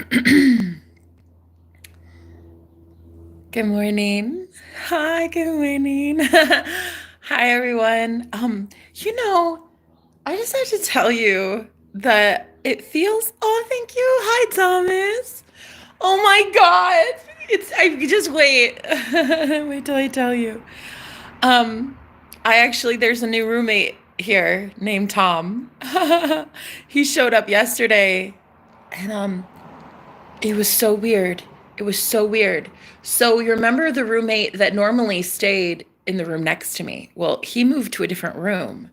Good morning. Hi, good morning. Hi, everyone. I just have to tell you that it feels, oh, thank you. Hi, Thomas. Oh my God. I just wait. Wait till I tell you. Um, there's a new roommate here named Tom. He showed up yesterday and, it was so weird. It was so weird. So you remember the roommate that normally stayed in the room next to me? Well, he moved to a different room.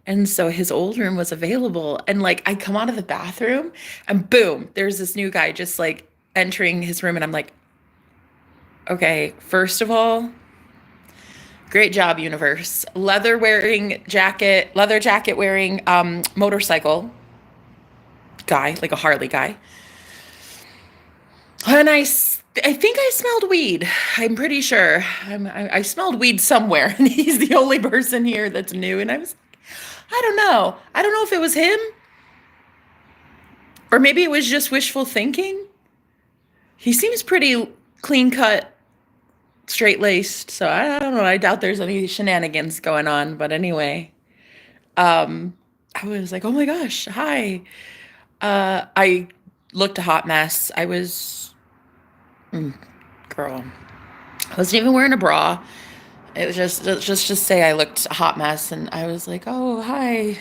And so his old room was available. And like I come out of the bathroom and boom, there's this new guy just like entering his room. And I'm like, okay, first of all, great job, universe. Leather jacket wearing motorcycle guy, like a Harley guy. And I think I smelled weed. I'm pretty sure. I smelled weed somewhere, and he's the only person here that's new. And I don't know. I don't know if it was him or maybe it was just wishful thinking. He seems pretty clean cut, straight laced. So I don't know. I doubt there's any shenanigans going on. But anyway, I was like, oh my gosh, hi. I looked a hot mess. Girl, I wasn't even wearing a bra. It was just say I looked a hot mess, and I was like, "Oh, hi,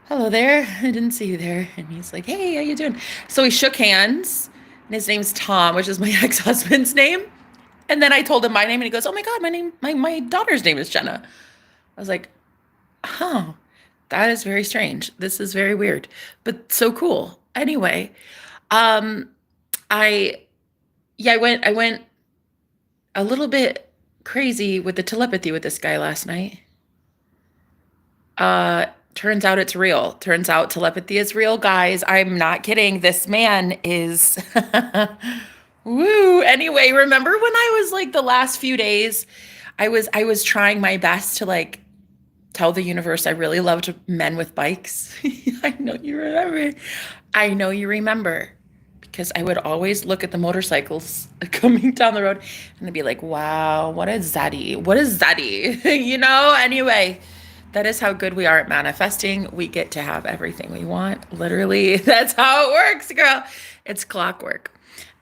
hello there. I didn't see you there." And he's like, "Hey, how you doing?" So we shook hands, and his name's Tom, which is my ex-husband's name. And then I told him my name, and he goes, "Oh my God, my daughter's name is Jenna." I was like, "Oh, that is very strange. This is very weird, but so cool." Anyway, um, I I went a little bit crazy with the telepathy with this guy last night. Turns out it's real. Turns out telepathy is real, guys. I'm not kidding. This man is woo. Anyway, remember when I was like the last few days, I was trying my best to like tell the universe I really loved men with bikes. I know you remember. I know you remember because I would always look at the motorcycles coming down the road and I'd be like, wow, what is zaddy? What is zaddy? Anyway, that is how good we are at manifesting. We get to have everything we want. Literally, that's how it works, girl. It's clockwork.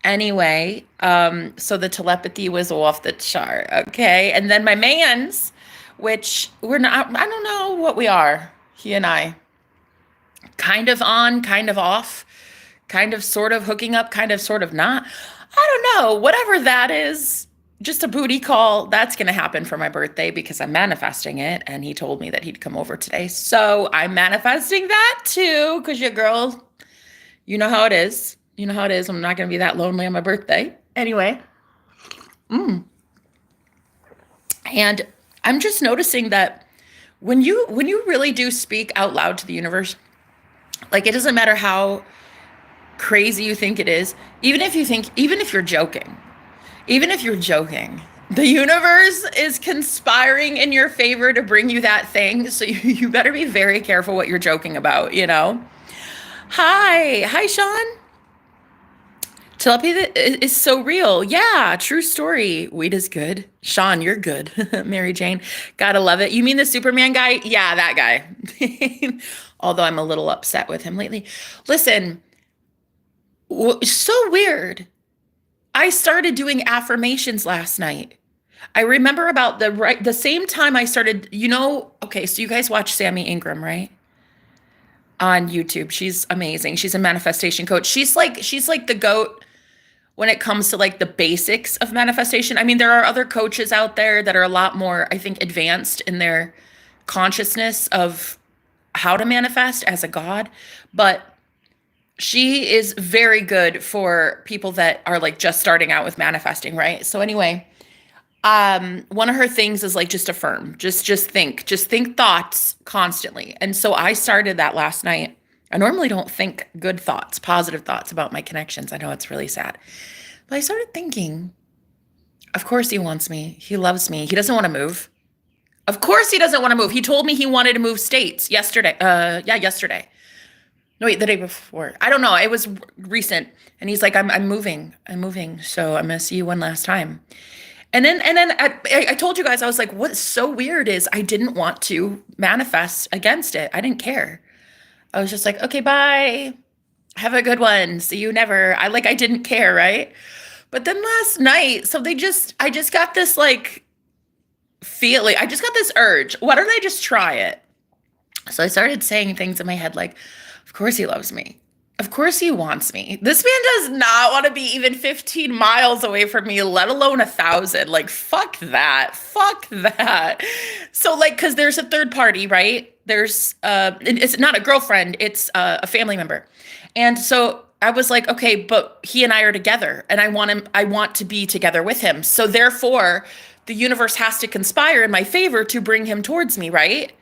Anyway, so the telepathy was off the chart. Okay. And then my man's, which we're not, I don't know what we are, he and I. Kind of on, kind of off, kind of sort of hooking up, kind of sort of not. I don't know. Whatever that is, just a booty call. That's going to happen for my birthday because I'm manifesting it. And he told me that he'd come over today. So I'm manifesting that too because your girl, you know how it is. You know how it is. I'm not going to be that lonely on my birthday. Anyway. And I'm just noticing that when you really do speak out loud to the universe, like it doesn't matter how crazy you think it is, even if you're joking, the universe is conspiring in your favor to bring you that thing. So you better be very careful what you're joking about. Hi, Sean. Telepathy is so real. Yeah, true story. Weed is good. Sean, you're good. Mary Jane, gotta love it. You mean the Superman guy? Yeah, that guy. Although I'm a little upset with him lately. Listen, so weird. I started doing affirmations last night. I remember about the same time I started, okay, so you guys watch Sammy Ingram, right? On YouTube. She's amazing. She's a manifestation coach. She's like the goat when it comes to like the basics of manifestation. I mean, there are other coaches out there that are a lot more, I think, advanced in their consciousness of how to manifest as a god, but she is very good for people that are like just starting out with manifesting, right? So anyway, one of her things is like just affirm, just think thoughts constantly. And so I started that last night. I normally don't think good thoughts, positive thoughts about my connections. I know it's really sad. But I started thinking, of course he wants me. He loves me. He doesn't want to move. Of course he doesn't want to move. He told me he wanted to move states yesterday. Yeah, yesterday. No, wait, the day before. I don't know. It was recent. And he's like, I'm moving. I'm moving. So I'm gonna see you one last time. And then I told you guys, I was like, what's so weird is I didn't want to manifest against it. I didn't care. I was just like, okay, bye. Have a good one. See you never. I didn't care, right? But then last night, I just got this like feeling. I just got this urge. Why don't I just try it? So I started saying things in my head like, of course he loves me. Of course he wants me. This man does not want to be even 15 miles away from me, let alone 1,000. Like, fuck that. Fuck that. So, like, because there's a third party, right? It's not a girlfriend, it's a family member. And so I was like, okay, but he and I are together and I want to be together with him. So therefore, the universe has to conspire in my favor to bring him towards me, right?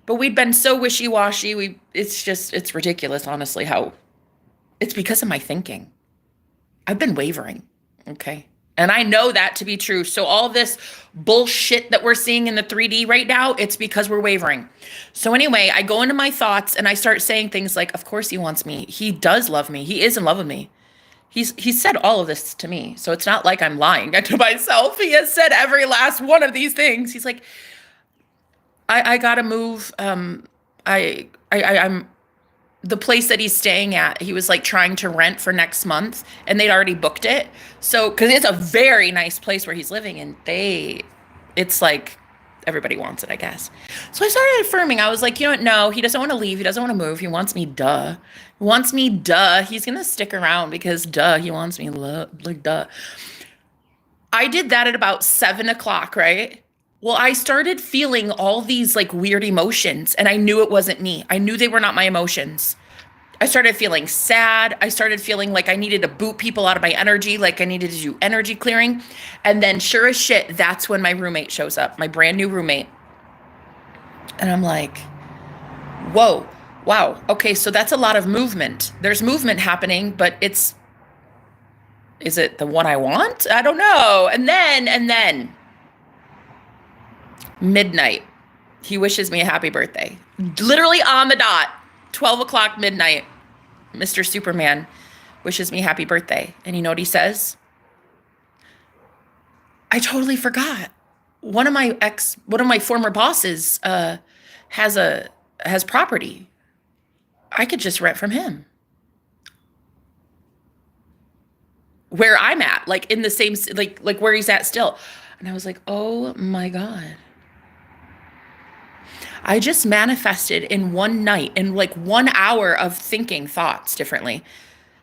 But we'd been so wishy-washy. It's ridiculous, honestly, how it's because of my thinking. I've been wavering, okay? And I know that to be true. So all this bullshit that we're seeing in the 3D right now, it's because we're wavering. So anyway, I go into my thoughts and I start saying things like, of course he wants me. He does love me. He is in love with me. He's said all of this to me. So it's not like I'm lying to myself. He has said every last one of these things. He's like, I gotta move. I'm the place that he's staying at. He was like trying to rent for next month, and they'd already booked it. So, because it's a very nice place where he's living, and it's like everybody wants it, I guess. So I started affirming. I was like, you know what? No, he doesn't want to leave. He doesn't want to move. He wants me. Duh. He wants me. Duh. He's gonna stick around because duh. He wants me. Like duh. I did that at about 7 o'clock, right? Well, I started feeling all these like weird emotions, and I knew it wasn't me. I knew they were not my emotions. I started feeling sad. I started feeling like I needed to boot people out of my energy, like I needed to do energy clearing. And then, sure as shit, that's when my roommate shows up, my brand new roommate. And I'm like, whoa, wow. Okay, so that's a lot of movement. There's movement happening, but is it the one I want? I don't know. And then, midnight, he wishes me a happy birthday. Literally on the dot, 12 o'clock midnight, Mr. Superman wishes me happy birthday. And you know what he says? I totally forgot. One of my former bosses has property. I could just rent from him. Where I'm at, like in the same, like where he's at still. And I was like, oh my God. I just manifested in one night, in like 1 hour of thinking thoughts differently.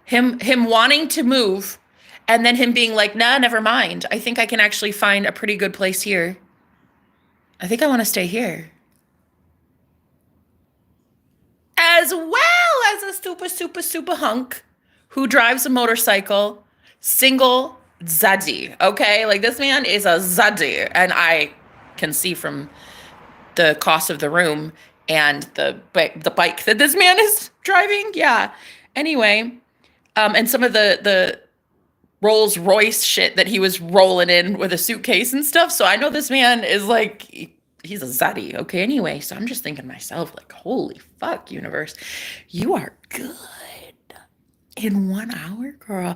Him wanting to move, and then him being like, nah, never mind. I think I can actually find a pretty good place here. I think I want to stay here. As well as a super, super, super hunk who drives a motorcycle, single, zaddy. Okay? Like this man is a zaddy. And I can see from the cost of the room and the bike that this man is driving. Yeah. Anyway, and some of the Rolls Royce shit that he was rolling in with a suitcase and stuff. So I know this man is like, he's a zaddy. Okay. Anyway, so I'm just thinking to myself, like, holy fuck, universe, you are good in 1 hour, girl.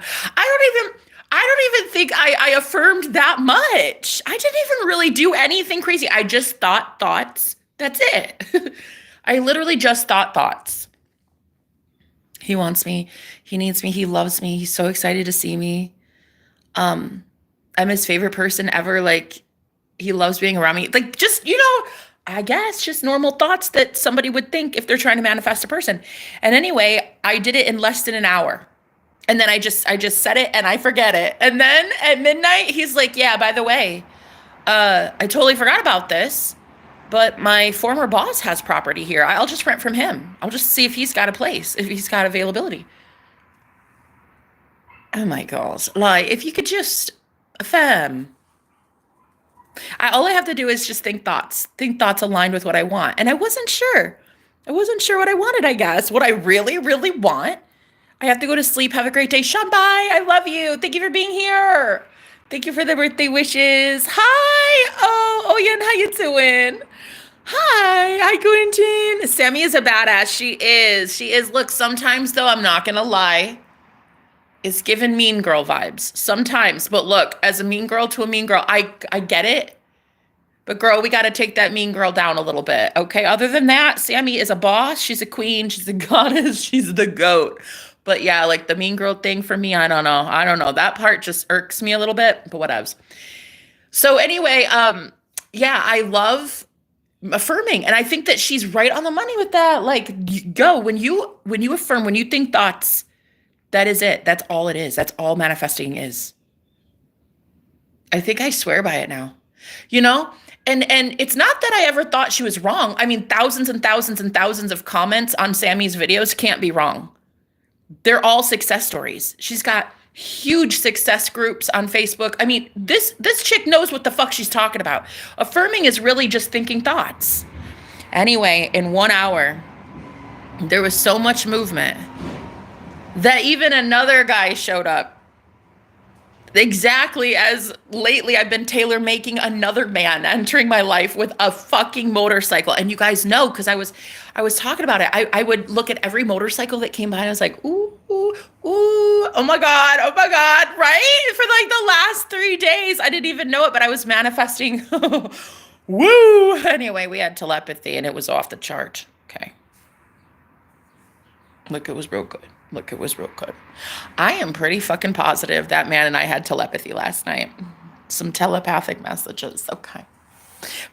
I don't even think I affirmed that much. I didn't even really do anything crazy. I just thought thoughts. That's it. I literally just thought thoughts. He wants me. He needs me. He loves me. He's so excited to see me. I'm his favorite person ever. Like, he loves being around me. Like, just, I guess just normal thoughts that somebody would think if they're trying to manifest a person. And anyway, I did it in less than an hour. And then I just said it and I forget it. And then at midnight, he's like, yeah, by the way, I totally forgot about this, but my former boss has property here. I'll just rent from him. I'll just see if he's got a place, if he's got availability. Oh my gosh. Like, if you could just affirm. All I have to do is just think thoughts aligned with what I want. And I wasn't sure. What I wanted, I guess. What I really, really want. I have to go to sleep. Have a great day. Shambai, I love you. Thank you for being here. Thank you for the birthday wishes. Hi. Oh, Yen, how you doing? Hi. Hi, Quentin. Sammy is a badass. She is. She is. Look, sometimes though, I'm not gonna lie, it's given mean girl vibes. Sometimes, but look, as a mean girl to a mean girl, I get it. But girl, we got to take that mean girl down a little bit. Okay. Other than that, Sammy is a boss. She's a queen. She's a goddess. She's the goat. But yeah, like the mean girl thing for me, I don't know. I don't know. That part just irks me a little bit, but whatevs. So anyway, yeah, I love affirming. And I think that she's right on the money with that. Like go when you affirm, when you think thoughts, that is it. That's all it is. That's all manifesting is. I think I swear by it now. You know? And it's not that I ever thought she was wrong. I mean, thousands and thousands and thousands of comments on Sammy's videos can't be wrong. They're all success stories. She's got huge success groups on Facebook. I mean, this chick knows what the fuck she's talking about. Affirming is really just thinking thoughts. Anyway, in 1 hour, there was so much movement that even another guy showed up. Exactly as lately I've been tailor making another man entering my life with a fucking motorcycle. And you guys know, because I was talking about it. I would look at every motorcycle that came by and I was like, ooh, ooh, ooh, oh my God, right? For like the last 3 days, I didn't even know it, but I was manifesting. Woo! Anyway, we had telepathy and it was off the chart. Okay. Look, it was real good. Look, it was real good. I am pretty fucking positive that man and I had telepathy last night. Some telepathic messages. Okay.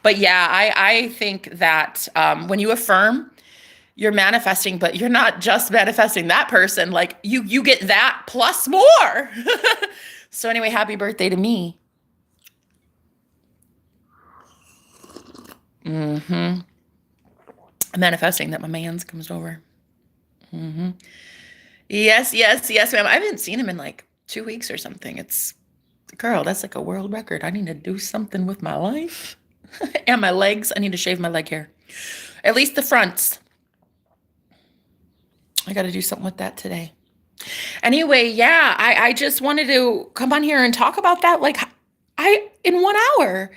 But yeah, I think that when you affirm, you're manifesting, but you're not just manifesting that person. Like you get that plus more. So anyway, happy birthday to me. I'm manifesting that my man's comes over. Yes, ma'am. I haven't seen him in like 2 weeks or something. Girl, that's like a world record. I need to do something with my life. And my legs. I need to shave my leg hair. At least the fronts. I got to do something with that today. Anyway, yeah, I just wanted to come on here and talk about that. Like, in 1 hour,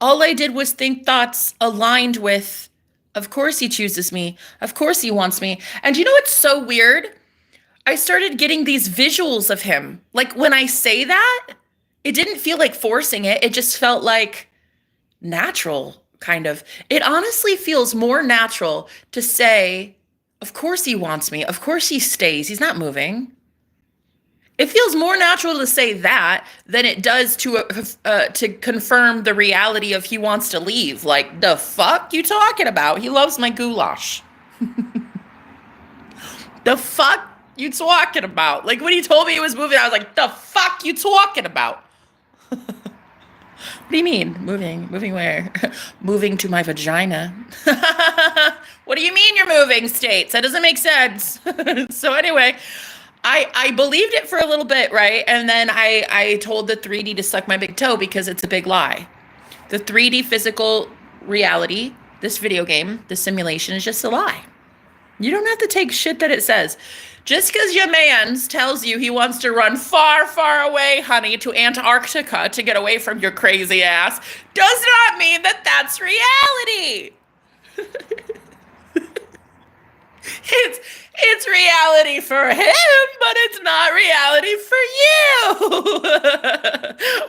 all I did was think thoughts aligned with, of course he chooses me. Of course he wants me. And you know what's so weird? I started getting these visuals of him. Like when I say that, it didn't feel like forcing it. It just felt like natural, kind of. It honestly feels more natural to say, of course he wants me. Of course he stays. He's not moving. It feels more natural to say that than it does to confirm the reality of he wants to leave. Like, the fuck you talking about? He loves my goulash. The fuck you talking about? Like, when he told me he was moving, I was like, the fuck you talking about? What do you mean? Moving? Moving where? Moving to my vagina. What do you mean you're moving states? That doesn't make sense. So anyway, I believed it for a little bit, right? And then I told the 3D to suck my big toe because it's a big lie. The 3D physical reality, this video game, this simulation is just a lie. You don't have to take shit that it says. Just because your man tells you he wants to run far, far away, honey, to Antarctica to get away from your crazy ass, does not mean that that's reality. It's reality for him, but it's not reality for you.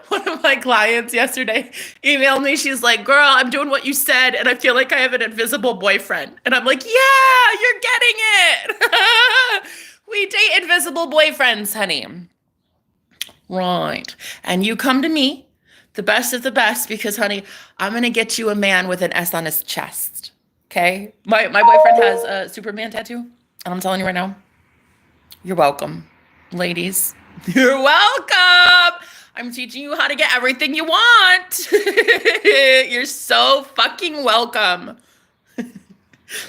One of my clients yesterday emailed me. She's like, girl, I'm doing what you said, and I feel like I have an invisible boyfriend. And I'm like, yeah, you're getting it. We date invisible boyfriends, honey. Right. And you come to me, the best of the best, because, honey, I'm going to get you a man with an S on his chest. Okay? My boyfriend has a Superman tattoo, and I'm telling you right now, you're welcome, ladies. You're welcome. I'm teaching you how to get everything you want. You're so fucking welcome.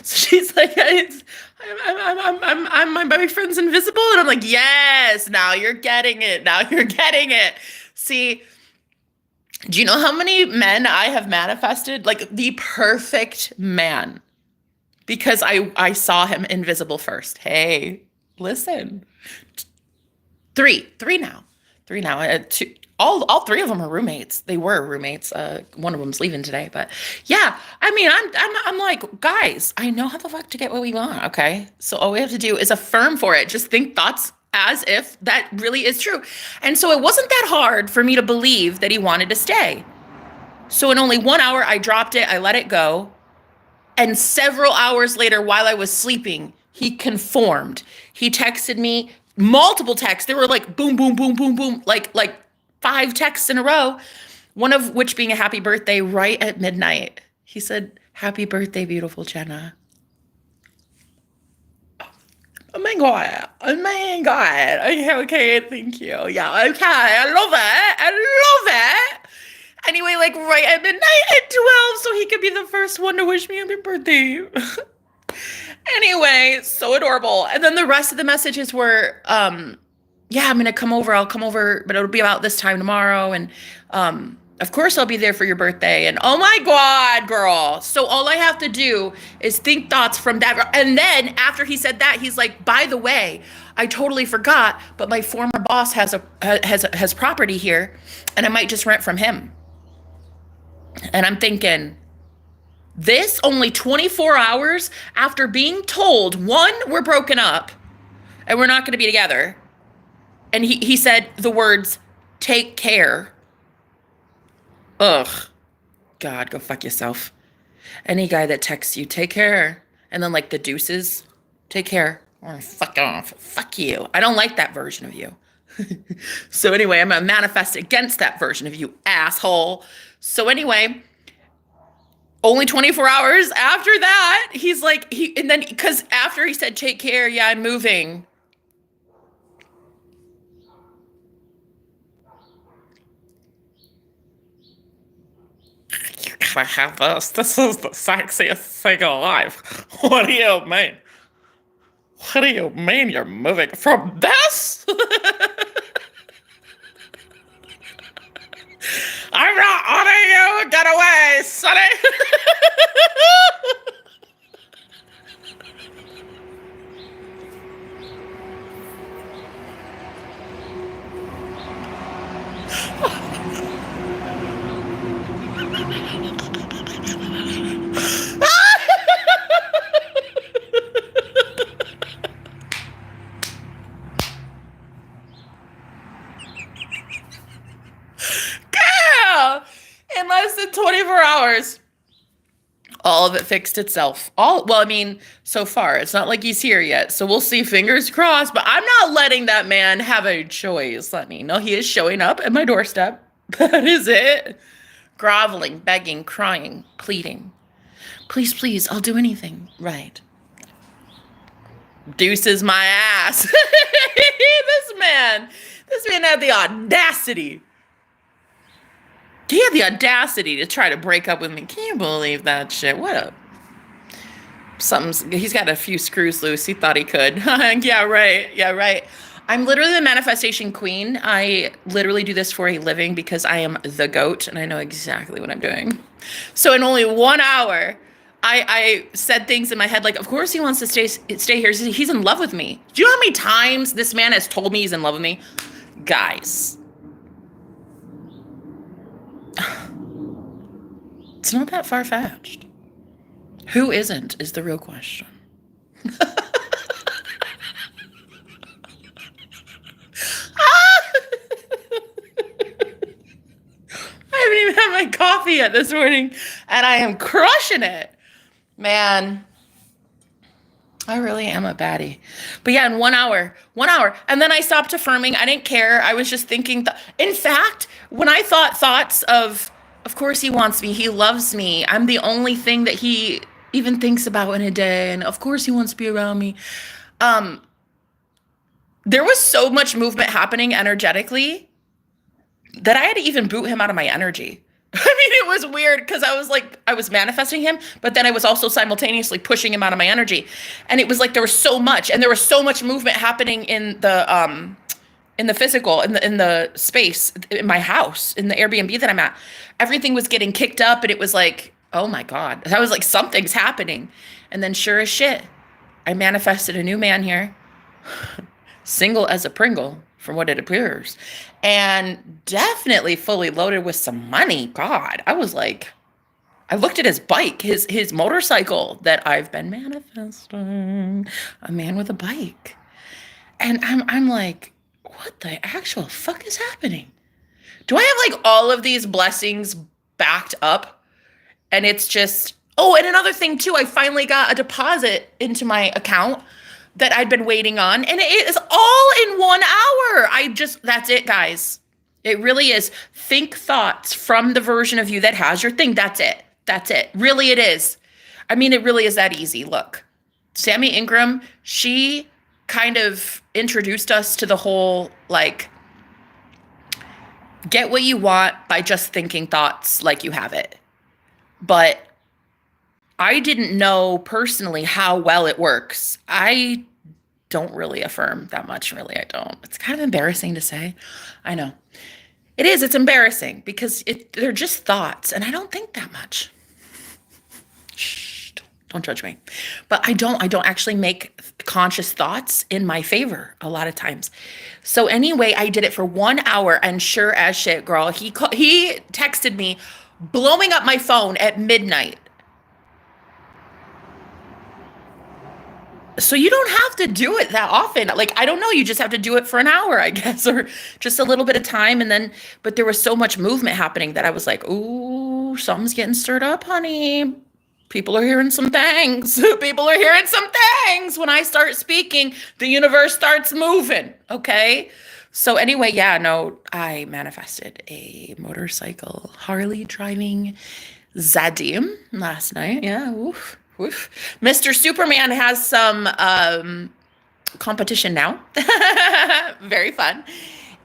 So she's like, my boyfriend's invisible, and I'm like, yes. Now you're getting it. Now you're getting it. See. Do you know how many men I have manifested? Like the perfect man. Because I saw him invisible first. Hey, listen. Three now. Three now. Two, all three of them are roommates. They were roommates. One of them's leaving today, but yeah. I mean, I'm like, guys, I know how the fuck to get what we want. Okay, so all we have to do is affirm for it. Just think thoughts as if that really is true. And so it wasn't that hard for me to believe that he wanted to stay. So in only 1 hour, I dropped it. I let it go. And several hours later, while I was sleeping, he conformed. He texted me multiple texts. They were like boom, boom, boom, boom, boom, like 5 texts in a row. One of which being a happy birthday right at midnight. He said, "Happy birthday, beautiful Jenna." Oh my God. Oh my God. Okay, thank you. Yeah, okay. I love it. I love it. Anyway, like right at midnight at 12, so he could be the first one to wish me happy birthday. Anyway, so adorable. And then the rest of the messages were, yeah, I'm gonna come over. I'll come over, but it'll be about this time tomorrow. And of course I'll be there for your birthday. And oh my God, girl. So all I have to do is think thoughts from that. And then after he said that, he's like, by the way, I totally forgot, but my former boss has property here, and I might just rent from him. And I'm thinking, this only 24 hours after being told, one, we're broken up and we're not going to be together. And he said the words, take care. Ugh. God, go fuck yourself. Any guy that texts you, take care. And then like the deuces, take care. Or fuck off. Fuck you. I don't like that version of you. So anyway, I'm going to manifest against that version of you, asshole. So anyway, only 24 hours after that, he's like, and then, because after he said, take care, yeah, I'm moving. You gotta have this. This is the sexiest thing alive. What do you mean? What do you mean you're moving from this? I'm not letting you get away, sonny. In less than 24 hours, all of it fixed itself. Well, I mean, so far, it's not like he's here yet. So we'll see, fingers crossed. But I'm not letting that man have a choice. Let me know. He is showing up at my doorstep. That is it. Groveling, begging, crying, pleading. Please, please, I'll do anything. Right. Deuces my ass. This man had the audacity. He had the audacity to try to break up with me. Can you believe that shit? What a... He's got a few screws loose. He thought he could. Yeah, right. Yeah, right. I'm literally the manifestation queen. I literally do this for a living because I am the GOAT and I know exactly what I'm doing. So in only 1 hour, I said things in my head like, of course he wants to stay here. He's in love with me. Do you know how many times this man has told me he's in love with me? Guys. It's not that far-fetched. Who isn't is the real question. I haven't even had my coffee yet this morning, and I am crushing it. Man, I really am a baddie. But yeah, in 1 hour. And then I stopped affirming. I didn't care. I was just thinking. In fact, when I thought thoughts of course he wants me, he loves me, I'm the only thing that he even thinks about in a day, and of course he wants to be around me. There was so much movement happening energetically that I had to even boot him out of my energy. I mean, it was weird because I was manifesting him, but then I was also simultaneously pushing him out of my energy. And it was like there was so much, and there was so much movement happening in the physical, in the space, in my house, in the Airbnb that I'm at. Everything was getting kicked up, and it was like, oh my God. I was like, something's happening. And then sure as shit, I manifested a new man here. Single as a Pringle. from what it appears. And definitely fully loaded with some money. God, I was like, I looked at his bike, his motorcycle that I've been manifesting, a man with a bike. And I'm like, what the actual fuck is happening? Do I have like all of these blessings backed up? And it's just, oh, and another thing too, I finally got a deposit into my account that I'd been waiting on. And it is all in 1 hour. That's it, guys. It really is. Think thoughts from the version of you that has your thing. That's it. That's it. Really, it is. I mean, it really is that easy. Look, Sammy Ingram, she kind of introduced us to the whole, like, get what you want by just thinking thoughts like you have it. But I didn't know personally how well it works. I don't really affirm that much, really. I don't. It's kind of embarrassing to say. I know. It is. It's embarrassing because they're just thoughts, and I don't think that much. Shh, don't judge me. But I don't actually make conscious thoughts in my favor a lot of times. So anyway, I did it for 1 hour, and sure as shit, girl, he texted me blowing up my phone at midnight. So you don't have to do it that often. Like, I don't know. You just have to do it for an hour, I guess, or just a little bit of time. And then, but there was so much movement happening that I was like, ooh, something's getting stirred up, honey. People are hearing some things. People are hearing some things. When I start speaking, the universe starts moving. Okay. So anyway, yeah, no, I manifested a motorcycle Harley driving Zadim last night. Yeah. Oof. Oof. Mr. Superman has some competition now. Very fun.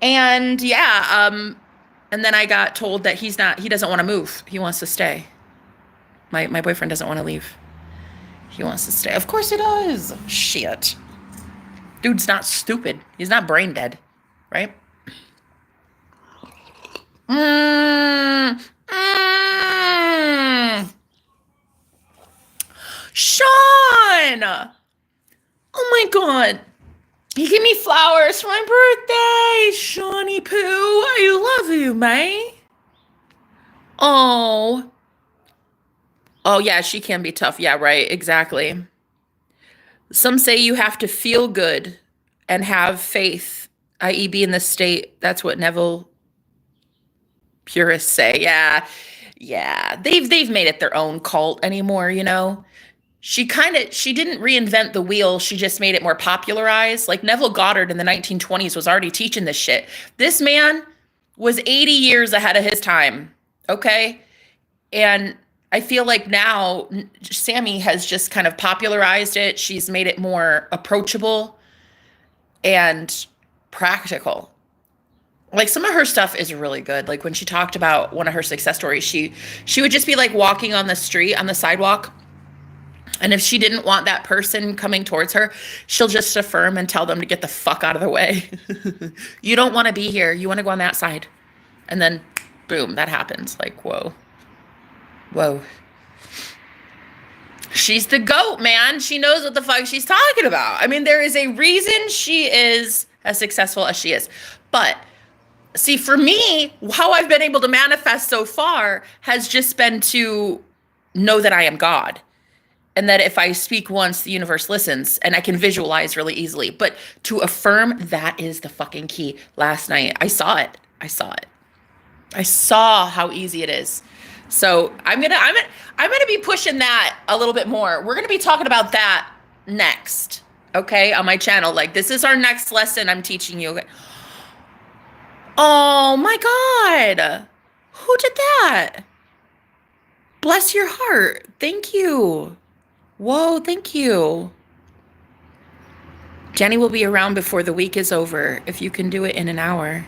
And yeah, and then I got told that he doesn't want to move. He wants to stay. My boyfriend doesn't want to leave. He wants to stay. Of course he does. Shit. Dude's not stupid. He's not brain dead, right? Sean! Oh my God. He gave me flowers for my birthday. Shawnee Poo, I love you, man. Oh. Oh, yeah, she can be tough. Yeah, right. Exactly. Some say you have to feel good and have faith, i.e. be in the state. That's what Neville purists say. Yeah. Yeah. They've made it their own cult anymore, you know? She didn't reinvent the wheel. She just made it more popularized. Like Neville Goddard in the 1920s was already teaching this shit. This man was 80 years ahead of his time. Okay. And I feel like now Sammy has just kind of popularized it. She's made it more approachable and practical. Like some of her stuff is really good. Like when she talked about one of her success stories, she would just be like walking on the street, on the sidewalk. And if she didn't want that person coming towards her, she'll just affirm and tell them to get the fuck out of the way. You don't want to be here. You want to go on that side. And then, boom, that happens. Like, whoa. Whoa. She's the GOAT, man. She knows what the fuck she's talking about. I mean, there is a reason she is as successful as she is. But, see, for me, how I've been able to manifest so far has just been to know that I am God. And that if I speak once, the universe listens, and I can visualize really easily. But to affirm, that is the fucking key. Last night, I saw it. I saw how easy it is. So I'm gonna be pushing that a little bit more. We're gonna be talking about that next, okay, on my channel. Like this is our next lesson I'm teaching you. Oh my God, who did that? Bless your heart. Thank you. Whoa, thank you. Jenny will be around before the week is over. If you can do it in an hour,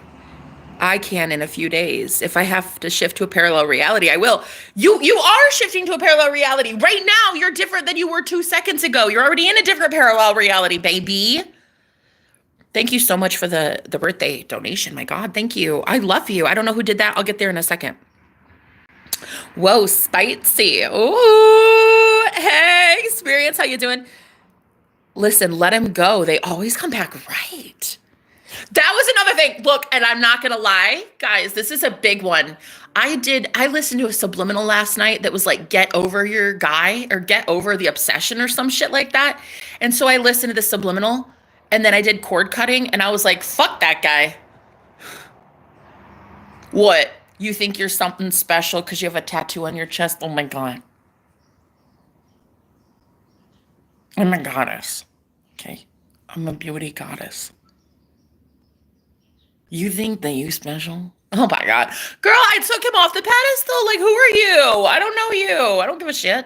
I can in a few days. If I have to shift to a parallel reality, I will. You are shifting to a parallel reality. Right now, you're different than you were 2 seconds ago. You're already in a different parallel reality, baby. Thank you so much for the birthday donation. My God, thank you. I love you. I don't know who did that. I'll get there in a second. Whoa, spicy. Ooh, hey, Experience, how you doing? Listen, let him go. They always come back right. That was another thing. Look, and I'm not gonna lie, guys, this is a big one. I listened to a subliminal last night that was like, get over your guy or get over the obsession or some shit like that. And so I listened to the subliminal and then I did cord cutting and I was like, fuck that guy. What? You think you're something special because you have a tattoo on your chest? Oh my God. I'm a goddess. Okay. I'm a beauty goddess. You think that you special? Oh my God. Girl, I took him off the pedestal. Like, who are you? I don't know you. I don't give a shit.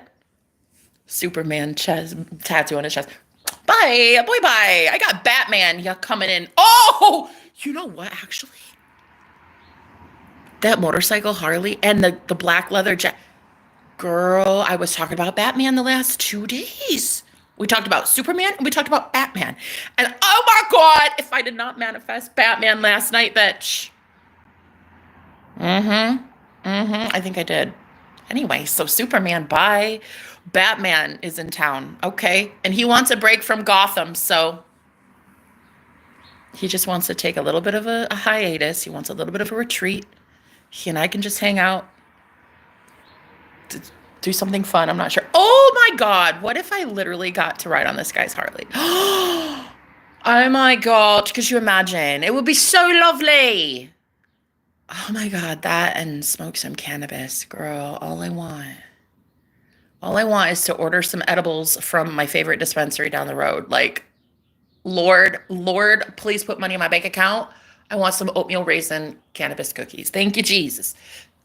Superman chest tattoo on his chest. Bye. Boy, bye. I got Batman coming in. Oh, you know what, actually? That motorcycle Harley and the black leather jacket. Girl, I was talking about Batman the last 2 days. We talked about Superman and we talked about Batman. And oh my God, if I did not manifest Batman last night, bitch. I think I did. Anyway, so Superman, bye. Batman is in town. Okay. And he wants a break from Gotham. So he just wants to take a little bit of a hiatus. He wants a little bit of a retreat. He and I can just hang out, do something fun. I'm not sure. Oh my God. What if I literally got to ride on this guy's Harley? Oh my God. Could you imagine? It would be so lovely. Oh my God. That and smoke some cannabis, girl. All I want is to order some edibles from my favorite dispensary down the road. Like, Lord, please put money in my bank account. I want some oatmeal raisin cannabis cookies. Thank you, Jesus.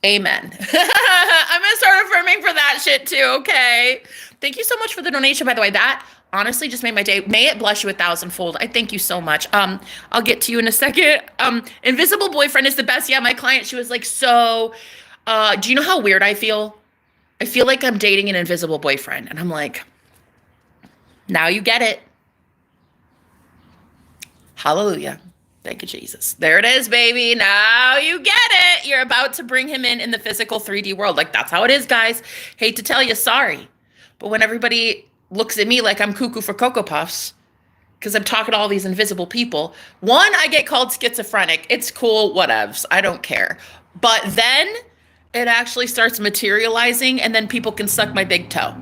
Amen. I'm going to start affirming for that shit too, okay? Thank you so much for the donation, by the way. That honestly just made my day. May it bless you a thousandfold. I thank you so much. I'll get to you in a second. Invisible boyfriend is the best. Yeah, my client, she was like, so, do you know how weird I feel? I feel like I'm dating an invisible boyfriend. And I'm like, now you get it. Hallelujah. Thank you, Jesus. There it is, baby. Now you get it. You're about to bring him in the physical 3D world. Like, that's how it is, guys. Hate to tell you, sorry. But when everybody looks at me like I'm cuckoo for Cocoa Puffs, because I'm talking to all these invisible people, one, I get called schizophrenic. It's cool, whatevs. I don't care. But then it actually starts materializing, and then people can suck my big toe.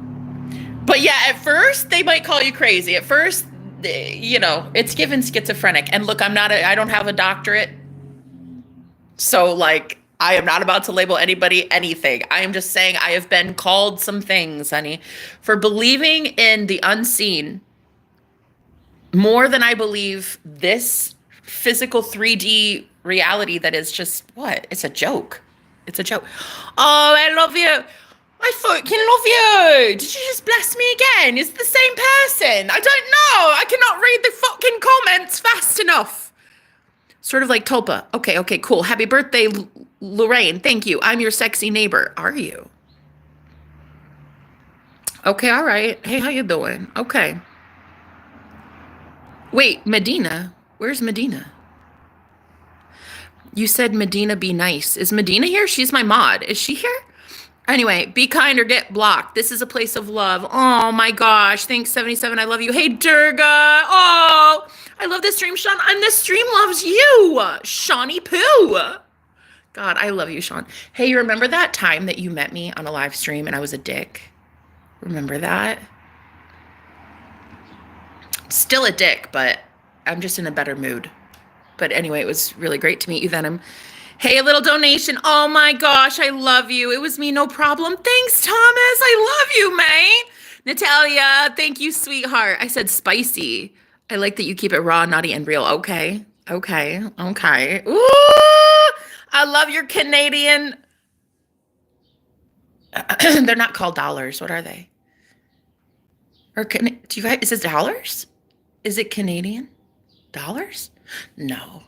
But yeah, at first, they might call you crazy. At first, you know, it's given schizophrenic. And look, I don't have a doctorate. So like, I am not about to label anybody anything. I am just saying I have been called some things, honey, for believing in the unseen more than I believe this physical 3D reality that is just, what? It's a joke. It's a joke. Oh, I love you. I fucking love you. Did you just bless me again? Is it the same person? I don't know. I cannot read the fucking comments fast enough. Sort of like Tulpa. Okay, cool. Happy birthday, Lorraine. Thank you. I'm your sexy neighbor. Are you? Okay, all right. Hey, how you doing? Okay. Wait, Medina? Where's Medina? You said Medina be nice. Is Medina here? She's my mod. Is she here? Anyway, be kind or get blocked. This is a place of love. Oh my gosh. Thanks, 77. I love you. Hey, Durga. Oh, I love this stream, Sean. And this stream loves you, Shawnee Poo. God, I love you, Sean. Hey, you remember that time that you met me on a live stream and I was a dick? Remember that? Still a dick, but I'm just in a better mood. But anyway, it was really great to meet you, Venom. Hey, a little donation. Oh my gosh, I love you. It was me, no problem. Thanks, Thomas. I love you, man. Natalia, thank you, sweetheart. I said spicy. I like that you keep it raw, naughty, and real. Okay. Ooh, I love your Canadian. They're not called dollars. What are they? Or do you guys? Is it dollars? Is it Canadian dollars? No.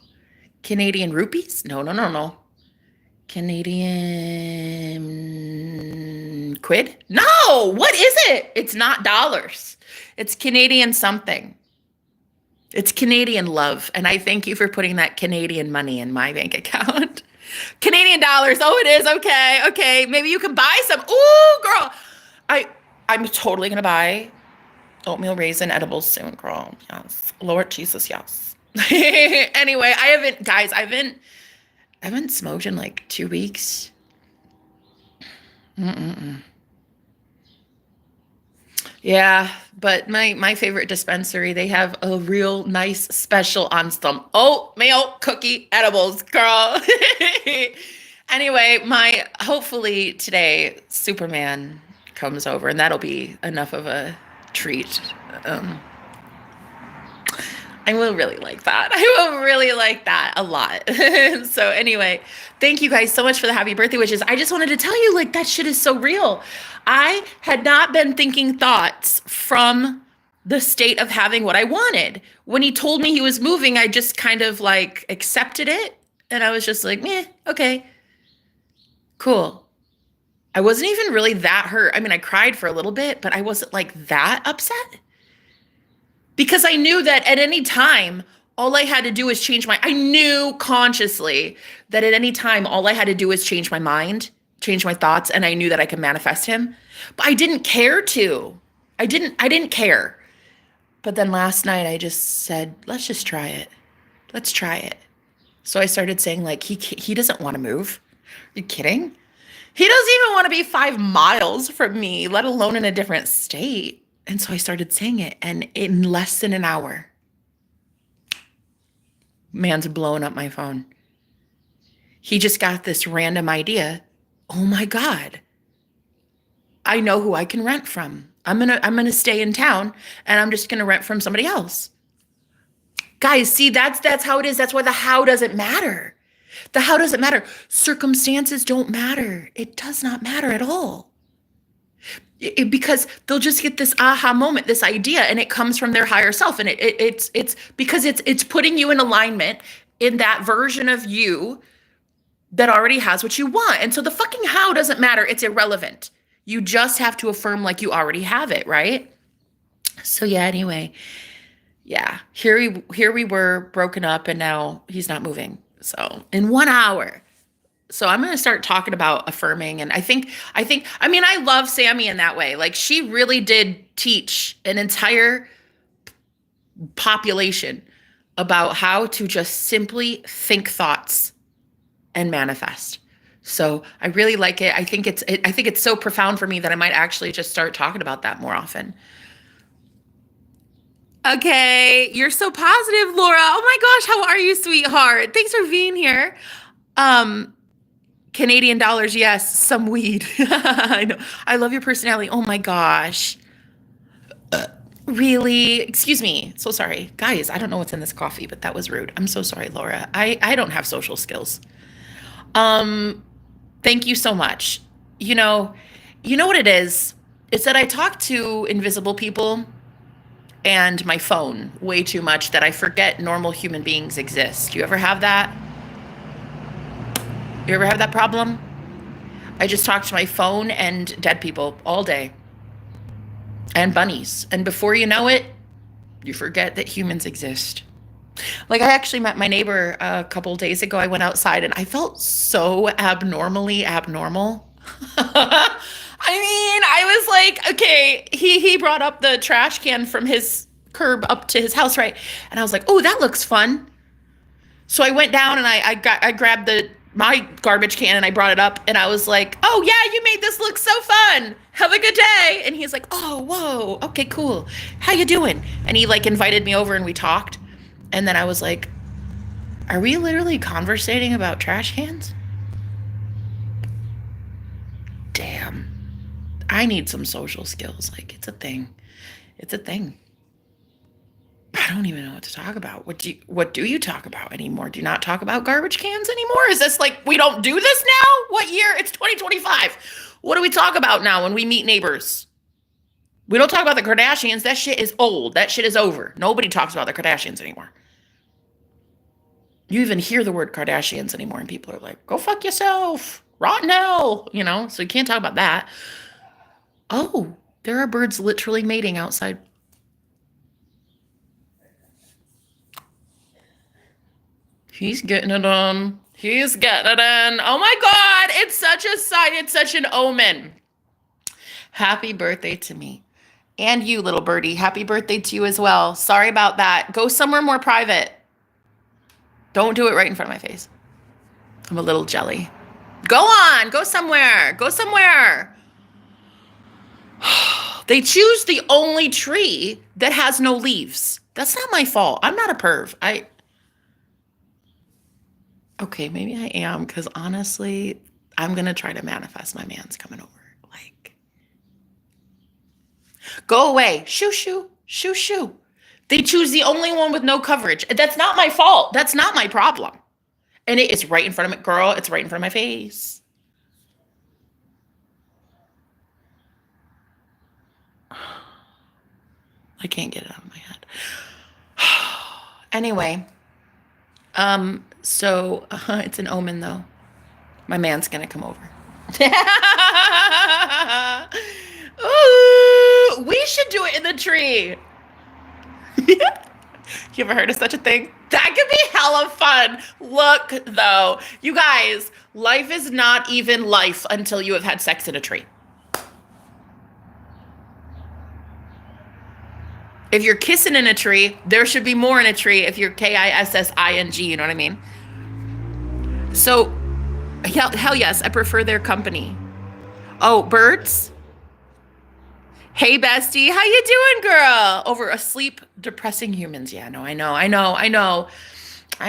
Canadian rupees? No. Canadian quid? No! What is it? It's not dollars. It's Canadian something. It's Canadian love. And I thank you for putting that Canadian money in my bank account. Canadian dollars. Oh, it is. Okay. Maybe you can buy some. Ooh, girl. I'm totally going to buy oatmeal raisin edibles soon, girl. Yes. Lord Jesus, yes. Anyway, I haven't smoked in like 2 weeks. Mm-mm-mm. Yeah, but my favorite dispensary, they have a real nice special on some oatmeal cookie edibles, girl. Anyway, my hopefully today Superman comes over and that'll be enough of a treat. Um, I will really like that. I will really like that a lot. So anyway, thank you guys so much for the happy birthday wishes. I just wanted to tell you, like, that shit is so real. I had not been thinking thoughts from the state of having what I wanted. When he told me he was moving, I just kind of like accepted it. And I was just like, meh, okay, cool. I wasn't even really that hurt. I mean, I cried for a little bit, but I wasn't like that upset. Because I knew that at any time, all I had to do was I knew consciously that at any time, all I had to do was change my mind, change my thoughts, and I knew that I could manifest him. But I didn't care to. I didn't care. But then last night I just said, let's just try it. Let's try it. So I started saying like, he doesn't want to move. Are you kidding? He doesn't even want to be 5 miles from me, let alone in a different state. And so I started saying it, and in less than an hour, man's blowing up my phone. He just got this random idea. Oh my God. I know who I can rent from. I'm gonna stay in town and I'm just gonna rent from somebody else. Guys, see, that's how it is. That's why the how doesn't matter. The how doesn't matter. Circumstances don't matter. It does not matter at all. Because they'll just get this aha moment, this idea, and it comes from their higher self, and it's because it's putting you in alignment in that version of you that already has what you want. And so the fucking how doesn't matter. It's irrelevant. You just have to affirm like you already have it, right? So yeah, anyway, yeah, here we were broken up, and now he's not moving. So in 1 hour. So I'm going to start talking about affirming. And I mean, I love Sammy in that way. Like, she really did teach an entire population about how to just simply think thoughts and manifest. So I really like it. I think it's so profound for me that I might actually just start talking about that more often. Okay, you're so positive, Laura. Oh my gosh, how are you, sweetheart? Thanks for being here. Um, Canadian dollars, yes, some weed. I know. I love your personality. Oh my gosh. Really? Excuse me. So sorry. Guys, I don't know what's in this coffee, but that was rude. I'm so sorry, Laura. I don't have social skills. Um, Thank you so much. You know, you know what it is? It's that I talk to invisible people and my phone way too much that I forget normal human beings exist. You ever have that? You ever have that problem? I just talk to my phone and dead people all day and bunnies. And before you know it, you forget that humans exist. Like, I actually met my neighbor a couple days ago. I went outside and I felt so abnormally abnormal. I mean, I was like, okay, he brought up the trash can from his curb up to his house, right? And I was like, oh, that looks fun. So I went down and I grabbed my garbage can and I brought it up and I was like, oh yeah, you made this look so fun. Have a good day. And he's like, oh, whoa, okay, cool. How you doing? And he like invited me over and we talked. And then I was like, are we literally conversating about trash cans? Damn. I need some social skills. Like, it's a thing. It's a thing. I don't even know what to talk about. What do you talk about anymore? Do you not talk about garbage cans anymore? Is this like we don't do this now? What year? It's 2025. What do we talk about now when we meet neighbors? We don't talk about the Kardashians. That shit is old. That shit is over. Nobody talks about the Kardashians anymore. You even hear the word Kardashians anymore, and people are like, go fuck yourself. Rotten hell. You know, so you can't talk about that. Oh, there are birds literally mating outside. He's getting it on. He's getting it in. Oh my God. It's such a sign. It's such an omen. Happy birthday to me. And you, little birdie. Happy birthday to you as well. Sorry about that. Go somewhere more private. Don't do it right in front of my face. I'm a little jelly. Go on, go somewhere, go somewhere. They choose the only tree that has no leaves. That's not my fault. I'm not a perv. Okay, maybe I am, because honestly, I'm gonna try to manifest my man's coming over. Like, go away. Shoo, shoo, shoo, shoo. They choose the only one with no coverage. That's not my fault. That's not my problem. And it is right in front of me. Girl, it's right in front of my face. I can't get it out of my head. Anyway, so it's an omen though. My man's gonna come over. Ooh, we should do it in the tree. You ever heard of such a thing? That could be hella fun. Look, though, you guys, life is not even life until you have had sex in a tree. If you're kissing in a tree, there should be more in a tree if you're KISSING, you know what I mean? So, hell yes, I prefer their company. Oh, birds? Hey, bestie, how you doing, girl? Over asleep, depressing humans. Yeah, no, I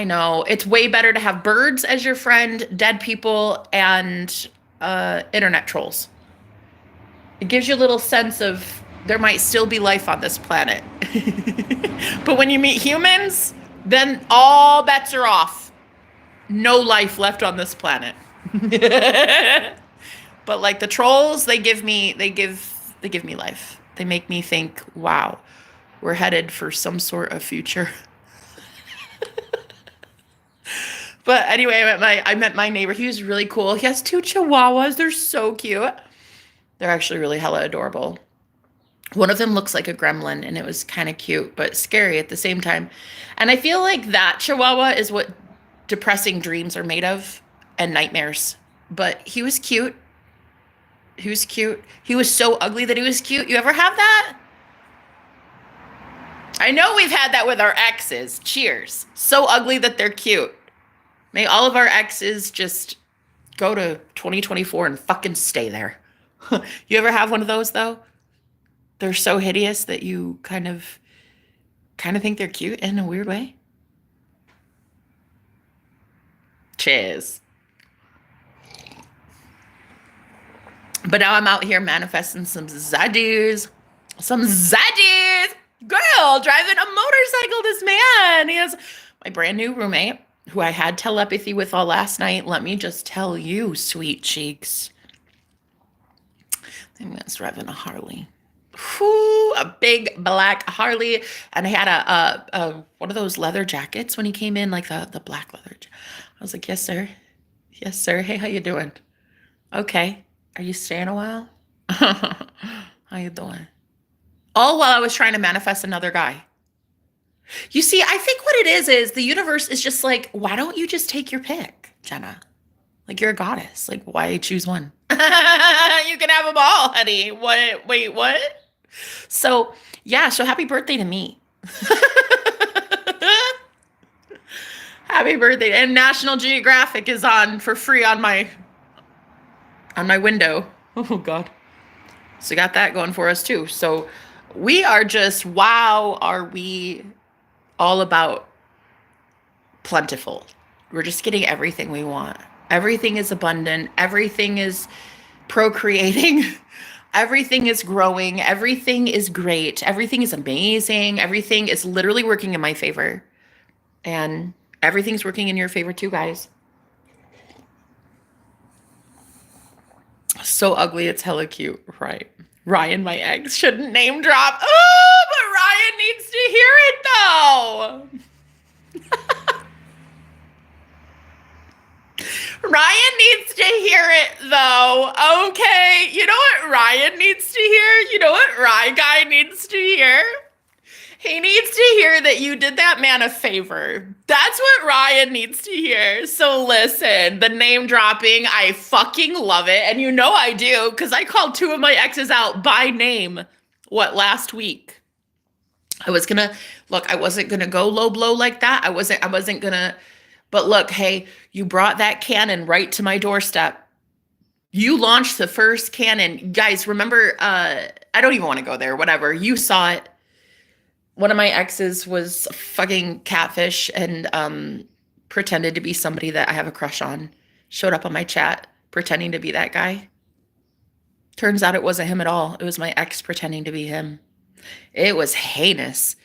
know. It's way better to have birds as your friend, dead people, and internet trolls. It gives you a little sense of there might still be life on this planet. But when you meet humans, then all bets are off. No life left on this planet. But like the trolls, they give me life. They make me think, wow, we're headed for some sort of future. But anyway, I met my neighbor. He was really cool. He has 2 chihuahuas. They're so cute. They're actually really hella adorable. One of them looks like a gremlin, and it was kind of cute, but scary at the same time. And I feel like that chihuahua is what depressing dreams are made of, and nightmares. But he was cute. He was cute. He was so ugly that he was cute. You ever have that? I know we've had that with our exes. Cheers. So ugly that they're cute. May all of our exes just go to 2024 and fucking stay there. You ever have one of those, though? They're so hideous that you kind of think they're cute in a weird way. Cheers. But now I'm out here manifesting some zaddies. Girl, driving a motorcycle, this man. He has my brand new roommate, who I had telepathy with all last night. Let me just tell you, sweet cheeks. I'm driving a Harley. Whew, a big black Harley. And I had a one of those leather jackets when he came in, like the black leather. I was like, yes, sir. Yes, sir. Hey, how you doing? Okay. Are you staying a while? How you doing? All while I was trying to manifest another guy. You see, I think what it is the universe is just like, why don't you just take your pick, Jenna? Like, you're a goddess. Like, why choose one? You can have them all, honey. What? Wait, what? So, yeah, so happy birthday to me. Happy birthday. And National Geographic is on for free on my window. Oh, God. So got that going for us, too. So we are just, wow, are we all about plentiful. We're just getting everything we want. Everything is abundant. Everything is procreating. Everything is growing. Everything is great. Everything is amazing. Everything is literally working in my favor. And everything's working in your favor too, guys. So ugly, it's hella cute. Right. Ryan, my ex, shouldn't name drop. Oh, but Ryan needs to hear it, though. Ryan needs to hear it, though. Okay. You know what Ryan needs to hear? You know what Rye Guy needs to hear? He needs to hear that you did that man a favor. That's what Ryan needs to hear. So listen, the name dropping, I fucking love it. And you know I do, because I called 2 of my exes out by name, last week. I wasn't gonna go low blow like that. I wasn't gonna But look, hey, you brought that cannon right to my doorstep. You launched the first cannon. Guys, remember, I don't even want to go there, whatever. You saw it. One of my exes was fucking catfish and pretended to be somebody that I have a crush on. Showed up on my chat pretending to be that guy. Turns out it wasn't him at all. It was my ex pretending to be him. It was heinous.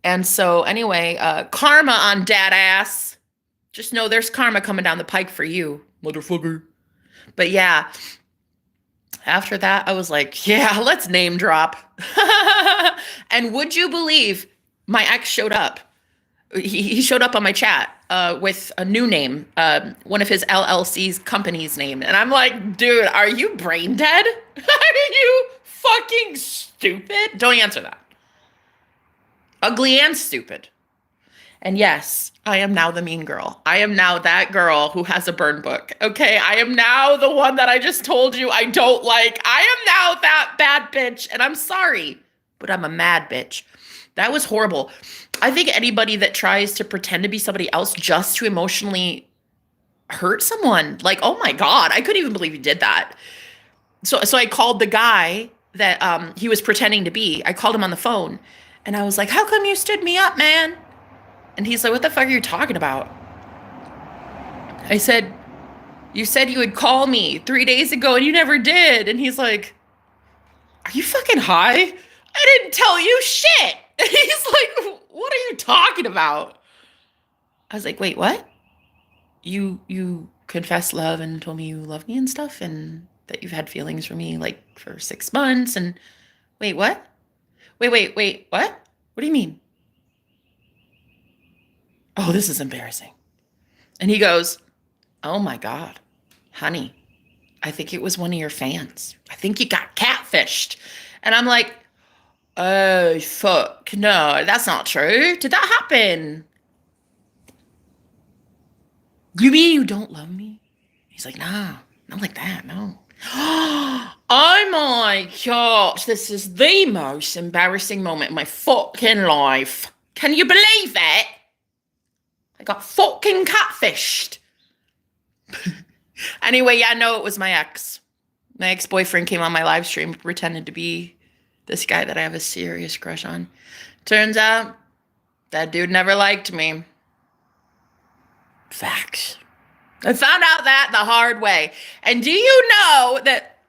And so anyway, karma on dad ass. Just know there's karma coming down the pike for you, motherfucker. But yeah, after that, I was like, yeah, let's name drop. And would you believe my ex showed up? He showed up on my chat with a new name, one of his LLC's company's name. And I'm like, dude, are you brain dead? Are you fucking stupid? Don't answer that. Ugly and stupid. And yes, I am now the mean girl. I am now that girl who has a burn book. Okay, I am now the one that I just told you I don't like. I am now that bad bitch, and I'm sorry, but I'm a mad bitch. That was horrible. I think anybody that tries to pretend to be somebody else just to emotionally hurt someone, like, oh my God, I couldn't even believe he did that. So I called the guy that he was pretending to be. I called him on the phone, and I was like, how come you stood me up, man? And he's like, what the fuck are you talking about? I said, you said you would call me 3 days ago and you never did. And he's like, are you fucking high? I didn't tell you shit. And he's like, what are you talking about? I was like, wait, what? You confessed love and told me you love me and stuff and that you've had feelings for me like for 6 months. And wait, what? Wait, what? What do you mean? Oh, this is embarrassing. And he goes, oh my God, honey, I think it was one of your fans. I think you got catfished. And I'm like, oh, fuck, no, that's not true. Did that happen? You mean you don't love me? He's like, nah, not like that, no. Oh my gosh, this is the most embarrassing moment in my fucking life. Can you believe it? I got fucking catfished. Anyway, yeah, no, it was my ex. My ex-boyfriend came on my live stream, pretended to be this guy that I have a serious crush on. Turns out, that dude never liked me. Facts. I found out that the hard way. And do you know that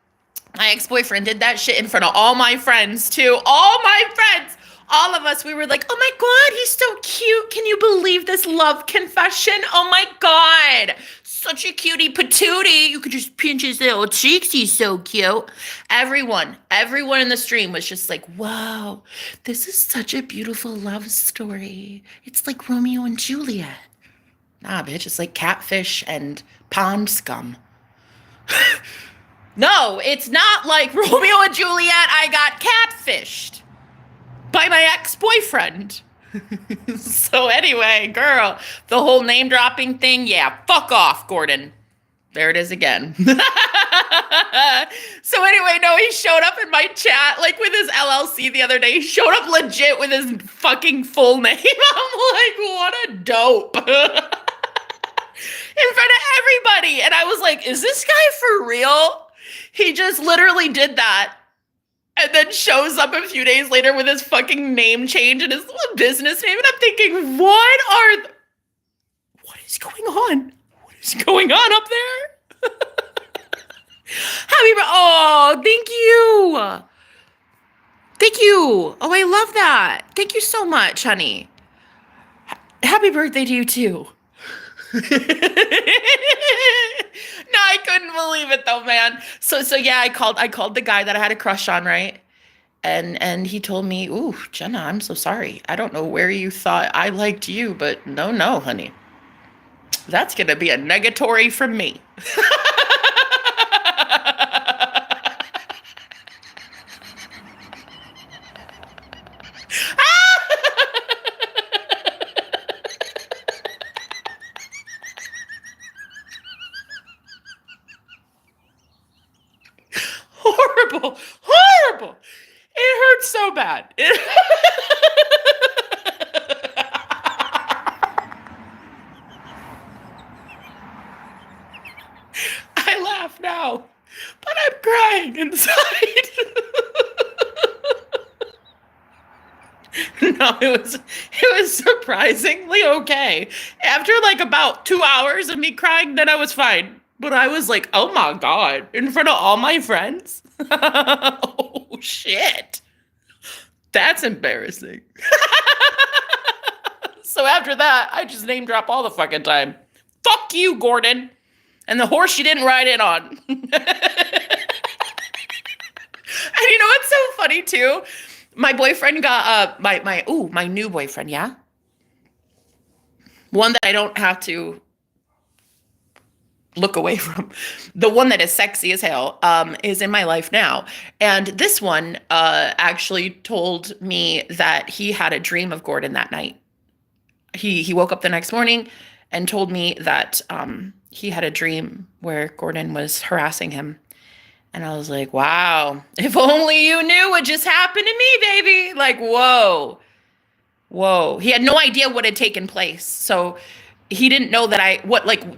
my ex-boyfriend did that shit in front of all my friends, too? All my friends! All of us, we were like, oh my God, he's so cute. Can you believe this love confession? Oh my God. Such a cutie patootie. You could just pinch his little cheeks. He's so cute. Everyone in the stream was just like, wow, this is such a beautiful love story. It's like Romeo and Juliet. Nah, bitch, it's like catfish and pond scum. No, it's not like Romeo and Juliet. I got catfished by my ex-boyfriend. So anyway, girl, the whole name dropping thing, yeah, fuck off, Gordon. There it is again. So anyway, no, he showed up in my chat, like with his LLC the other day. He showed up legit with his fucking full name. I'm like, what a dope. In front of everybody. And I was like, is this guy for real? He just literally did that. And then shows up a few days later with his fucking name change and his little business name. And I'm thinking, what is going on? What is going on up there? Oh, thank you. Thank you. Oh, I love that. Thank you so much, honey. Happy birthday to you too. No, I couldn't believe it though, man. So yeah, I called the guy that I had a crush on, right? And he told me, ooh, Jenna, I'm so sorry. I don't know where you thought I liked you, but no, honey. That's gonna be a negatory from me. Horrible. It hurts so bad. crying inside. No, it was surprisingly okay. After like about 2 hours of me crying, then I was fine. But I was like, oh my God, in front of all my friends? Oh shit. That's embarrassing. So after that, I just name drop all the fucking time. Fuck you, Gordon. And the horse you didn't ride in on. And you know what's so funny too? My boyfriend got my new boyfriend, yeah? One that I don't have to look away from. The one that is sexy as hell is in my life now. And this one actually told me that he had a dream of Gordon that night. He woke up the next morning and told me that he had a dream where Gordon was harassing him. And I was like, wow, if only you knew what just happened to me, baby. Like, whoa, whoa. He had no idea what had taken place. So he didn't know that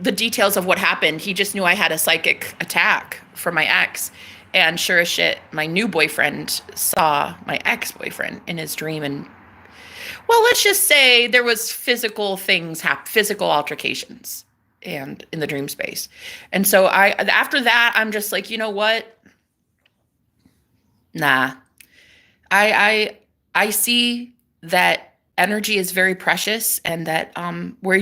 the details of what happened. He just knew I had a psychic attack from my ex. And sure as shit, my new boyfriend saw my ex-boyfriend in his dream. And well, let's just say there was physical things, physical altercations and in the dream space. And so after that, I'm just like, you know what? Nah. I see that energy is very precious and that where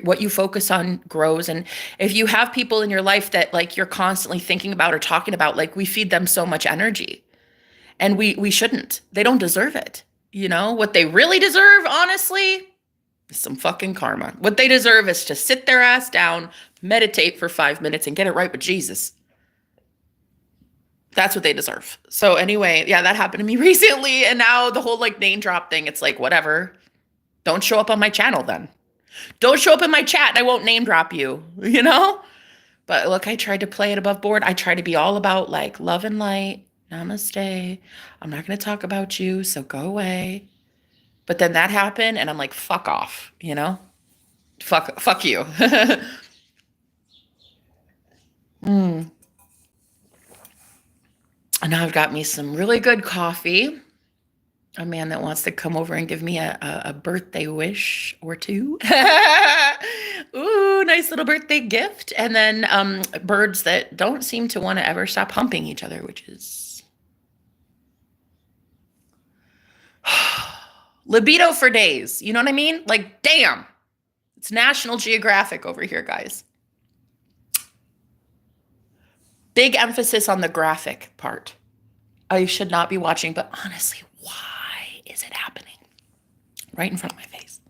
what you focus on grows. And if you have people in your life that like you're constantly thinking about or talking about, like we feed them so much energy and we shouldn't. They don't deserve it. You know, what they really deserve, honestly, is some fucking karma. What they deserve is to sit their ass down, meditate for 5 minutes, and get it right with Jesus. That's what they deserve. So anyway, yeah, that happened to me recently. And now the whole like name drop thing, it's like, whatever. Don't show up on my channel then. Don't show up in my chat and I won't name drop you, you know? But look, I tried to play it above board. I try to be all about like love and light. Namaste. I'm not going to talk about you, so go away. But then that happened, and I'm like, fuck off, you know? Fuck you. And now I've got me some really good coffee. A man that wants to come over and give me a birthday wish or two. Ooh, nice little birthday gift. And then birds that don't seem to want to ever stop humping each other, which is libido for days. You know what I mean? Like, damn. It's National Geographic over here, guys. Big emphasis on the graphic part. I should not be watching, but honestly, why is it happening? Right in front of my face.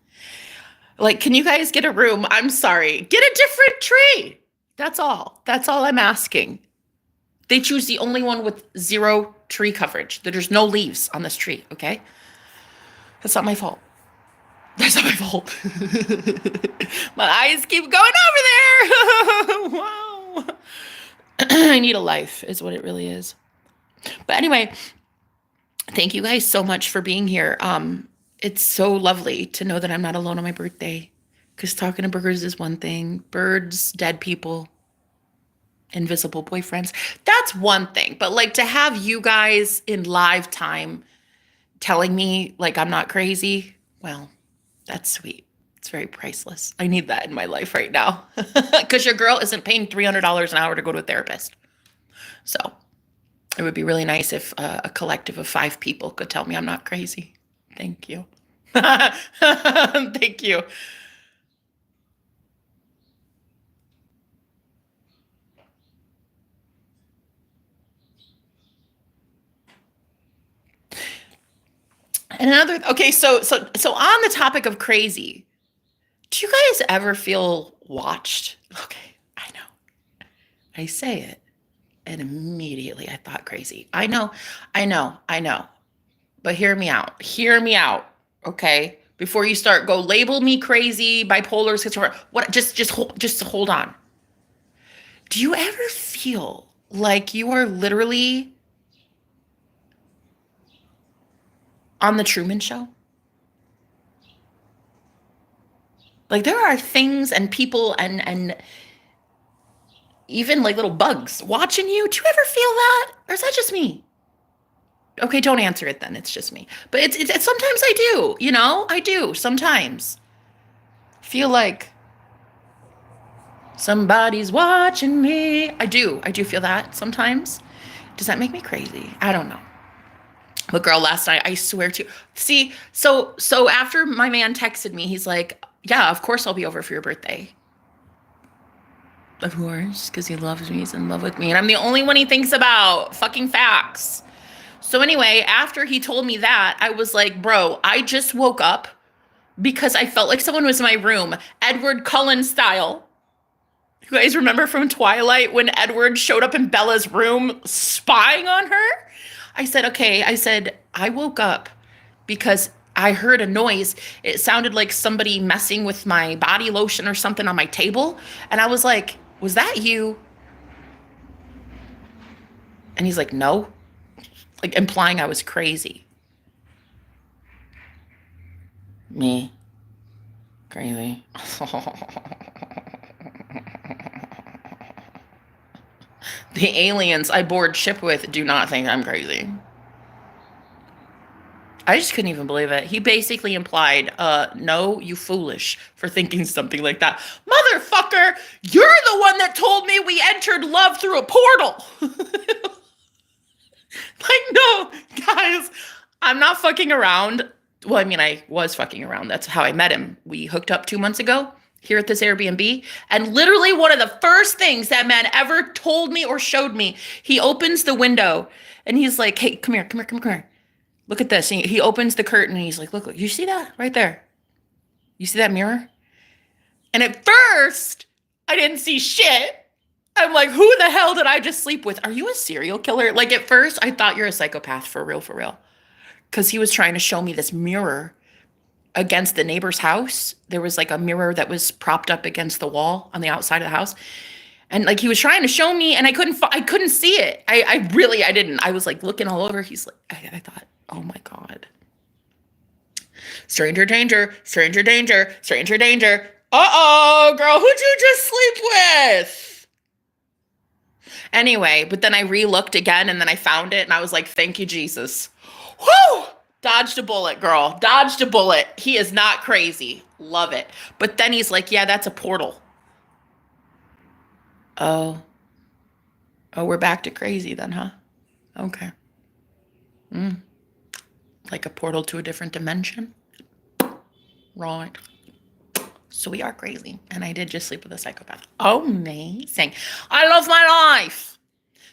Like, can you guys get a room? I'm sorry. Get a different tree. That's all. That's all I'm asking. They choose the only one with 0 tree coverage. There's no leaves on this tree, okay? That's not my fault. That's not my fault. My eyes keep going over there. Wow. I need a life is what it really is. But anyway, thank you guys so much for being here. It's so lovely to know that I'm not alone on my birthday, because talking to birds is one thing. Birds, dead people, invisible boyfriends, that's one thing. But like to have you guys in live time telling me like I'm not crazy, well, that's sweet. It's very priceless. I need that in my life right now, because your girl isn't paying $300 an hour to go to a therapist. So it would be really nice if a collective of 5 people could tell me I'm not crazy. Thank you. Thank you. And okay, so on the topic of crazy, do you guys ever feel watched? Okay, I know. I say it, and immediately I thought crazy. I know. But hear me out. Hear me out, okay? Before you start, go label me crazy, bipolar, schizophrenic. What? Just hold on. Do you ever feel like you are literally on the Truman Show? Like there are things and people and even like little bugs watching you. Do you ever feel that? Or is that just me? Okay, don't answer it then. It's just me. But it's sometimes I do, you know? I do sometimes. Feel like somebody's watching me. I do. I do feel that sometimes. Does that make me crazy? I don't know. But girl, last night, I swear to you. See, so after my man texted me, he's like, yeah, of course I'll be over for your birthday. Of course, because he loves me. He's in love with me. And I'm the only one he thinks about. Fucking facts. So anyway, after he told me that, I was like, bro, I just woke up because I felt like someone was in my room, Edward Cullen style. You guys remember from Twilight when Edward showed up in Bella's room spying on her? I said, okay. I said, I woke up because I heard a noise. It sounded like somebody messing with my body lotion or something on my table. And I was like, was that you? And he's like, no. Like implying I was crazy. Me? Crazy. The aliens I board ship with do not think I'm crazy. I just couldn't even believe it. He basically implied, no, you foolish for thinking something like that. Motherfucker, you're the one that told me we entered love through a portal. Like, no, guys, I'm not fucking around. Well, I mean, I was fucking around. That's how I met him. We hooked up 2 months ago here at this Airbnb. And literally one of the first things that man ever told me or showed me, he opens the window and he's like, hey, come here. Look at this. And he opens the curtain and he's like, look, you see that right there? You see that mirror? And at first, I didn't see shit. I'm like, who the hell did I just sleep with? Are you a serial killer? Like at first, I thought you're a psychopath for real. Because he was trying to show me this mirror against the neighbor's house. There was like a mirror that was propped up against the wall on the outside of the house. And like he was trying to show me and I couldn't see it. I didn't. I was like looking all over. He's like, I thought, oh my God. Stranger danger. Uh-oh, girl, who'd you just sleep with? Anyway, but then I re-looked again and then I found it and I was like, thank you, Jesus. Whew! Dodged a bullet, girl. Dodged a bullet. He is not crazy. Love it. But then he's like, yeah, that's a portal. Oh, we're back to crazy then, huh? Okay. Like a portal to a different dimension? Right. So we are crazy. And I did just sleep with a psychopath. Amazing. I love my life.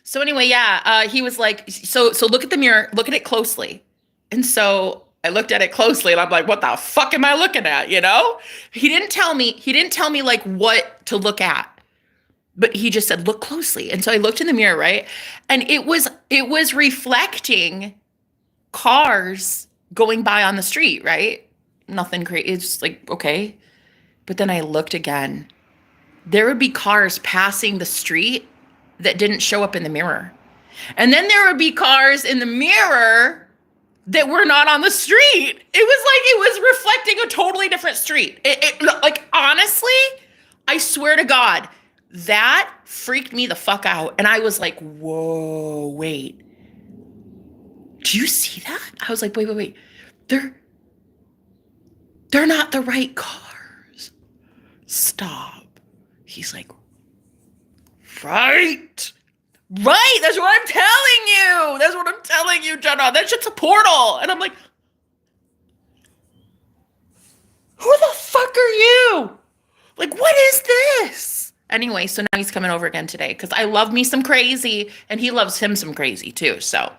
So anyway, yeah, he was like, so look at the mirror, look at it closely. And so I looked at it closely and I'm like, what the fuck am I looking at? You know? He didn't tell me like what to look at. But he just said, look closely. And so I looked in the mirror, right? And it was reflecting cars going by on the street, right? Nothing crazy. It's like, okay. But then I looked again. There would be cars passing the street that didn't show up in the mirror. And then there would be cars in the mirror that were not on the street. It was reflecting a totally different street. Like, honestly, I swear to God, that freaked me the fuck out. And I was like, whoa, wait. Do you see that? I was like, wait. They're not the right cars. Stop. He's like, right. That's what I'm telling you, Jenna. That shit's a portal. And I'm like, who the fuck are you? Like, what is this? Anyway, so now he's coming over again today because I love me some crazy and he loves him some crazy too. So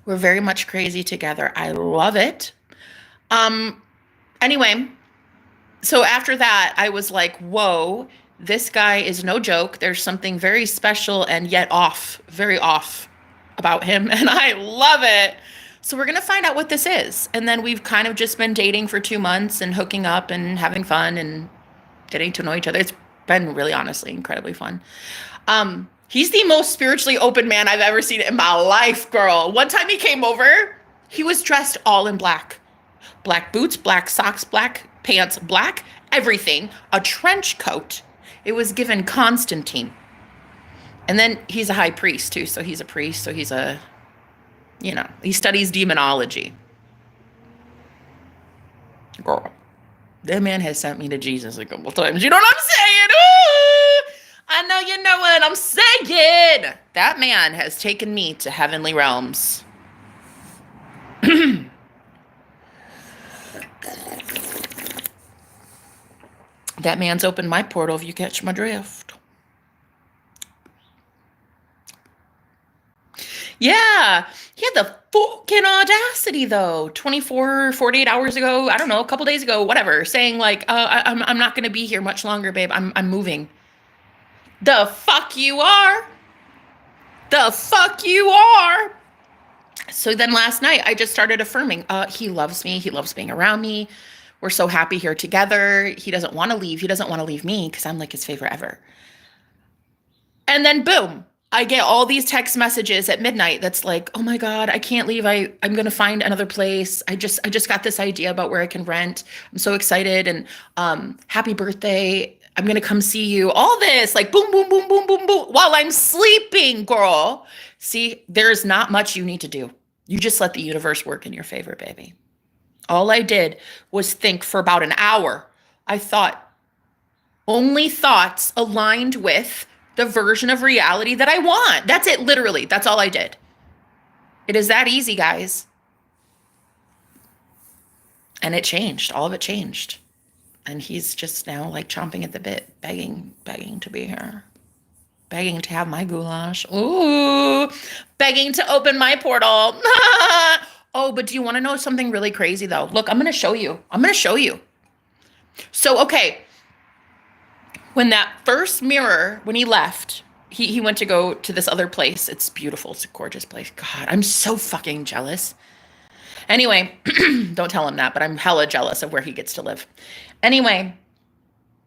we're very much crazy together. I love it. Anyway, so after that, I was like, whoa, this guy is no joke. There's something very special and yet very off about him. And I love it. So we're going to find out what this is. And then we've kind of just been dating for 2 months and hooking up and having fun and getting to know each other. It's been really, honestly, incredibly fun. He's the most spiritually open man I've ever seen in my life, girl. One time he came over, he was dressed all in black. Black boots, black socks, black pants, black everything. A trench coat. It was given Constantine. And then he's a high priest too. So he's a priest. So he's a, he studies demonology. Girl, that man has sent me to Jesus a couple times. You know what I'm saying? Ooh, I know you know what I'm saying. That man has taken me to heavenly realms. That man's opened my portal, if you catch my drift. Yeah, he had the fucking audacity, though. 24, 48 hours ago, I don't know, a couple days ago, whatever, saying like, I'm not going to be here much longer, babe. I'm moving. The fuck you are. The fuck you are. So then last night, I just started affirming. He loves me. He loves being around me. We're so happy here together. He doesn't want to leave. He doesn't want to leave me because I'm like his favorite ever. And then boom, I get all these text messages at midnight that's like, oh my God, I can't leave. I'm going to find another place. I just got this idea about where I can rent. I'm so excited. And happy birthday. I'm going to come see you. All this like boom, boom, boom, boom, boom, boom while I'm sleeping, girl. See, there's not much you need to do. You just let the universe work in your favor, baby. All I did was think for about an hour. I thought only thoughts aligned with the version of reality that I want. That's it, literally. That's all I did. It is that easy, guys. And it changed. All of it changed. And he's just now like chomping at the bit, begging to be here. Begging to have my goulash. Ooh, begging to open my portal. Oh, but do you want to know something really crazy though? Look, I'm going to show you. So, okay. When that first mirror, when he left, he went to go to this other place. It's beautiful. It's a gorgeous place. God, I'm so fucking jealous. Anyway, don't tell him that, but I'm hella jealous of where he gets to live. Anyway,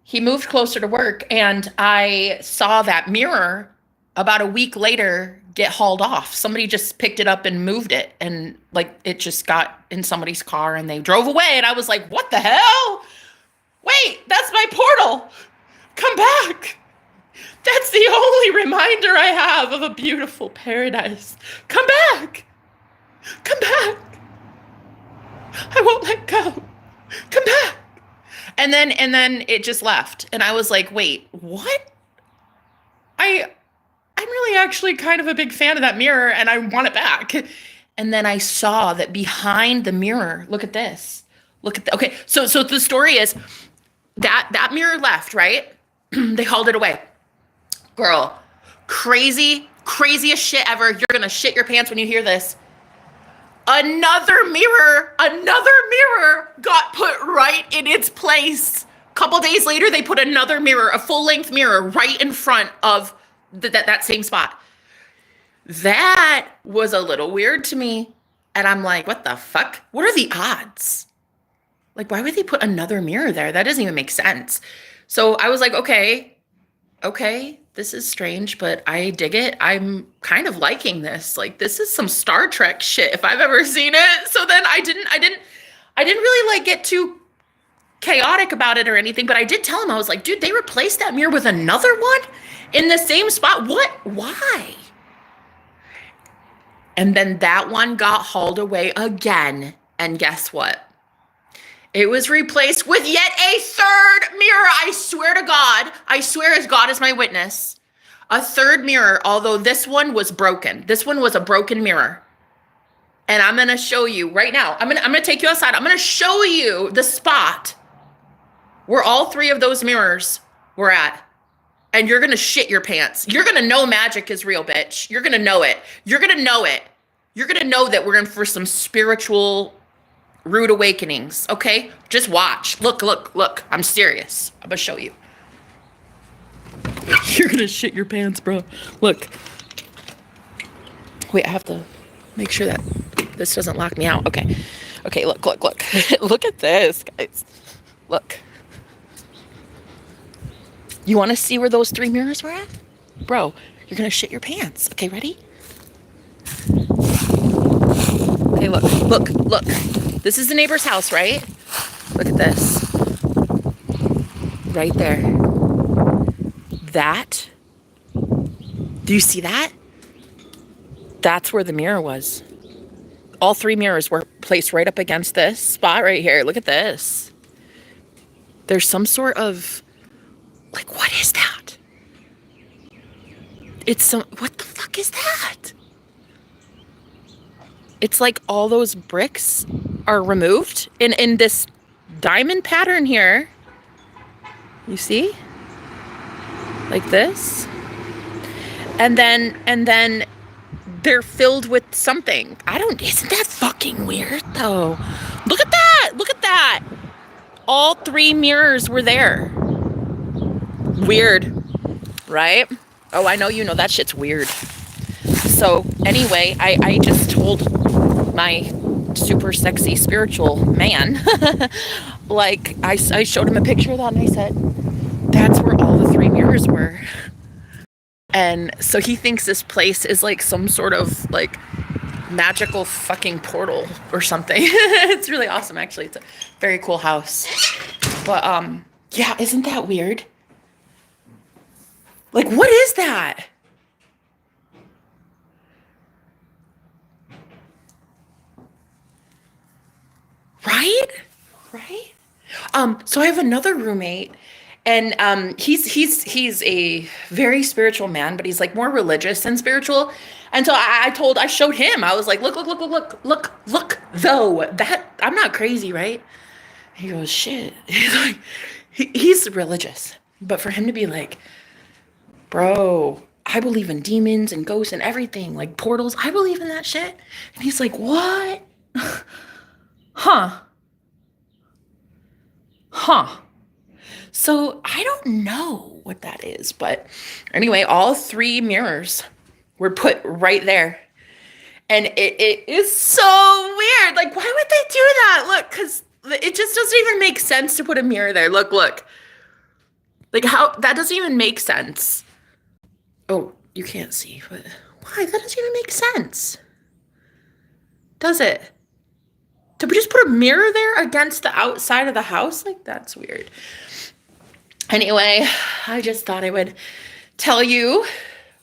he moved closer to work and I saw that mirror about a week later get hauled off. Somebody just picked it up and moved it. And like, it just got in somebody's car and they drove away. And I was like, what the hell? Wait, that's my portal. Come back. That's the only reminder I have of a beautiful paradise. Come back. Come back. I won't let go. Come back. And then it just left. And I was like, wait, what? I'm really actually kind of a big fan of that mirror and I want it back. And then I saw that behind the mirror, look at this. Okay, so the story is that mirror left, right? They hauled it away. Girl, craziest shit ever. You're gonna shit your pants when you hear this. Another mirror got put right in its place. Couple days later, they put another mirror, a full-length mirror, right in front of that same spot. That was a little weird to me. And I'm like, what the fuck? What are the odds? Like, why would they put another mirror there? That doesn't even make sense. So I was like, okay, this is strange, but I dig it. I'm kind of liking this. Like, this is some Star Trek shit if I've ever seen it. So then I didn't really like get too chaotic about it or anything, but I did tell him, I was like, dude, they replaced that mirror with another one in the same spot. What? Why? And then that one got hauled away again. And guess what? It was replaced with yet a third mirror. I swear to God, I swear as God is my witness, a third mirror, although this one was broken. This one was a broken mirror. And I'm going to show you right now. I'm going to take you outside. I'm going to show you the spot where all three of those mirrors were at. And you're going to shit your pants. You're going to know magic is real, bitch. You're going to know it. You're going to know it. You're going to know that we're in for some spiritual rude awakenings, okay? Just watch. Look. I'm serious. I'm going to show you. You're going to shit your pants, bro. Look. Wait, I have to make sure that this doesn't lock me out. Okay, look. Look at this, guys. Look. You want to see where those three mirrors were at? Bro, you're going to shit your pants. Okay, ready? Okay, look. This is the neighbor's house, right? Look at this. Right there. That, do you see that? That's where the mirror was. All 3 mirrors were placed right up against this spot right here. Look at this. There's some sort of, like, what is that? What the fuck is that? It's like all those bricks are removed in this diamond pattern here. You see? Like this. And then they're filled with something. Isn't that fucking weird though? Look at that. Look at that. All 3 mirrors were there. Weird, right? Oh, I know you know that shit's weird. So anyway, I just told my super sexy spiritual man, like I showed him a picture of that and I said, that's where all the 3 mirrors were. And so he thinks this place is like some sort of like magical fucking portal or something. It's really awesome, actually. It's a very cool house. But yeah, isn't that weird? Like, what is that? Right? Right? So I have another roommate, and he's a very spiritual man, but he's like more religious than spiritual. And so I showed him, I was like, look, though, that I'm not crazy, right? He goes, shit. He's like, he's religious, but for him to be like, bro, I believe in demons and ghosts and everything, like portals, I believe in that shit. And he's like, what? Huh. So I don't know what that is, but anyway, all 3 mirrors were put right there. And it is so weird. Like, why would they do that? Look, because it just doesn't even make sense to put a mirror there. Look. Like, how, that doesn't even make sense. Oh, you can't see, but why? That doesn't even make sense. Does it? Did we just put a mirror there against the outside of the house? Like, that's weird. Anyway, I just thought I would tell you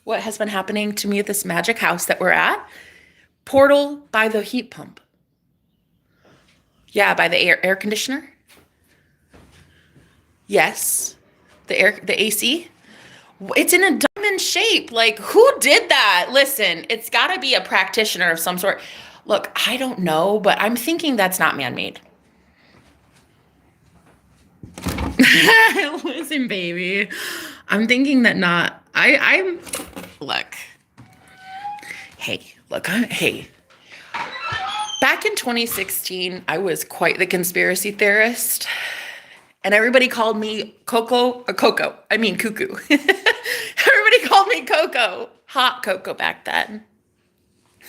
what has been happening to me at this magic house that we're at. Portal by the heat pump. Yeah, by the air conditioner. Yes, the AC. It's in a diamond shape. Like, who did that? Listen, it's got to be a practitioner of some sort. Look, I don't know, but I'm thinking that's not man-made. Listen, baby. I'm thinking that not. Look. Hey. Back in 2016, I was quite the conspiracy theorist. And everybody called me cuckoo. Everybody called me Coco. Hot Coco back then.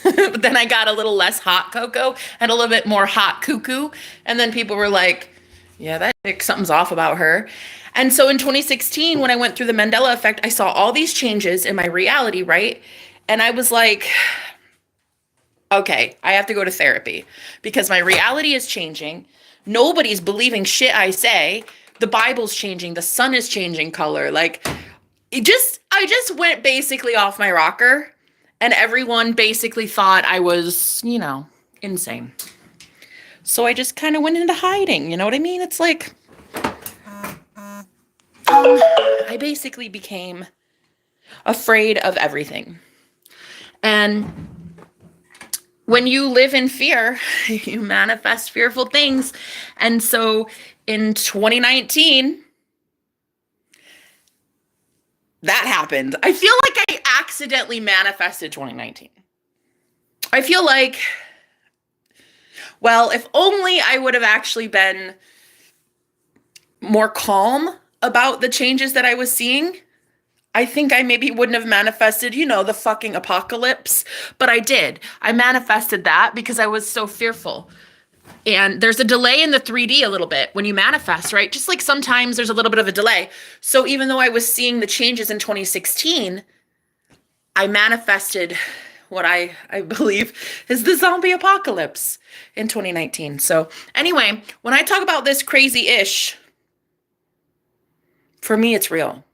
But then I got a little less hot cocoa and a little bit more hot cuckoo. And then people were like, yeah, that chick, something's off about her. And so in 2016, when I went through the Mandela effect, I saw all these changes in my reality, right? And I was like, okay, I have to go to therapy because my reality is changing. Nobody's believing shit I say. The Bible's changing. The sun is changing color. Like, I just went basically off my rocker. And everyone basically thought I was, insane. So I just kind of went into hiding. You know what I mean? It's like, I basically became afraid of everything. And when you live in fear, you manifest fearful things. And so in 2019, that happened. I feel like I accidentally manifested 2019. I feel like, well, if only I would have actually been more calm about the changes that I was seeing, I think I maybe wouldn't have manifested, the fucking apocalypse. But I did. I manifested that because I was so fearful. And there's a delay in the 3D a little bit when you manifest, right? Just like sometimes there's a little bit of a delay. So even though I was seeing the changes in 2016, I manifested what I believe is the zombie apocalypse in 2019. So anyway, when I talk about this crazy-ish, for me, it's real.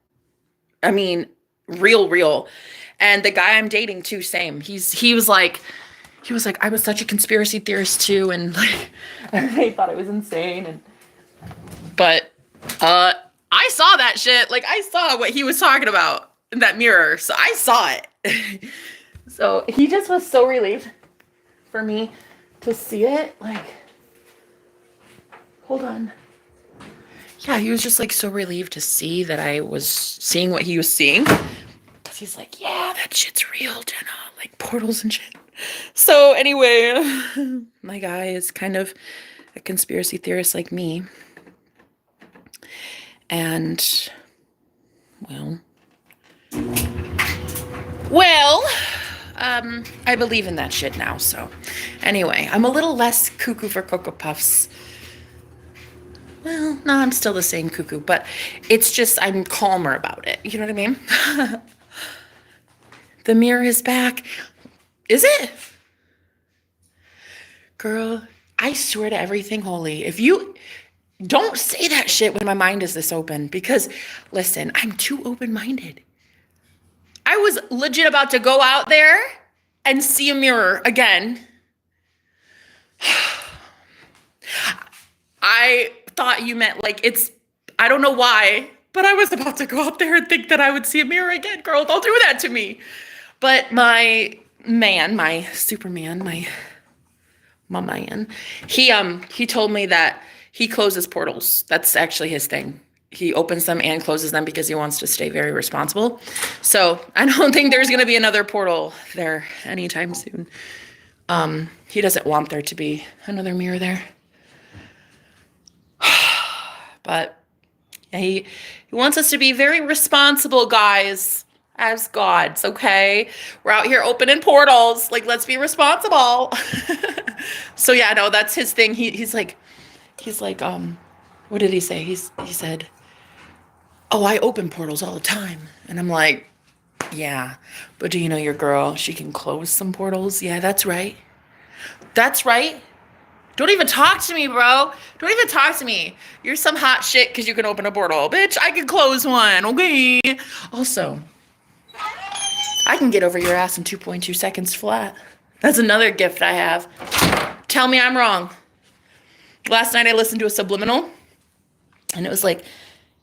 I mean, real. And the guy I'm dating too, same. He was like, I was such a conspiracy theorist too, and like everybody thought I was insane. And but I saw that shit. Like I saw what he was talking about in that mirror. So I saw it. So he just was so relieved for me to see it. Like, hold on. Yeah, he was just like so relieved to see that I was seeing what he was seeing. He's like, yeah, that shit's real, Jenna. Like portals and shit. So anyway, my guy is kind of a conspiracy theorist like me. And, well, I believe in that shit now. So anyway, I'm a little less cuckoo for Cocoa Puffs. Well, no, I'm still the same cuckoo, but it's just I'm calmer about it. You know what I mean? The mirror is back. Is it? Girl, I swear to everything holy. If you don't say that shit when my mind is this open, because listen, I'm too open-minded. I was legit about to go out there and see a mirror again. I thought you meant like I don't know why, but I was about to go out there and think that I would see a mirror again. Girl, don't do that to me. But my man, my Superman, my man, he told me that he closes portals. That's actually his thing. He opens them and closes them because he wants to stay very responsible. So I don't think there's going to be another portal there anytime soon. He doesn't want there to be another mirror there. But yeah, he wants us to be very responsible, guys, as gods, okay? We're out here opening portals. Like, let's be responsible. So yeah, no, that's his thing. He's like, what did he say? He said, oh, I open portals all the time. And I'm like, yeah, but do you know your girl? She can close some portals. Yeah, that's right. That's right. Don't even talk to me, bro. Don't even talk to me. You're some hot shit because you can open a portal. Bitch, I can close one, okay? Also, I can get over your ass in 2.2 seconds flat. That's another gift I have. Tell me I'm wrong. Last night I listened to a subliminal, and it was like,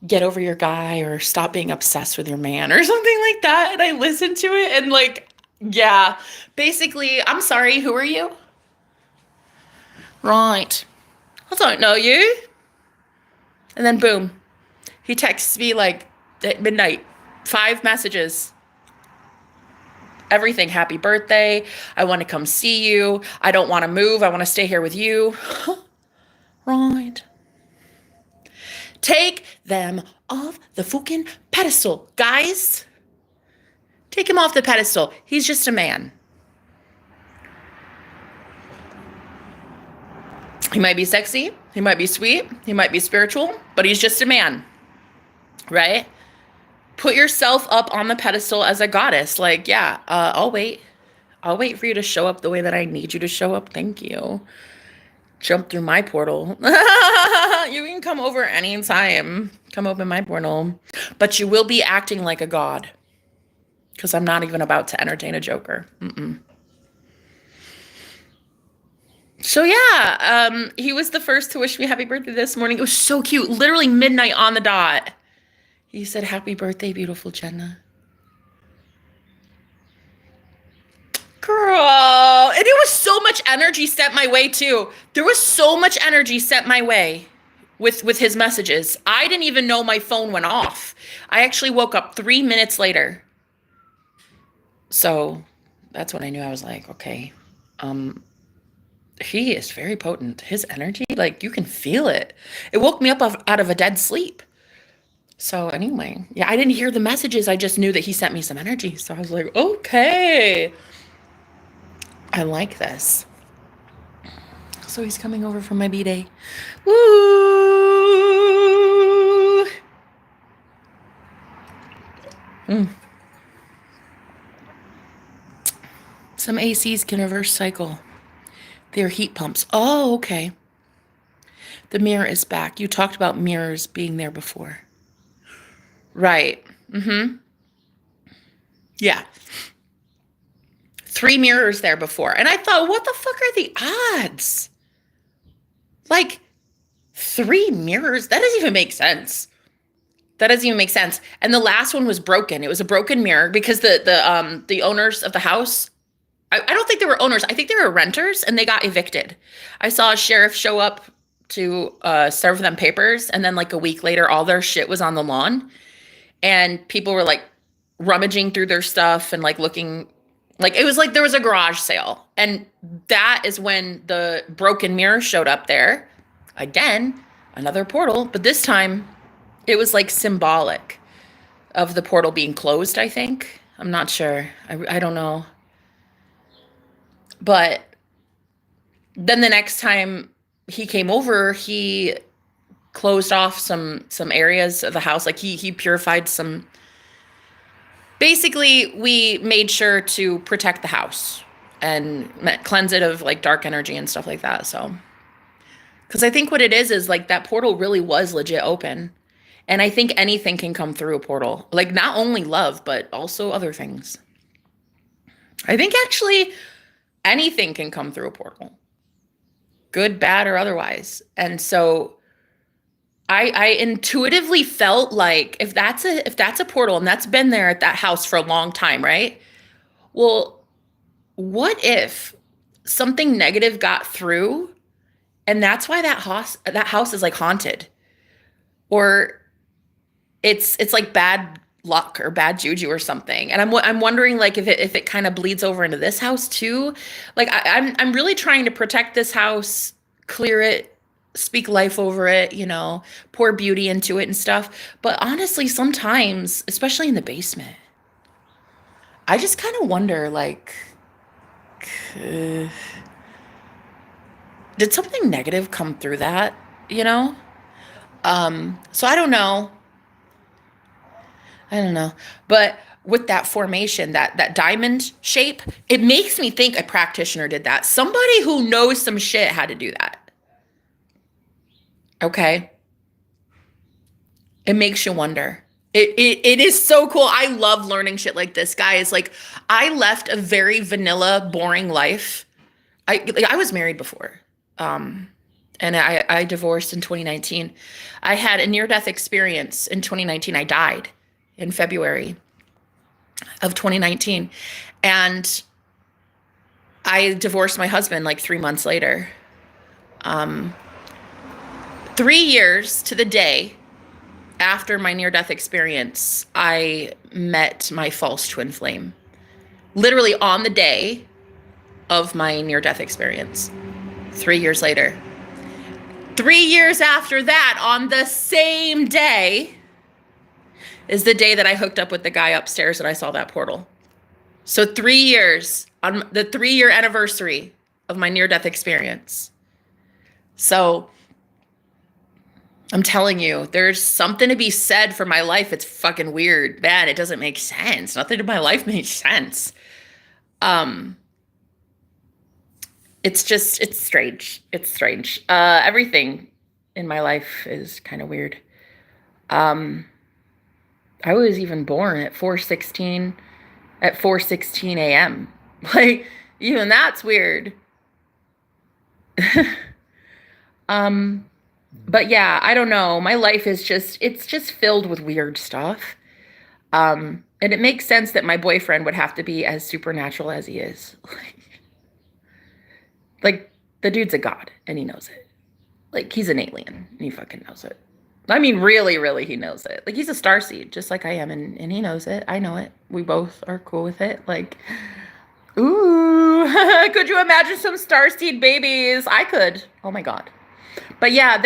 get over your guy or stop being obsessed with your man or something like that. And I listened to it and like, yeah, basically, I'm sorry, who are you? Right. I don't know you. And then boom, he texts me like at midnight, 5 messages. Everything. Happy birthday. I want to come see you. I don't want to move. I want to stay here with you. Right. Take them off the fucking pedestal, guys. Take him off the pedestal. He's just a man. He might be sexy, he might be sweet, he might be spiritual, but he's just a man, right? Put yourself up on the pedestal as a goddess. Like, yeah, I'll wait. I'll wait for you to show up the way that I need you to show up. Thank you. Jump through my portal. You can come over anytime. Come open my portal. But you will be acting like a god. Because I'm not even about to entertain a joker. So yeah, he was the first to wish me happy birthday this morning. It was so cute. Literally midnight on the dot. He said, happy birthday, beautiful Jenna. Girl. And it was so much energy sent my way too. There was so much energy sent my way with his messages. I didn't even know my phone went off. I actually woke up 3 minutes later. So that's when I knew. I was like, okay, he is very potent. His energy, like, you can feel it. It woke me up out of a dead sleep. So anyway, yeah, I didn't hear the messages. I just knew that he sent me some energy. So I was like, okay, I like this. So he's coming over for my B-Day. Woo! Some ACs can reverse cycle. They're heat pumps. Oh, okay. The mirror is back. You talked about mirrors being there before. Right. Yeah. 3 mirrors there before. And I thought, what the fuck are the odds? Like 3 mirrors? That doesn't even make sense. That doesn't even make sense. And the last one was broken. It was a broken mirror because the owners of the house, I don't think they were owners. I think they were renters and they got evicted. I saw a sheriff show up to serve them papers, and then like a week later, all their shit was on the lawn, and people were like rummaging through their stuff and like looking, like it was like there was a garage sale, and that is when the broken mirror showed up there. Again, another portal, but this time it was like symbolic of the portal being closed, I think. I'm not sure. I don't know. But then the next time he came over, he closed off some areas of the house. Like he purified some. Basically, we made sure to protect the house and cleanse it of like dark energy and stuff like that. So, because I think what it is like that portal really was legit open. And I think anything can come through a portal. Like not only love, but also other things. I think actually anything can come through a portal. Good, bad, or otherwise. And so I intuitively felt like if that's a portal and that's been there at that house for a long time, right? Well, what if something negative got through and that's why that house is like haunted? Or it's like bad luck or bad juju or something. And I'm wondering like if it kind of bleeds over into this house too. Like I'm really trying to protect this house, clear it, speak life over it, pour beauty into it and stuff. But honestly, sometimes, especially in the basement, I just kind of wonder like uh, did something negative come through that, you know? So I don't know. I don't know. But with that formation, that diamond shape, it makes me think a practitioner did that. Somebody who knows some shit had to do that. Okay. It makes you wonder. It is so cool. I love learning shit like this, guys. Like I left a very vanilla, boring life. I was married before. And I divorced in 2019. I had a near-death experience in 2019. I died in February of 2019. And I divorced my husband like 3 months later. 3 years to the day after my near-death experience, I met my false twin flame. Literally on the day of my near-death experience. 3 years later. 3 years after that, on the same day, is the day that I hooked up with the guy upstairs and I saw that portal. So 3 years, on the 3-year anniversary of my near-death experience. So I'm telling you, there's something to be said for my life. It's fucking weird. Man, it doesn't make sense. Nothing in my life makes sense. It's strange. It's strange. Everything in my life is kind of weird. I was even born at 4:16 a.m. Like, even that's weird. But yeah, I don't know. My life is it's just filled with weird stuff. And it makes sense that my boyfriend would have to be as supernatural as he is. Like, the dude's a god, and he knows it. Like, he's an alien, and he fucking knows it. I mean, really, really, he knows it. Like, he's a starseed, just like I am, and he knows it. I know it. We both are cool with it. Like, ooh, could you imagine some starseed babies? I could. Oh my God. But yeah,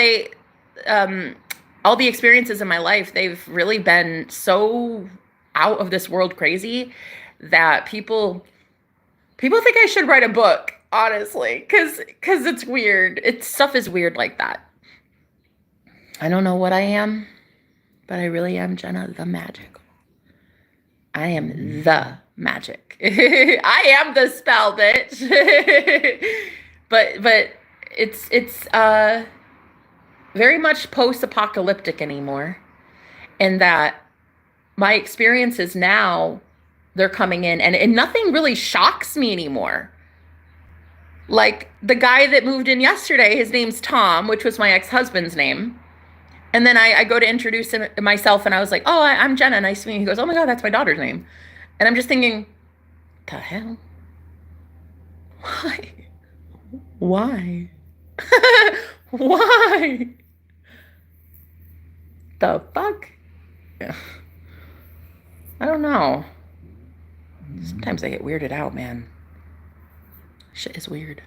all the experiences in my life, they've really been so out of this world crazy that people think I should write a book, honestly, because it's weird. Stuff is weird like that. I don't know what I am, but I really am Jenna the Magic. I am the magic. I am the spell, bitch. but it's very much post-apocalyptic anymore, in that my experiences now, they're coming in, and nothing really shocks me anymore. Like the guy that moved in yesterday, his name's Tom, which was my ex-husband's name. And then I go to introduce myself, and I was like, "Oh, I'm Jenna. Nice to meet you." He goes, "Oh my God, that's my daughter's name." And I'm just thinking, the hell? Why? Why? Why? The fuck? Yeah. I don't know. Sometimes I get weirded out, man. Shit is weird.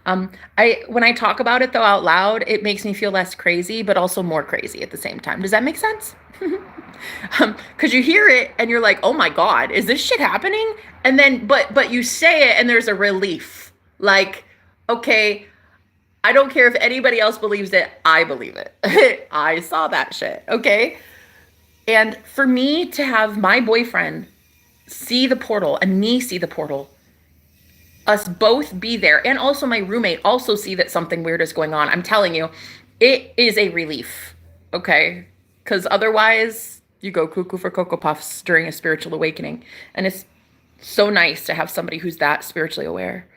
When I talk about it though out loud, it makes me feel less crazy, but also more crazy at the same time. Does that make sense? Because you hear it and you're like, oh my God, is this shit happening? And then, but you say it and there's a relief. Like, okay, I don't care if anybody else believes it. I believe it. I saw that shit. Okay. And for me to have my boyfriend see the portal and me see the portal, us both be there, and also my roommate also see that something weird is going on, I'm telling you, it is a relief. Okay. Because otherwise you go cuckoo for Cocoa Puffs during a spiritual awakening. And it's so nice to have somebody who's that spiritually aware.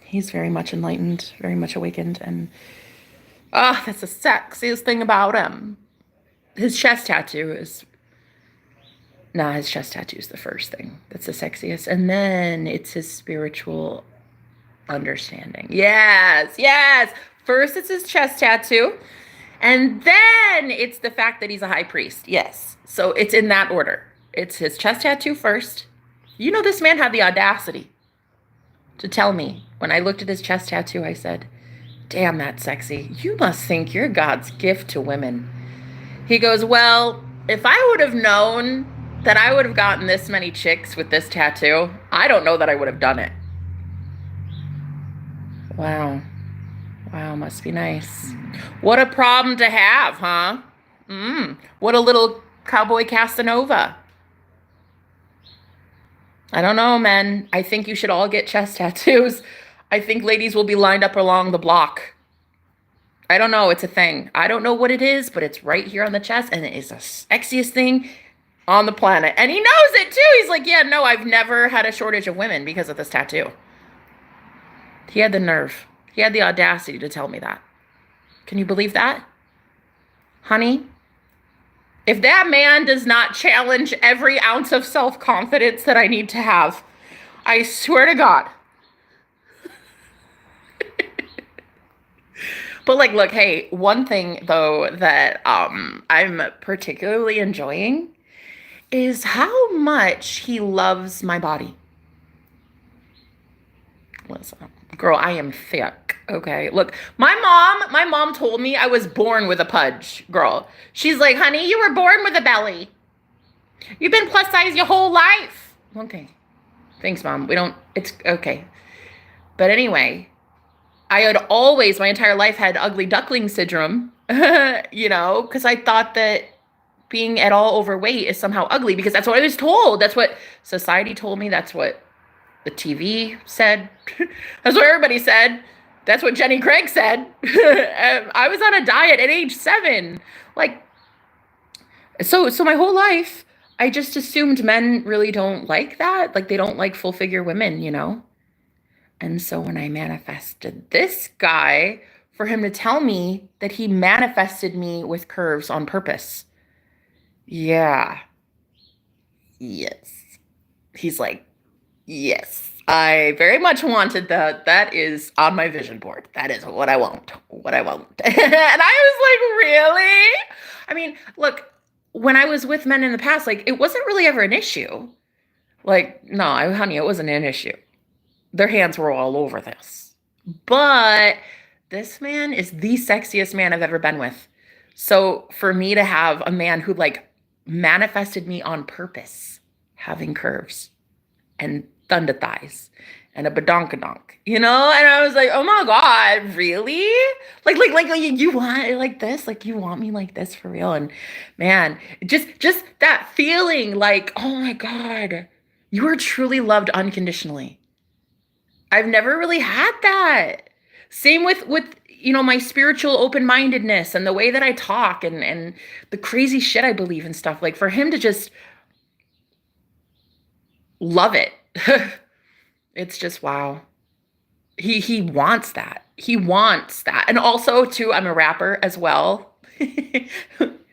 He's very much enlightened, very much awakened. And that's the sexiest thing about him. His chest tattoo is... Nah, his chest tattoo is the first thing. That's the sexiest. And then it's his spiritual understanding. Yes, yes. First, it's his chest tattoo. And then it's the fact that he's a high priest. Yes. So it's in that order. It's his chest tattoo first. You know, this man had the audacity to tell me, when I looked at his chest tattoo, I said, damn, that's sexy. You must think you're God's gift to women. He goes, well, if I would have known that I would have gotten this many chicks with this tattoo, I don't know that I would have done it. Wow. Wow, must be nice. What a problem to have, huh? What a little cowboy Casanova. I don't know, men. I think you should all get chest tattoos. I think ladies will be lined up along the block. I don't know. It's a thing. I don't know what it is, but it's right here on the chest, and it is the sexiest thing on the planet. And he knows it too. He's like, yeah, no, I've never had a shortage of women because of this tattoo. He had the nerve. He had the audacity to tell me that. Can you believe that? Honey, if that man does not challenge every ounce of self-confidence that I need to have, I swear to God. But like, look, hey, one thing though that I'm particularly enjoying is how much he loves my body. Listen, girl, I am thick. Okay, look, my mom told me I was born with a pudge, girl. She's like, honey, you were born with a belly. You've been plus size your whole life. Okay, thanks, Mom. It's okay. But anyway, I had always, my entire life, had ugly duckling syndrome, you know, because I thought that being at all overweight is somehow ugly, because that's what I was told. That's what society told me. That's what the TV said. That's what everybody said. That's what Jenny Craig said. I was on a diet at age 7. Like, so my whole life, I just assumed men really don't like that. Like, they don't like full figure women, you know? And so when I manifested this guy, for him to tell me that he manifested me with curves on purpose. Yeah. Yes. He's like, yes, I very much wanted that. That is on my vision board. That is what I want. What I want. And I was like, really? I mean, look, when I was with men in the past, like, it wasn't really ever an issue. Like, no, honey, it wasn't an issue. Their hands were all over this. But this man is the sexiest man I've ever been with. So for me to have a man who like manifested me on purpose, having curves and thunder thighs and a badonkadonk, you know? And I was like, oh my God, really? Like you want it like this? Like, you want me like this for real? And man, just that feeling like, oh my God, you are truly loved unconditionally. I've never really had that. Same with my spiritual open-mindedness and the way that I talk and the crazy shit I believe and stuff. Like, for him to just love it. It's just wow. He wants that. He wants that. And also too, I'm a rapper as well.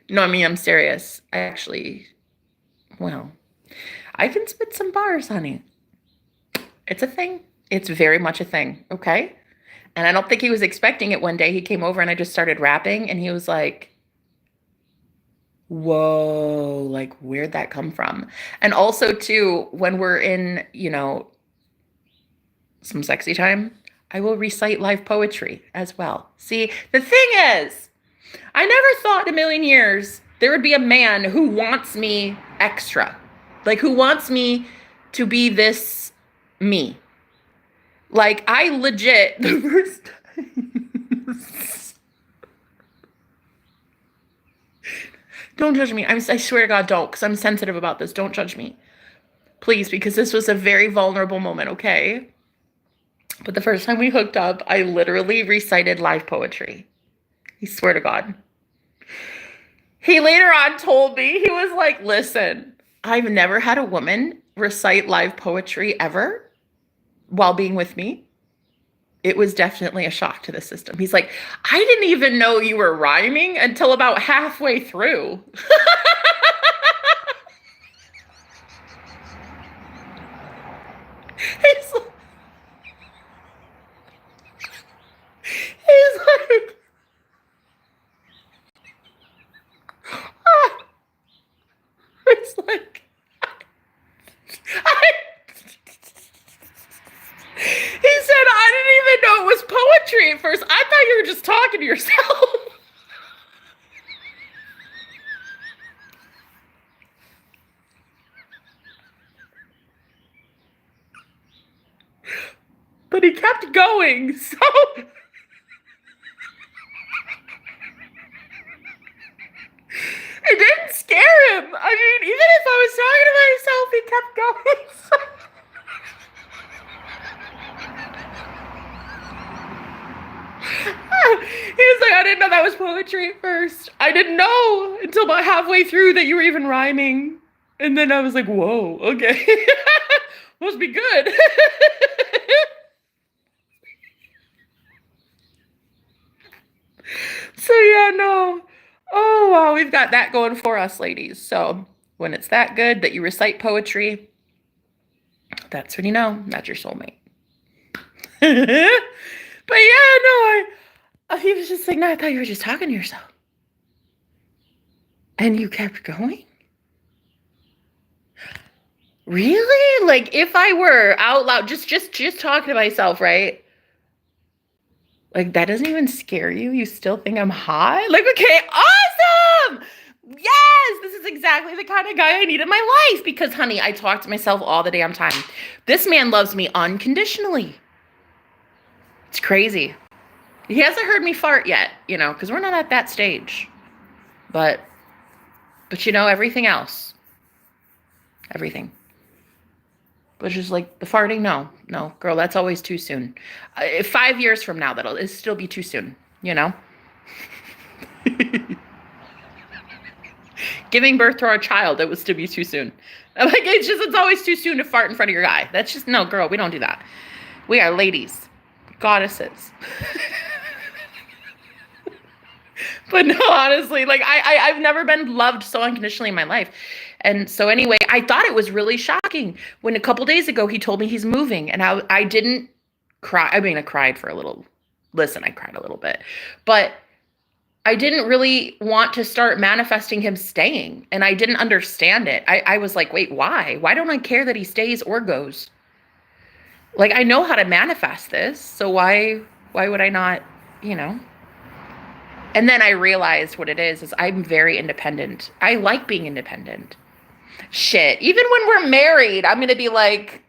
No, I mean, I'm serious. I actually, well, I can spit some bars, honey. It's a thing. It's very much a thing, okay? And I don't think he was expecting it one day. He came over and I just started rapping and he was like, whoa, like, where'd that come from? And also too, when we're in, some sexy time, I will recite live poetry as well. See, the thing is, I never thought in a million years there would be a man who wants me extra, like who wants me to be this me. Like, I legit, the first time. Don't judge me. I swear to God, don't, because I'm sensitive about this. Don't judge me. Please, because this was a very vulnerable moment, okay? But the first time we hooked up, I literally recited live poetry. I swear to God. He later on told me, he was like, listen, I've never had a woman recite live poetry ever while being with me. It was definitely a shock to the system. He's like, I didn't even know you were rhyming until about halfway through. He's like, it's like, he said, I didn't even know it was poetry at first. I thought you were just talking to yourself. But he kept going, so... It didn't scare him. I mean, even if I was talking to myself, he kept going. He was like, I didn't know that was poetry at first. I didn't know until about halfway through that you were even rhyming. And then I was like, whoa, okay. Must be good. So yeah, no. Oh, wow, we've got that going for us, ladies. So when it's that good that you recite poetry, that's when you know that's your soulmate. But yeah, no, he was just like, no, I thought you were just talking to yourself. And you kept going? Really? Like, if I were out loud, just talking to myself, right? Like, that doesn't even scare you? You still think I'm hot? Like, okay, awesome! Yes, this is exactly the kind of guy I need in my life because, honey, I talk to myself all the damn time. This man loves me unconditionally. It's crazy. He hasn't heard me fart yet, because we're not at that stage. But everything else. Everything. But just like the farting, no, girl, that's always too soon. 5 years from now, it'll still be too soon, Giving birth to our child, it would still be too soon. Like, it's always too soon to fart in front of your guy. That's just, no, girl, we don't do that. We are ladies, goddesses. But no, honestly, like, I've never been loved so unconditionally in my life. And so anyway, I thought it was really shocking when a couple days ago he told me he's moving and I didn't cry. I mean, I cried for a little. Listen, I cried a little bit, but I didn't really want to start manifesting him staying. And I didn't understand it. I was like, wait, why? Why don't I care that he stays or goes? Like, I know how to manifest this. So why would I not, And then I realized what it is I'm very independent. I like being independent. Shit, even when we're married, I'm going to be like,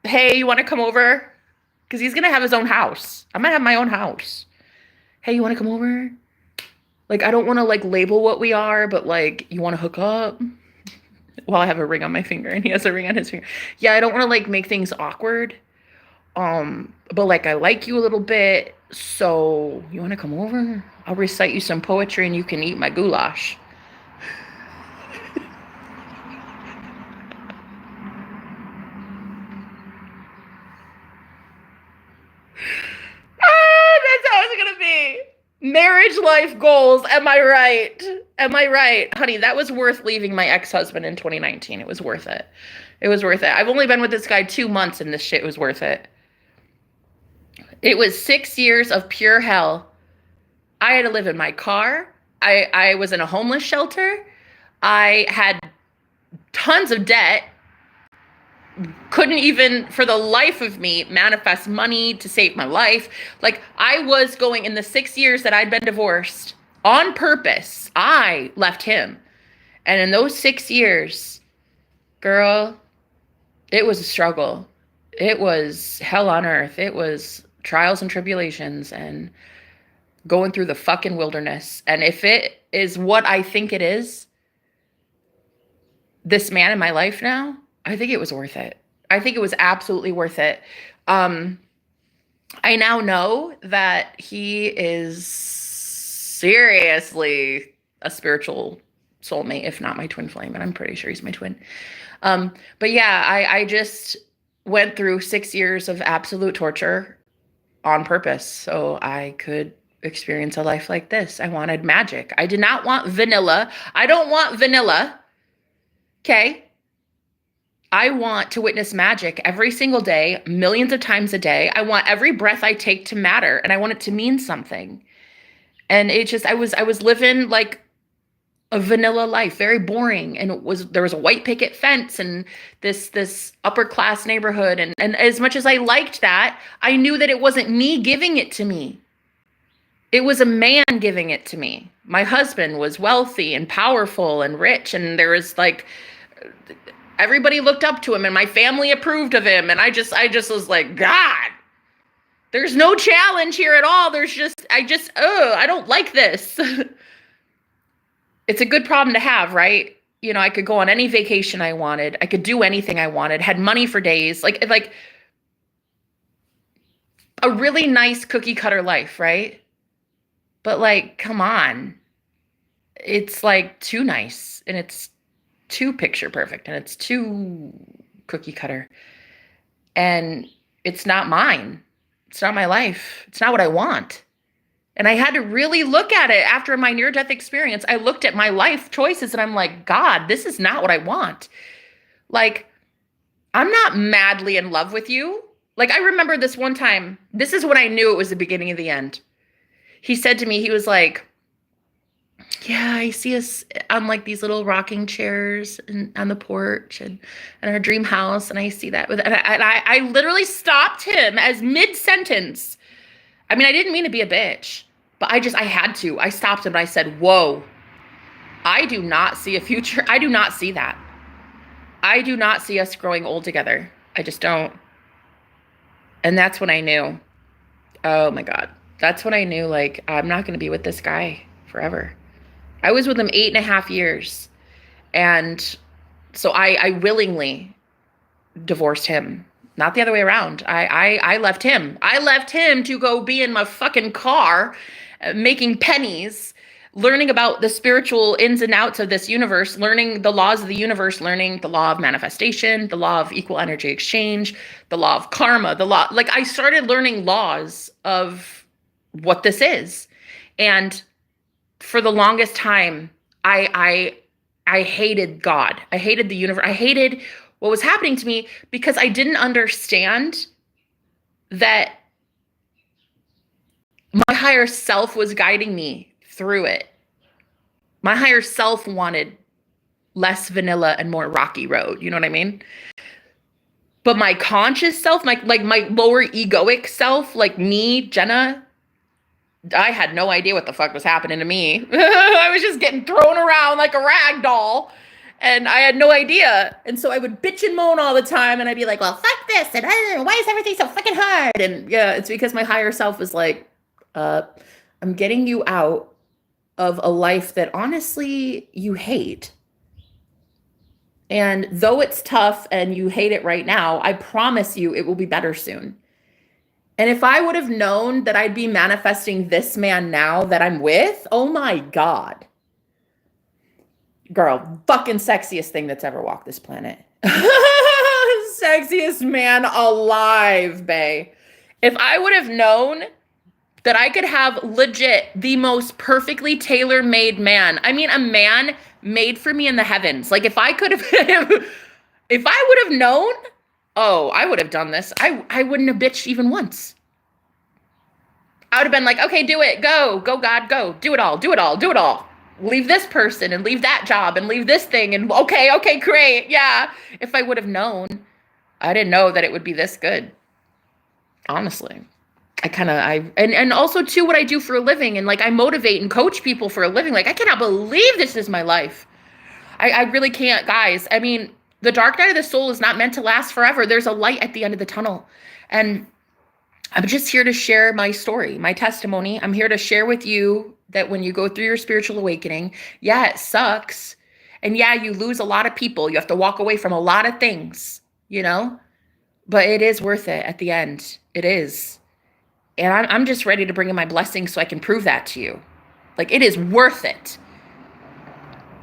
hey, you want to come over? Because he's going to have his own house. I'm going to have my own house. Hey, you want to come over? Like, I don't want to, like, label what we are, but, like, you want to hook up? Well, I have a ring on my finger, and he has a ring on his finger. Yeah, I don't want to, like, make things awkward. But like I like you a little bit, so you want to come over? I'll recite you some poetry and you can eat my goulash. That's how it's gonna be. Marriage life goals. Am I right? Am I right? Honey, that was worth leaving my ex-husband in 2019. It was worth it. It was worth it. I've only been with this guy 2 months and this shit was worth it. It was 6 years of pure hell. I had to live in my car. I was in a homeless shelter. I had tons of debt. Couldn't even, for the life of me, manifest money to save my life. Like, I was going, in the 6 years that I'd been divorced, on purpose, I left him. And in those 6 years, girl, it was a struggle. It was hell on earth. It was trials and tribulations and going through the fucking wilderness. And if it is what I think it is, this man in my life now, I think it was worth it. I think it was absolutely worth it. I now know that he is seriously a spiritual soulmate, if not my twin flame, and I'm pretty sure he's my twin. But yeah, I just went through 6 years of absolute torture on purpose so I could experience a life like this. I wanted magic. I did not want vanilla. I don't want vanilla. Okay? I want to witness magic every single day, millions of times a day. I want every breath I take to matter, and I want it to mean something. And it just, I was living like a vanilla life, very boring. And there was a white picket fence and this upper class neighborhood. And as much as I liked that, I knew that it wasn't me giving it to me. It was a man giving it to me. My husband was wealthy and powerful and rich, and there was like, everybody looked up to him and my family approved of him. And I just was like, God, there's no challenge here at all. I don't like this. It's a good problem to have, right? You know, I could go on any vacation I wanted. I could do anything I wanted, had money for days, like a really nice cookie cutter life, right? But like, come on. It's like too nice and it's too picture perfect and it's too cookie cutter. And it's not mine. It's not my life. It's not what I want. And I had to really look at it after my near-death experience. I looked at my life choices and I'm like, God, this is not what I want. Like, I'm not madly in love with you. Like, I remember this one time, this is when I knew it was the beginning of the end. He said to me, he was like, yeah, I see us on like these little rocking chairs on the porch and our dream house. And I see that. And I literally stopped him as mid-sentence. I mean, I didn't mean to be a bitch, but I had to. I stopped him and I said, whoa, I do not see a future. I do not see that. I do not see us growing old together. I just don't. And that's when I knew, oh my God, that's when I knew, like, I'm not going to be with this guy forever. I was with him 8.5 years. And so I willingly divorced him. Not the other way around. I left him. I left him to go be in my fucking car, making pennies, learning about the spiritual ins and outs of this universe, learning the laws of the universe, learning the law of manifestation, the law of equal energy exchange, the law of karma, like I started learning laws of what this is. And for the longest time, I hated God. I hated the universe. I hated what was happening to me because I didn't understand that my higher self was guiding me through it. My higher self wanted less vanilla and more rocky road. You know what I mean? But my conscious self, my lower egoic self, like me, Jenna, I had no idea what the fuck was happening to me. I was just getting thrown around like a rag doll. And I had no idea. And so I would bitch and moan all the time. And I'd be like, well, fuck this. And why is everything so fucking hard? And yeah, it's because my higher self was like, I'm getting you out of a life that honestly you hate. And though it's tough and you hate it right now, I promise you it will be better soon. And if I would have known that I'd be manifesting this man now that I'm with, oh my God. Girl, fucking sexiest thing that's ever walked this planet. Sexiest man alive, bae. If I would have known that I could have legit the most perfectly tailor-made man. I mean, a man made for me in the heavens. Like if I could have, if I would have known, oh, I would have done this. I wouldn't have bitched even once. I would have been like, okay, do it. Go, God, go. Do it all, do it all, do it all. Leave this person and leave that job and leave this thing. And okay, great. Yeah. If I would have known, I didn't know that it would be this good. Honestly. And also too, what I do for a living, and like I motivate and coach people for a living. Like I cannot believe this is my life. I really can't, guys. I mean, the dark night of the soul is not meant to last forever. There's a light at the end of the tunnel. And I'm just here to share my story, my testimony. I'm here to share with you that when you go through your spiritual awakening, yeah, it sucks. And yeah, you lose a lot of people. You have to walk away from a lot of things, you know, but it is worth it at the end. It is. And I'm just ready to bring in my blessings so I can prove that to you. Like, it is worth it.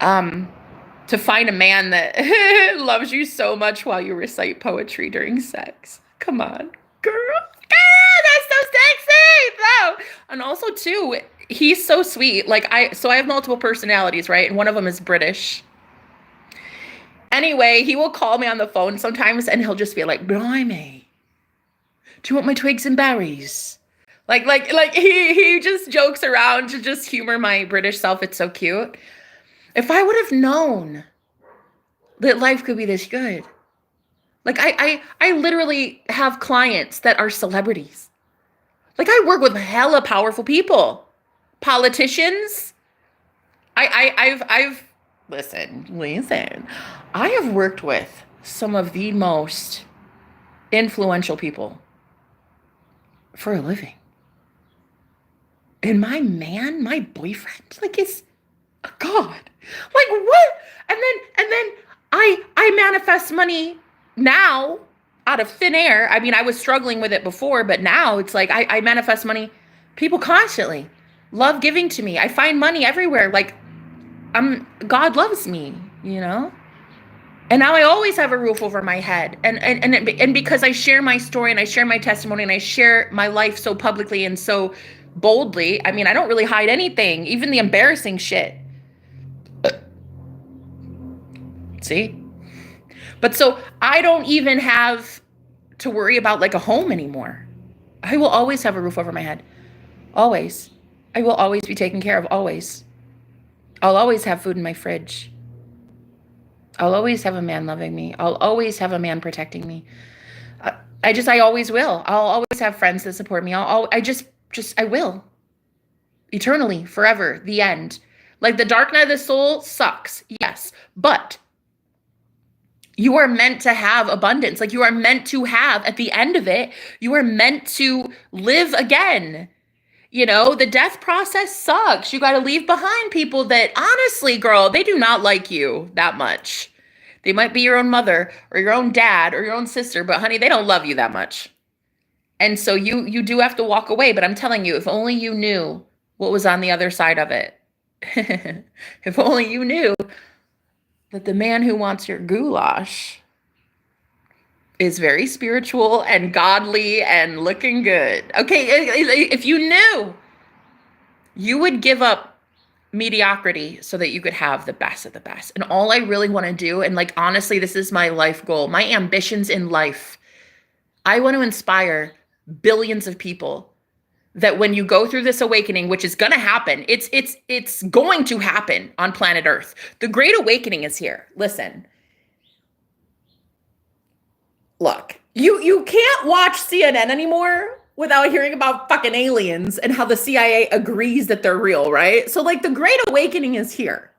To find a man that loves you so much while you recite poetry during sex. Come on, girl. Ah, that's so sexy. No. And also, too, he's so sweet. Like, I have multiple personalities, right? And one of them is British. Anyway, he will call me on the phone sometimes and he'll just be like, blimey, do you want my twigs and berries? Like he just jokes around to just humor my British self. It's so cute. If I would have known that life could be this good. Like I literally have clients that are celebrities. Like I work with hella powerful people. Politicians. I've listen. I have worked with some of the most influential people for a living. And my man, my boyfriend, like is a god. Like what? And then I manifest money now out of thin air. I mean, I was struggling with it before, but now it's like I manifest money. People constantly love giving to me. I find money everywhere. Like God loves me, you know? And now I always have a roof over my head. And because I share my story and I share my testimony and I share my life so publicly and so boldly, I mean, I don't really hide anything, even the embarrassing shit. See? But so I don't even have to worry about like a home anymore. I will always have a roof over my head. Always. I will always be taken care of. Always. I'll always have food in my fridge. I'll always have a man loving me. I'll always have a man protecting me. I always will. I'll always have friends that support me. I will. Eternally, forever, the end. Like the dark night of the soul sucks. Yes. But you are meant to have abundance. Like you are meant to have, at the end of it, you are meant to live again. You know, the death process sucks. You got to leave behind people that honestly, girl, they do not like you that much. They might be your own mother or your own dad or your own sister, but honey, they don't love you that much. And so you do have to walk away. But I'm telling you, if only you knew what was on the other side of it. If only you knew that the man who wants your goulash is very spiritual and godly and looking good. Okay, if you knew, you would give up mediocrity so that you could have the best of the best. And all I really want to do, and like honestly, this is my life goal, my ambitions in life. I want to inspire billions of people that when you go through this awakening, which is going to happen, it's going to happen on planet Earth. The Great Awakening is here. Listen. Look, you can't watch CNN anymore without hearing about fucking aliens and how the CIA agrees that they're real, right? So like the Great Awakening is here.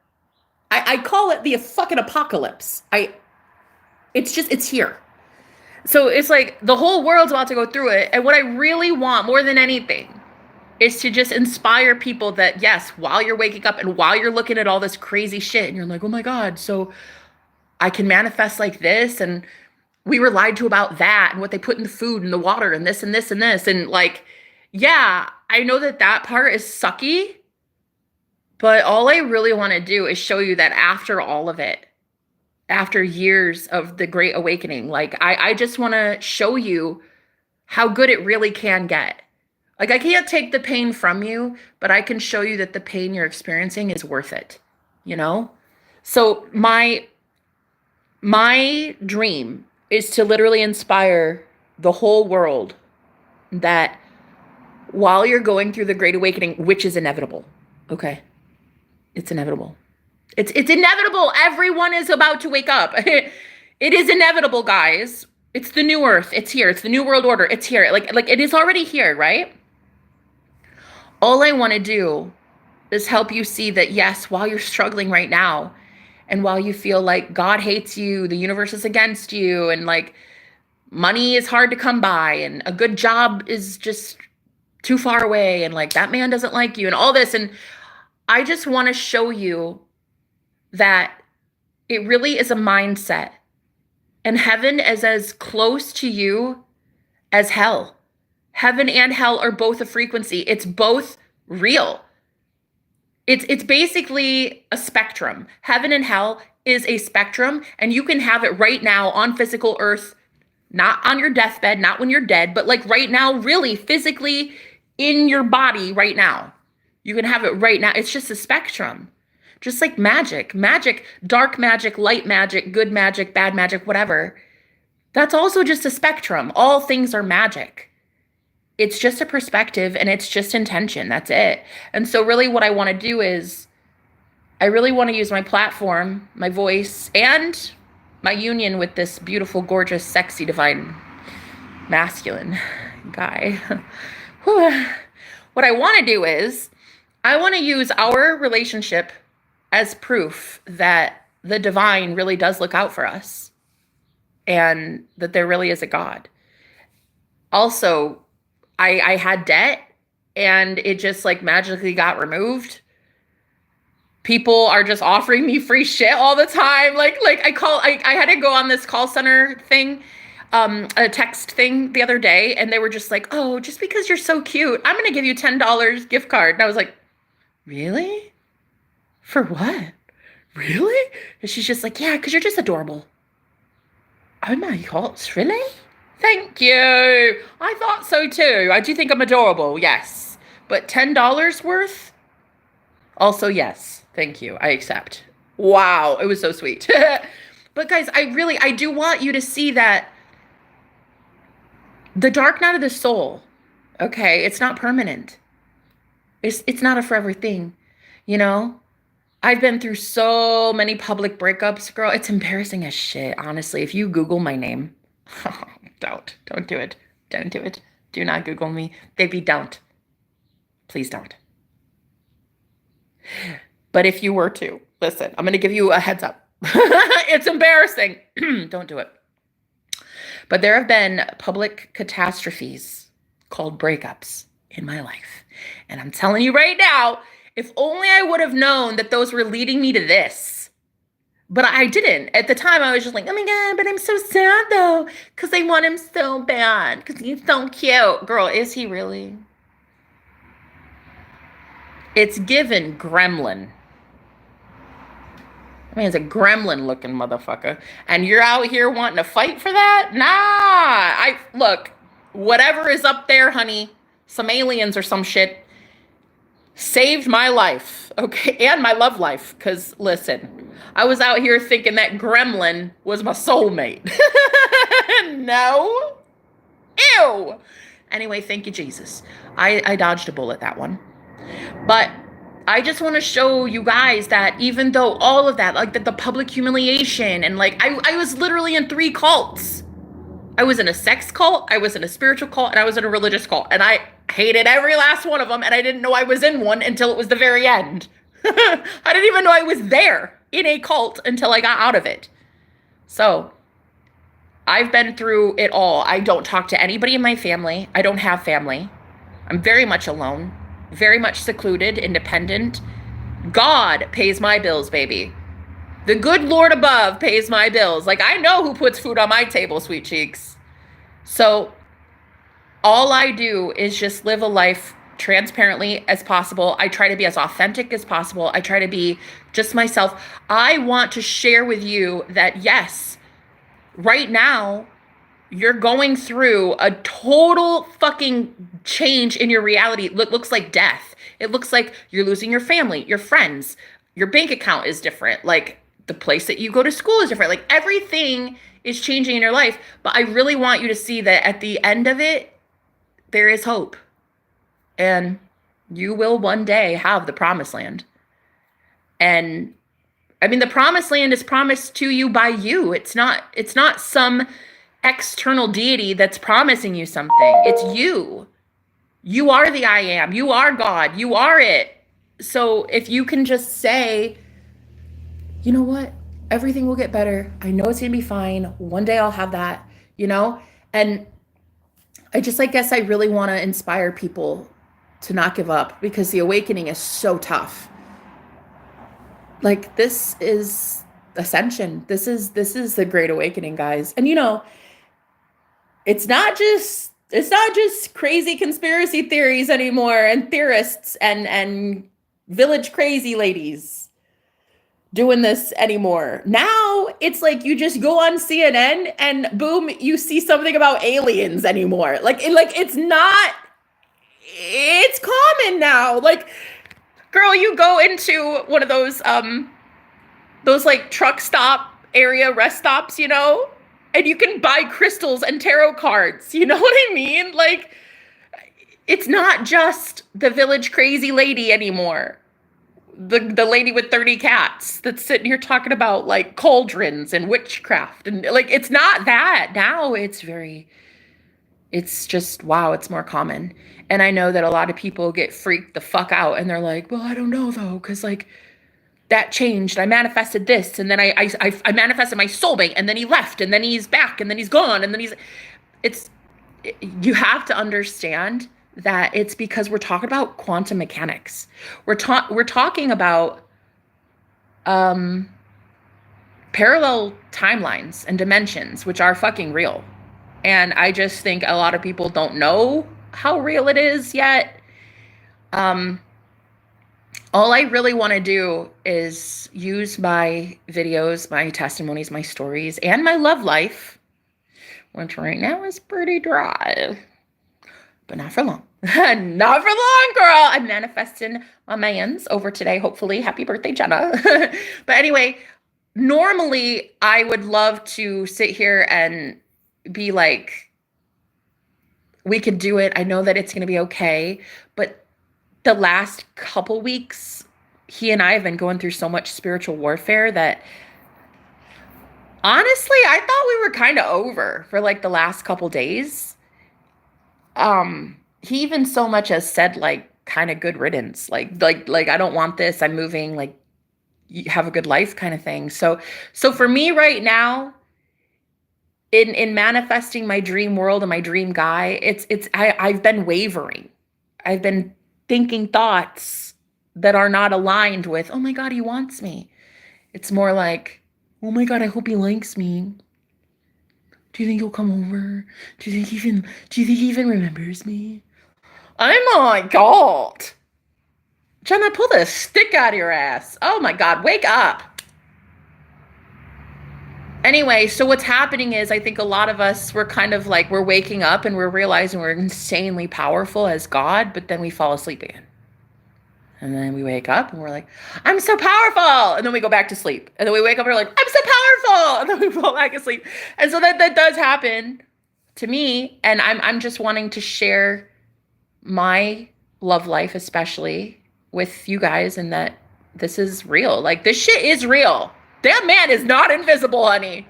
I call it the fucking apocalypse. It's here. So it's like the whole world's about to go through it. And what I really want more than anything is to just inspire people that, yes, while you're waking up and while you're looking at all this crazy shit and you're like, oh my God, so I can manifest like this. And we were lied to about that and what they put in the food and the water and this and this and this. And like, yeah, I know that that part is sucky, but all I really want to do is show you that after all of it, after years of the Great Awakening, like I just want to show you how good it really can get. Like I can't take the pain from you, but I can show you that the pain you're experiencing is worth it, you know? So my dream is to literally inspire the whole world that while you're going through the Great Awakening, which is inevitable, okay? It's inevitable. It's inevitable. Everyone is about to wake up. It is inevitable, guys. It's the new earth. It's here. It's the new world order. It's here. Like it is already here, right? All I want to do is help you see that, yes, while you're struggling right now, and while you feel like God hates you, the universe is against you, and like money is hard to come by, and a good job is just too far away, and like that man doesn't like you, and all this. And I just want to show you that it really is a mindset. And heaven is as close to you as hell. Heaven and hell are both a frequency. It's both real. It's basically a spectrum. Heaven and hell is a spectrum, and you can have it right now on physical earth, not on your deathbed, not when you're dead, but like right now, really physically in your body right now. You can have it right now. It's just a spectrum. Just like magic, dark magic, light magic, good magic, bad magic, whatever. That's also just a spectrum. All things are magic. It's just a perspective and it's just intention. That's it. And so really what I want to do is I really want to use my platform, my voice, and my union with this beautiful, gorgeous, sexy, divine, masculine guy. What I want to do is I want to use our relationship as proof that the divine really does look out for us and that there really is a God. Also, I had debt and it just like magically got removed. People are just offering me free shit all the time. Like I had to go on this call center thing, a text thing the other day, and they were just like, oh, just because you're so cute, I'm going to give you $10 gift card. And I was like, really? For what? Really? And she's just like, yeah, because you're just adorable. Oh my God, really? Thank you. I thought so too. I do think I'm adorable, yes. But $10 worth? Also, yes. Thank you. I accept. Wow, it was so sweet. But guys, I do want you to see that the dark night of the soul, okay, it's not permanent. It's not a forever thing, you know? I've been through so many public breakups, girl. It's embarrassing as shit, honestly. If you Google my name, don't do it. Don't do it. Do not Google me. Baby, don't. Please don't. But if you were to, listen, I'm going to give you a heads up. It's embarrassing. Don't do it. But there have been public catastrophes called breakups in my life. And I'm telling you right now, if only I would have known that those were leading me to this. But I didn't. At the time, I was just like, oh my God, but I'm so sad though. Because I want him so bad. Because he's so cute. Girl, is he really? It's given gremlin. I mean, it's a gremlin looking motherfucker. And you're out here wanting to fight for that? Nah. Look, whatever is up there, honey, some aliens or some shit, saved my life, okay, and my love life, because, listen, I was out here thinking that gremlin was my soulmate. No. Ew. Anyway, thank you, Jesus. I dodged a bullet, that one. But I just want to show you guys that even though all of that, like the public humiliation, and like I was literally in 3 cults. I was in a sex cult, I was in a spiritual cult, and I was in a religious cult. And I hated every last one of them, and I didn't know I was in one until it was the very end. I didn't even know I was there in a cult until I got out of it. So I've been through it all. I don't talk to anybody in my family. I don't have family. I'm very much alone, very much secluded, independent. God pays my bills, baby. The good Lord above pays my bills. Like, I know who puts food on my table, sweet cheeks. So all I do is just live a life transparently as possible. I try to be as authentic as possible. I try to be just myself. I want to share with you that, yes, right now, you're going through a total fucking change in your reality. It looks like death. It looks like you're losing your family, your friends. Your bank account is different. Like, the place that you go to school is different. Like, everything is changing in your life. But I really want you to see that at the end of it, there is hope. And you will one day have the promised land. And I mean, the promised land is promised to you by you. It's not some external deity that's promising you something. It's you. You are the I am. You are God. You are it. So if you can just say, you know what? Everything will get better. I know it's going to be fine. One day I'll have that, And I guess I really want to inspire people to not give up, because the awakening is so tough. Like, this is ascension. This is the great awakening, guys. And it's not just crazy conspiracy theories anymore, and theorists and village crazy ladies doing this anymore. Now it's like you just go on CNN and boom, you see something about aliens anymore. It's common now. Like, girl, you go into one of those like truck stop area rest stops, and you can buy crystals and tarot cards. You know what I mean? Like, it's not just the village crazy lady anymore. The lady with 30 cats that's sitting here talking about like cauldrons and witchcraft, and like, it's not that. Now it's just, wow, it's more common. And I know that a lot of people get freaked the fuck out, and they're like, well, I don't know though, because like, that changed. I manifested this, and then I manifested my soulmate, and then he left, and then he's back, and then he's gone, and then you have to understand that it's because we're talking about quantum mechanics. We're talking about parallel timelines and dimensions, which are fucking real. And I just think a lot of people don't know how real it is yet. All I really want to do is use my videos, my testimonies, my stories, and my love life, which right now is pretty dry, but not for long. Not for long, girl. I'm manifesting my mans over today, hopefully. Happy birthday, Jenna. But anyway, normally I would love to sit here and be like, we could do it. I know that it's going to be okay. But the last couple weeks, he and I have been going through so much spiritual warfare that honestly, I thought we were kind of over for like the last couple days. He even so much as said like kind of good riddance, like I don't want this. I'm moving, like, you have a good life kind of thing. So for me right now, in manifesting my dream world and my dream guy, I've been wavering. I've been thinking thoughts that are not aligned with, oh my God, he wants me. It's more like, oh my God, I hope he likes me. Do you think he'll come over? Do you think he even remembers me? Oh my God. Jenna, pull the stick out of your ass. Oh my God, wake up. Anyway, so what's happening is, I think a lot of us, we're kind of like, we're waking up and we're realizing we're insanely powerful as God, but then we fall asleep again. And then we wake up and we're like, I'm so powerful. And then we go back to sleep. And then we wake up and we're like, I'm so powerful. And then we fall back asleep. And so that does happen to me. And I'm just wanting to share my love life, especially with you guys, and that this is real. Like, this shit is real. That man is not invisible, honey.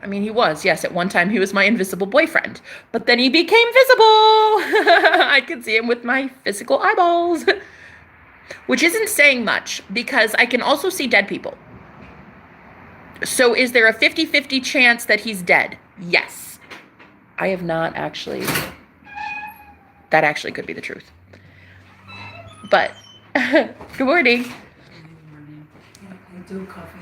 I mean, he was. Yes, at one time he was my invisible boyfriend. But then he became visible. I could see him with my physical eyeballs. Which isn't saying much, because I can also see dead people. So is there a 50-50 chance that he's dead? Yes. I have not actually. That actually could be the truth. But, good morning. Good morning. Yeah, I do coffee.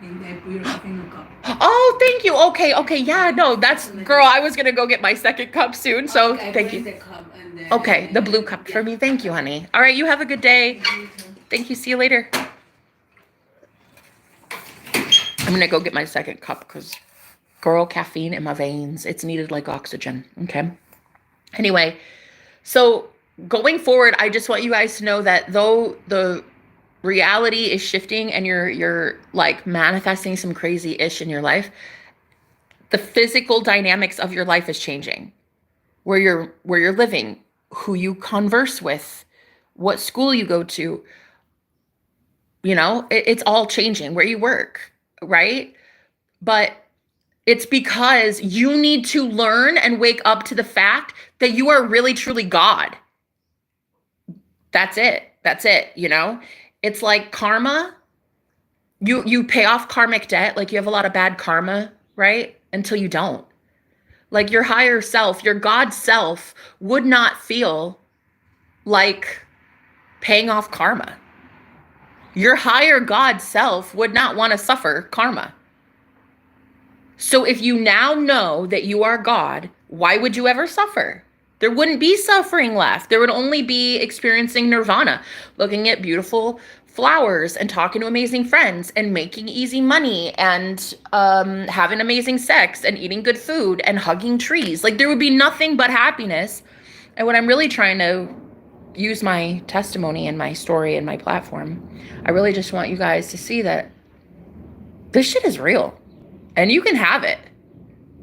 in the your coffee cup. Oh, thank you. Okay. Yeah, no, that's, girl, I was gonna go get my second cup soon, so Okay, thank bring you. the cup and Okay, the blue cup for me. Thank you, honey. All right, you have a good day. Thank you. See you later. I'm gonna go get my second cup because, girl, caffeine in my veins. It's needed like oxygen. Okay. Anyway, so going forward, I just want you guys to know that though the reality is shifting and you're like manifesting some crazy ish in your life, the physical dynamics of your life is changing. Where you're living, who you converse with, what school you go to, it's all changing, where you work, right? But it's because you need to learn and wake up to the fact that you are really truly God. That's it. That's it, It's like karma. You pay off karmic debt, like you have a lot of bad karma, right? Until you don't. Like your higher self, your God self would not feel like paying off karma. Your higher God self would not want to suffer karma. So if you now know that you are God, why would you ever suffer? There wouldn't be suffering left. There would only be experiencing nirvana, looking at beautiful flowers and talking to amazing friends and making easy money and having amazing sex and eating good food and hugging trees. Like there would be nothing but happiness. And what I'm really trying to use my testimony and my story and my platform, I really just want you guys to see that this shit is real and you can have it.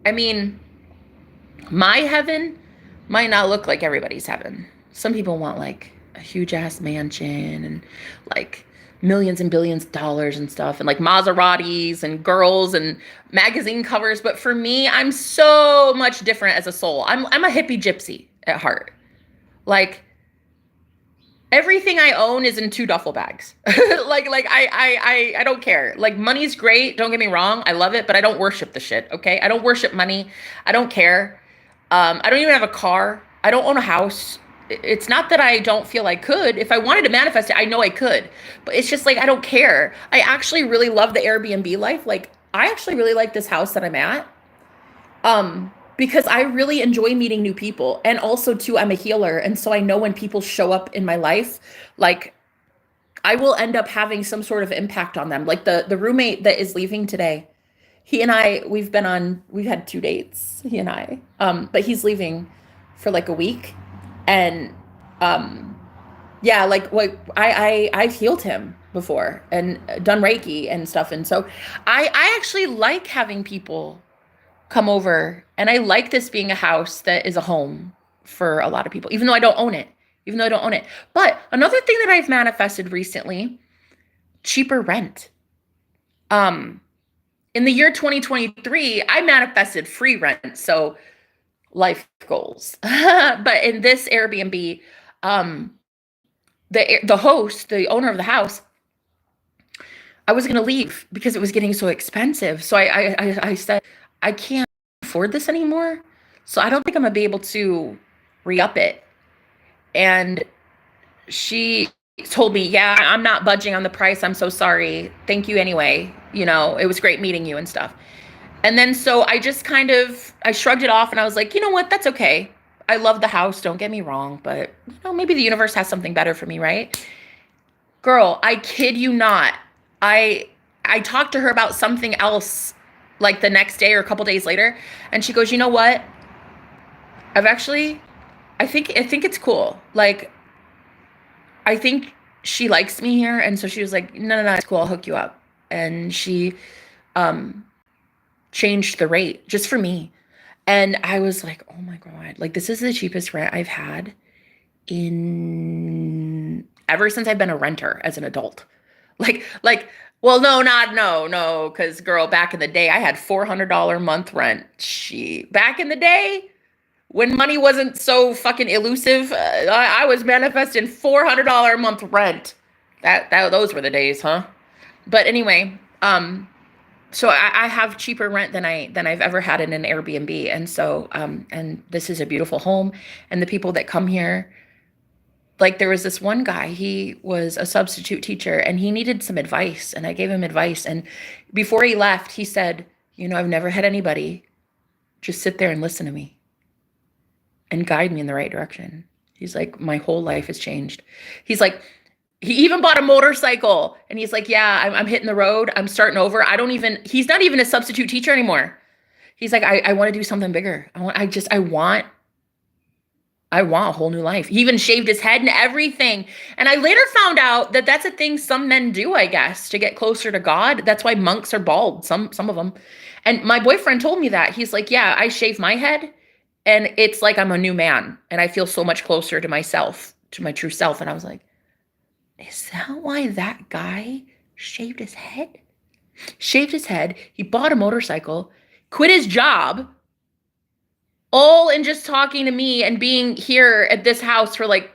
I mean, my heaven might not look like everybody's heaven. Some people want like a huge ass mansion and like millions and billions of dollars and stuff and like Maseratis and girls and magazine covers. But for me, I'm so much different as a soul. I'm a hippie gypsy at heart. Like everything I own is in 2 duffel bags. I don't care. Like money's great. Don't get me wrong. I love it, but I don't worship the shit. Okay. I don't worship money. I don't care. I don't even have a car. I don't own a house. It's not that I don't feel I could. If I wanted to manifest it, I know I could, but it's just like, I don't care. I actually really love the Airbnb life. Like I actually really like this house that I'm at. Because I really enjoy meeting new people. And also too, I'm a healer. And so I know when people show up in my life, like I will end up having some sort of impact on them. Like the roommate that is leaving today, he and I, we've had 2 dates, he and I. But he's leaving for like a week. And yeah, like what I've healed him before and done Reiki and stuff. And so I actually like having people come over. And I like this being a house that is a home for a lot of people, even though I don't own it. But another thing that I've manifested recently, cheaper rent. In the year 2023, I manifested free rent. So life goals. But in this Airbnb, the host, the owner of the house, I was going to leave because it was getting so expensive. So I said, I can't afford this anymore. So I don't think I'm gonna be able to re-up it. And she told me, yeah, I'm not budging on the price. I'm so sorry. Thank you anyway. It was great meeting you and stuff. And then so I just I shrugged it off and I was like, you know what? That's okay. I love the house. Don't get me wrong. But maybe the universe has something better for me, right? Girl, I kid you not. I talked to her about something else like the next day or a couple days later, and she goes, "You know what? I think it's cool. Like I think she likes me here." And so she was like, "No, it's cool. I'll hook you up." And she changed the rate just for me. And I was like, "Oh my God. Like this is the cheapest rent I've had in ever since I've been a renter as an adult." Well, no, because girl, back in the day, I had $400 a month rent. Back in the day, when money wasn't so fucking elusive, I was manifesting $400 a month rent. Those were the days, huh? But anyway, so I have cheaper rent than I've ever had in an Airbnb, and so and this is a beautiful home, and the people that come here, like there was this one guy, he was a substitute teacher and he needed some advice and I gave him advice. And before he left, he said, I've never had anybody just sit there and listen to me and guide me in the right direction. He's like, my whole life has changed. He's like, he even bought a motorcycle and he's like, yeah, I'm hitting the road. I'm starting over. He's not even a substitute teacher anymore. He's like, I want to do something bigger. I want a whole new life. He even shaved his head and everything. And I later found out that that's a thing some men do, I guess, to get closer to God. That's why monks are bald, some of them. And my boyfriend told me that. He's like, yeah, I shave my head and it's like I'm a new man and I feel so much closer to myself, to my true self. And I was like, is that why that guy shaved his head? Shaved his head. He bought a motorcycle, quit his job, all in just talking to me and being here at this house for like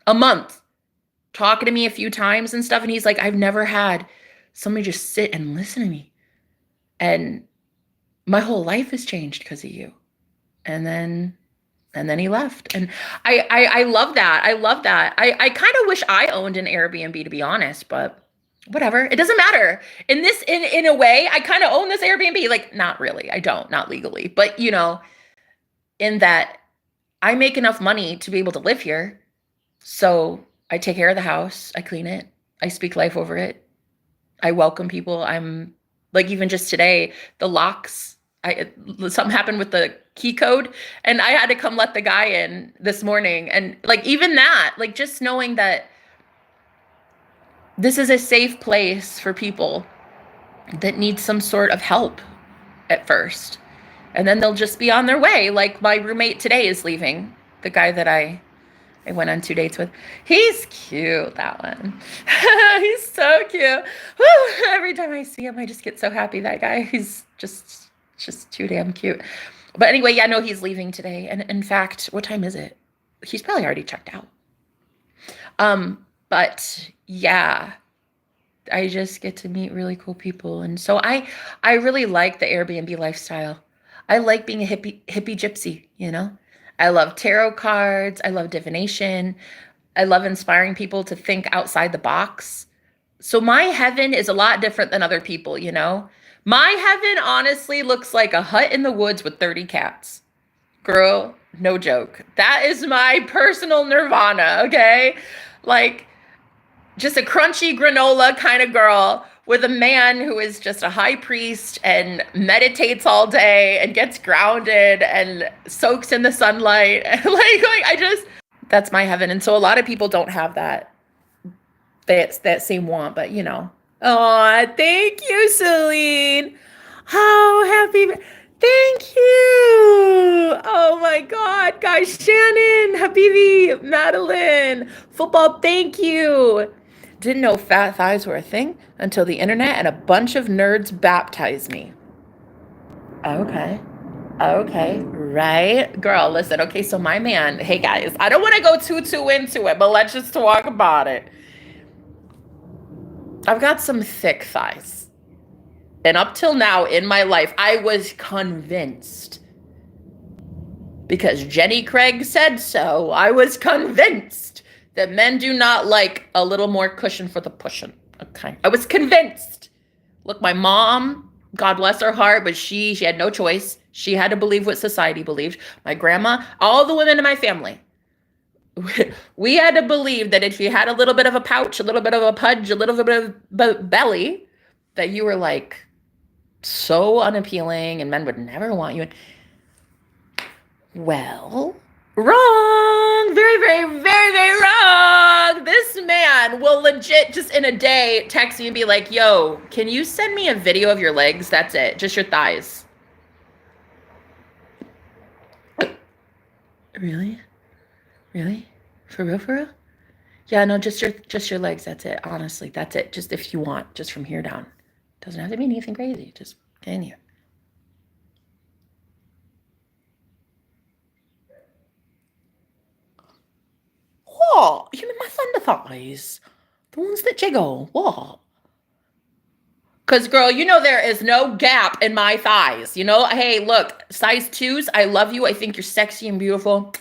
a month, talking to me a few times and stuff. And he's like, I've never had somebody just sit and listen to me. And my whole life has changed because of you. And then he left. And I love that. I love that. I kind of wish I owned an Airbnb, to be honest, but whatever. It doesn't matter. In a way, I kind of own this Airbnb. Like, not really. I don't, not legally. But, in that I make enough money to be able to live here. So I take care of the house. I clean it. I speak life over it. I welcome people. I'm like, even just today, the locks, something happened with the key code and I had to come let the guy in this morning. And like, even that, like just knowing that this is a safe place for people that need some sort of help at first. And then they'll just be on their way. Like my roommate today is leaving, the guy that I went on 2 dates with. He's cute, that one. He's so cute. Whew. Every time I see him, I just get so happy. That guy, he's just too damn cute. But anyway, yeah, no, he's leaving today. And in fact, what time is it? He's probably already checked out. But yeah, I just get to meet really cool people. And so I really like the Airbnb lifestyle. I like being a hippie gypsy, I love tarot cards. I love divination. I love inspiring people to think outside the box. So my heaven is a lot different than other people, My heaven honestly looks like a hut in the woods with 30 cats. Girl, no joke. That is my personal nirvana, okay? Like, just a crunchy granola kind of girl with a man who is just a high priest and meditates all day and gets grounded and soaks in the sunlight. That's my heaven. And so a lot of people don't have that same want, but Oh, thank you, Celine. How happy. Thank you. Oh my God, guys. Shannon, Habibi, Madeline, football. Thank you. Didn't know fat thighs were a thing until the internet and a bunch of nerds baptized me. Okay. Right. Girl, listen. Okay, so my man, hey guys, I don't want to go too into it, but let's just talk about it. I've got some thick thighs. And up till now in my life, I was convinced, because Jenny Craig said so, I was convinced that men do not like a little more cushion for the pushing. Okay. I was convinced. Look, my mom, God bless her heart, but she had no choice. She had to believe what society believed. My grandma, all the women in my family, we had to believe that if you had a little bit of a pouch, a little bit of a pudge, a little bit of belly, that you were like so unappealing and men would never want you. Well, wrong. Very, very, very, very wrong. This man will legit just in a day text me and be like, yo, can you send me a video of your legs? That's it. Just your thighs. Really? Really? For real, for real? Yeah, no, just your legs. That's it. Honestly, that's it. Just if you want, just from here down. Doesn't have to be anything crazy. Just get in here. What? You mean my thunder thighs? The ones that jiggle. What? Because, girl, there is no gap in my thighs. Hey, look, size 2s, I love you. I think you're sexy and beautiful.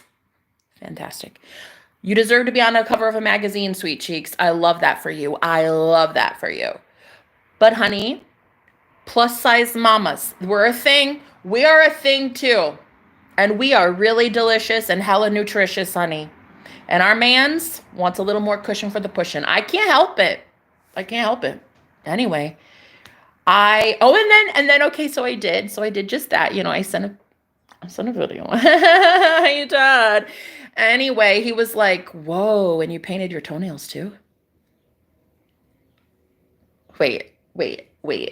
Fantastic. You deserve to be on the cover of a magazine, sweet cheeks. I love that for you. I love that for you. But honey, plus size mamas, we're a thing. We are a thing too. And we are really delicious and hella nutritious, honey. And our mans wants a little more cushion for the pushing. I can't help it. I can't help it. Anyway, okay, so I did just that. You know, I sent a video. I did. Anyway, he was like, whoa, and you painted your toenails too? Wait. You're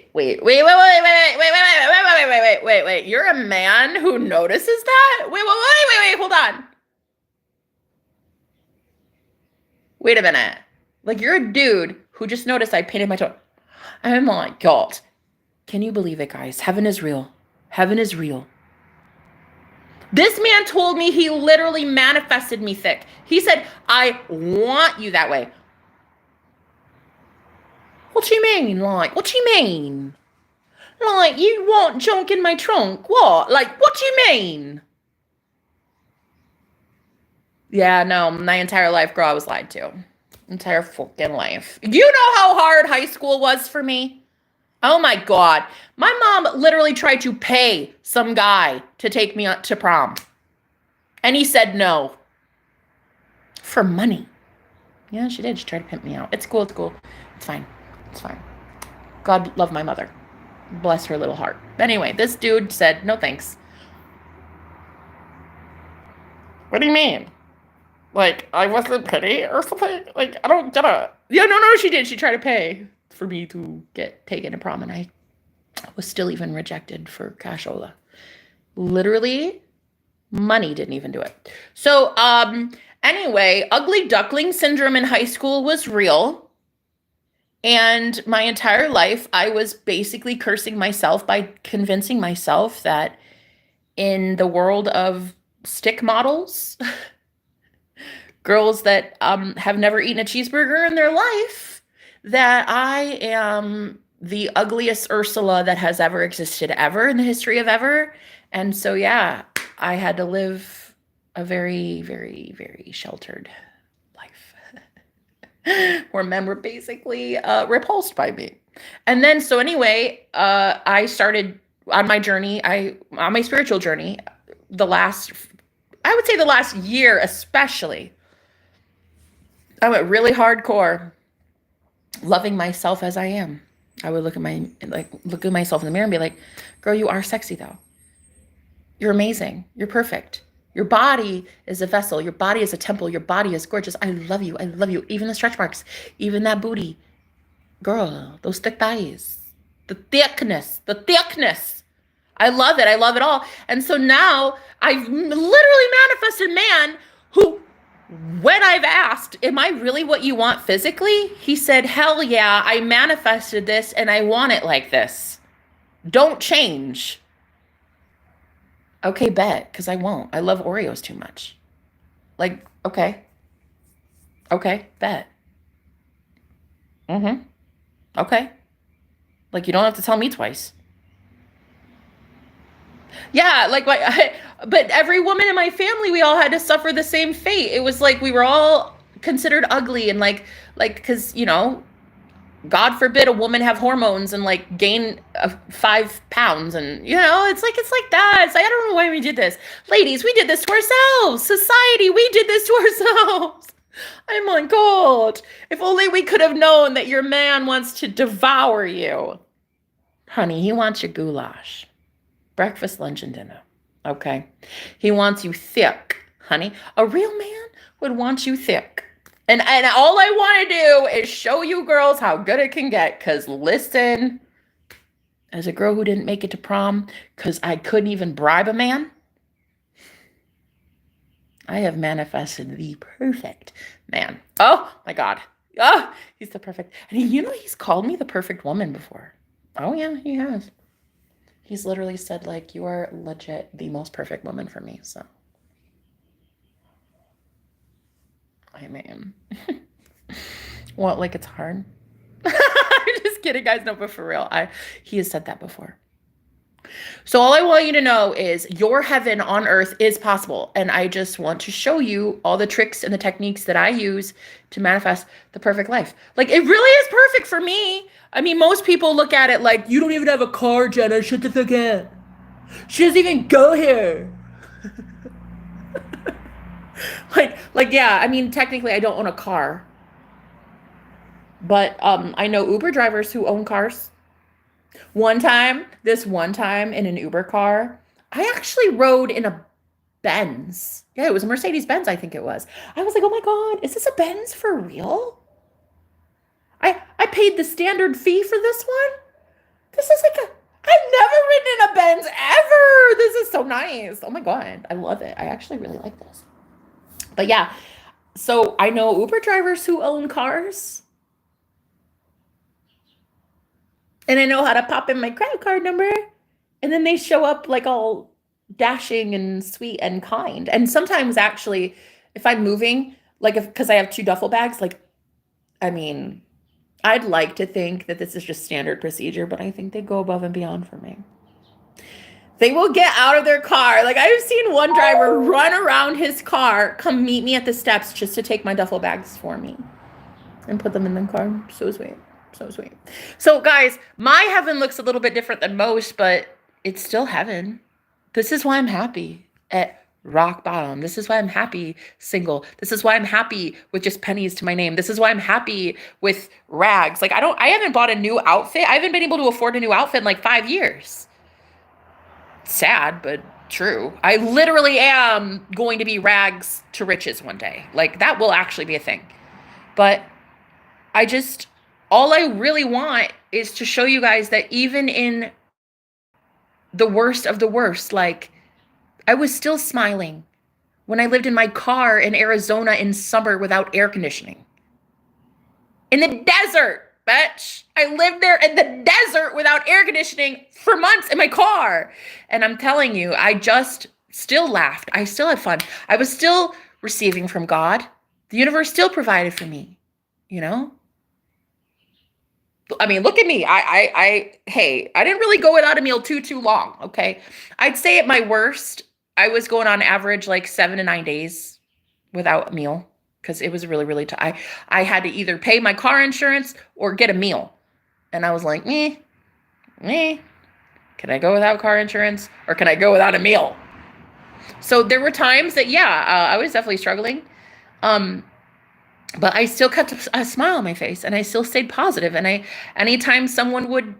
a man who notices that? Wait, hold on. Wait a minute. Like, you're a dude who just noticed I painted my toe. Oh my God. Can you believe it, guys? Heaven is real. Heaven is real. This man told me he literally manifested me thick. He said, I want you that way. What you mean? Like, what you mean? Like, you want junk in my trunk? What? Like, what you mean? Yeah, no, my entire life, girl, I was lied to. Entire fucking life. You know how hard high school was for me? Oh my God. My mom literally tried to pay some guy to take me to prom. And he said no. For money. Yeah, she did. She tried to pimp me out. It's cool. It's fine. God love my mother. Bless her little heart. Anyway, this dude said, no thanks. What do you mean? Like, I wasn't pretty or something? Like, I don't get it. Yeah, no, she did. She tried to pay for me to get taken to prom, and I was still even rejected for cashola. Literally, money didn't even do it. So, anyway, ugly duckling syndrome in high school was real. And my entire life, I was basically cursing myself by convincing myself that in the world of stick models, girls that have never eaten a cheeseburger in their life, that I am the ugliest Ursula that has ever existed ever in the history of ever. And so, yeah, I had to live a very, very, very sheltered life where men were basically repulsed by me. And then, so anyway, I started on my journey, on my spiritual journey, I would say the last year especially, I went really hardcore, loving myself as I am. I would look at myself in the mirror and be like, girl, you are sexy though. You're amazing. You're perfect. Your body is a vessel. Your body is a temple. Your body is gorgeous. I love you. Even the stretch marks, even that booty. Girl, those thick thighs, the thickness. I love it. I love it all. And so now I've literally manifested a man who, when I've asked, am I really what you want physically? He said, hell yeah, I manifested this and I want it like this. Don't change. Okay, bet, because I won't. I love Oreos too much. Like, okay. Okay, bet. Okay. Like, you don't have to tell me twice. Yeah, but every woman in my family, we all had to suffer the same fate. It was like we were all considered ugly and because, God forbid a woman have hormones and gain 5 pounds, and it's like that. It's like, I don't know why we did this. Ladies, we did this to ourselves. Society, we did this to ourselves. I'm like, God, if only we could have known that your man wants to devour you. Honey, he wants your goulash. Breakfast, lunch, and dinner. Okay? He wants you thick, honey. A real man would want you thick. And all I want to do is show you girls how good it can get. Because listen, as a girl who didn't make it to prom because I couldn't even bribe a man, I have manifested the perfect man. Oh, my God. Oh, he's the perfect. And he's called me the perfect woman before. Oh, yeah, he has. He's literally said, you are legit the most perfect woman for me, so. I mean, what, it's hard? I'm just kidding, guys. No, but for real, he has said that before. So all I want you to know is your heaven on earth is possible. And I just want to show you all the tricks and the techniques that I use to manifest the perfect life. Like, it really is perfect for me. I mean, most people look at it like, you don't even have a car, Jenna. Shut the fuck up. She doesn't even go here. like, yeah, I mean, technically I don't own a car. But I know Uber drivers who own cars. One time in an Uber car, I actually rode in a Benz. Yeah, it was a Mercedes Benz, I think it was. I was like, oh my God, is this a Benz for real? I paid the standard fee for this one. This is like I've never ridden in a Benz ever. This is so nice. Oh my God, I love it. I actually really like this. But yeah, so I know Uber drivers who own cars. And I know how to pop in my credit card number. And then they show up like all dashing and sweet and kind. And sometimes actually, if I'm moving, like because I have 2 duffel bags, like, I mean, I'd like to think that this is just standard procedure, but I think they go above and beyond for me. They will get out of their car. Like, I've seen one driver run around his car, come meet me at the steps just to take my duffel bags for me and put them in the car. So sweet. So sweet. So guys, my heaven looks a little bit different than most, but it's still heaven. This is why I'm happy at rock bottom. This is why I'm happy single. This is why I'm happy with just pennies to my name. This is why I'm happy with rags. Like, I haven't bought a new outfit. I haven't been able to afford a new outfit in like 5 years. Sad, but true. I literally am going to be rags to riches one day. Like, that will actually be a thing. But all I really want is to show you guys that even in the worst of the worst, like, I was still smiling when I lived in my car in Arizona in summer without air conditioning. In the desert, bitch. I lived there in the desert without air conditioning for months in my car. And I'm telling you, I just still laughed. I still had fun. I was still receiving from God. The universe still provided for me, you know? I mean, look at me. Hey, I didn't really go without a meal too long. Okay. I'd say at my worst, I was going on average like 7 to 9 days without a meal because it was really, really tough. I had to either pay my car insurance or get a meal. And I was like, me. Can I go without car insurance or can I go without a meal? So there were times that, I was definitely struggling. But I still kept a smile on my face and I still stayed positive. And anytime someone would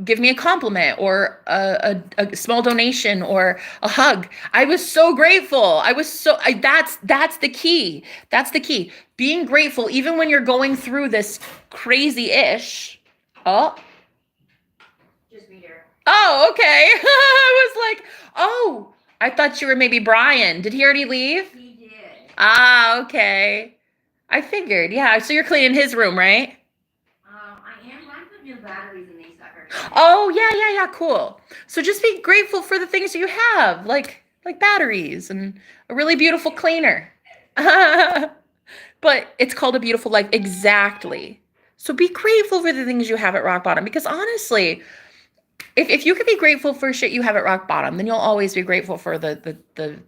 give me a compliment or a small donation or a hug, I was so grateful. That's the key. That's the key. Being grateful, even when you're going through this crazy-ish. Oh. Just me here. Oh, okay. I was like, oh, I thought you were maybe Brian. Did he already leave? He did. Ah, okay. I figured, yeah. So you're cleaning his room, right? I am. I put new batteries in these suckers. Oh, yeah. Cool. So just be grateful for the things you have, like batteries and a really beautiful cleaner. But it's called a beautiful life. Exactly. So be grateful for the things you have at rock bottom, because honestly, if you can be grateful for shit you have at rock bottom, then you'll always be grateful for the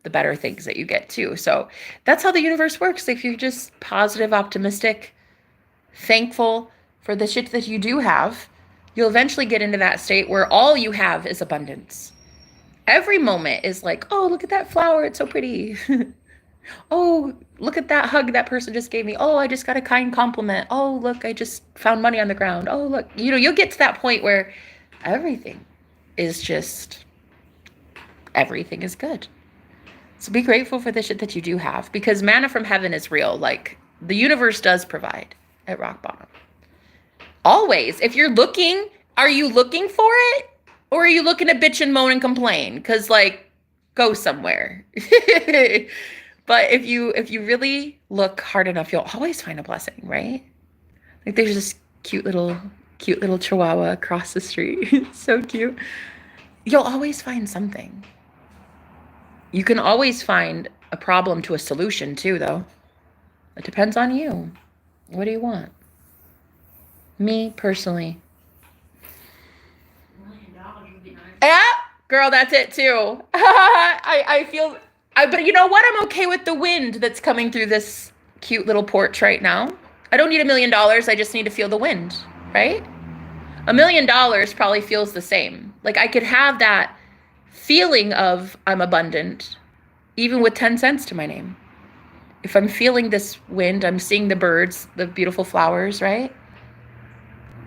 better things that you get too. So that's how the universe works. If you're just positive, optimistic, thankful for the shit that you do have, you'll eventually get into that state where all you have is abundance. Every moment is like, oh, look at that flower. It's so pretty. Oh, look at that hug that person just gave me. Oh, I just got a kind compliment. Oh, look, I just found money on the ground. Oh, look, you'll get to that point where everything is good. So be grateful for the shit that you do have, because manna from heaven is real. Like, the universe does provide at rock bottom. Always. If you're looking, are you looking for it? Or are you looking to bitch and moan and complain? Because, like, go somewhere. But if you really look hard enough, you'll always find a blessing, right? Like, there's this cute little chihuahua across the street. So cute. You'll always find something. You can always find a problem to a solution too, though. It depends on you. What do you want? Me, personally. $1 million would be nice. Yeah, Girl, that's it too. I feel, but you know what? I'm okay with the wind that's coming through this cute little porch right now. I don't need $1 million. I just need to feel the wind, right? $1 million probably feels the same. Like I could have that feeling of I'm abundant, even with 10 cents to my name. If I'm feeling this wind, I'm seeing the birds, the beautiful flowers, right?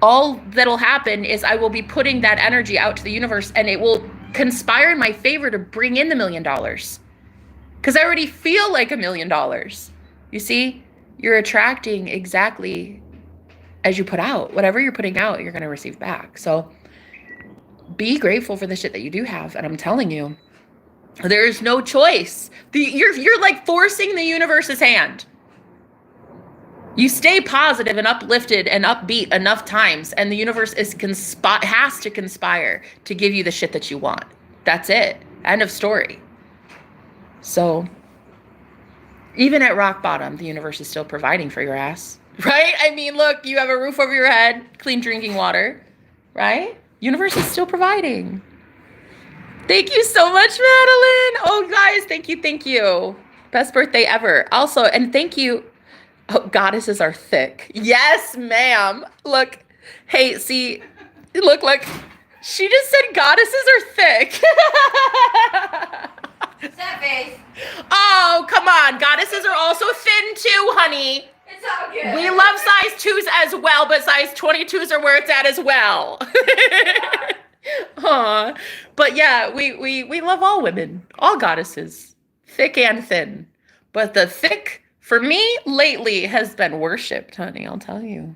All that'll happen is I will be putting that energy out to the universe and it will conspire in my favor to bring in the $1 million. Because I already feel like $1 million. You see, you're attracting exactly as you put out. Whatever you're putting out, you're going to receive back. So be grateful for the shit that you do have. And I'm telling you, there is no choice. You're like forcing the universe's hand. You stay positive and uplifted and upbeat enough times, and the universe has to conspire to give you the shit that you want. That's it. End of story. So even at rock bottom, the universe is still providing for your ass, right? I mean, look, you have a roof over your head, clean drinking water, right? Universe is still providing. Thank you so much, Madeline. Oh, guys, thank you. Best birthday ever. Also, and thank you. Oh, goddesses are thick. Yes, ma'am. Look. Hey, see. Look. She just said goddesses are thick. Sad face. Oh, come on. Goddesses are also thin too, honey. It's all good. We love size 2s as well, but size 22s are where it's at as well. Aw. But yeah, we love all women, all goddesses, thick and thin. But the thick, for me, lately has been worshipped, honey. I'll tell you.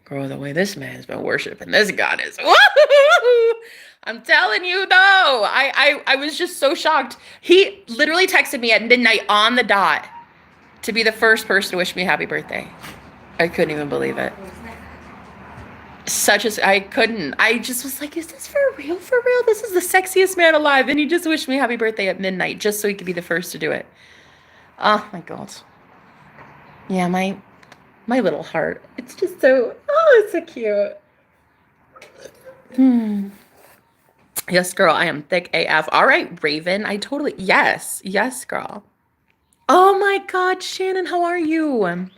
Girl, the way this man has been worshiping this goddess. Woo-hoo-hoo-hoo. I'm telling you, though. I was just so shocked. He literally texted me at midnight on the dot to be the first person to wish me happy birthday. I couldn't even believe it. I couldn't. I just was like, is this for real? For real? This is the sexiest man alive. And he just wished me happy birthday at midnight just so he could be the first to do it. Oh my God. Yeah, my little heart. It's just so, it's so cute. Yes, girl, I am thick AF. All right, Raven. Yes, girl. Oh my God, Shannon, how are you?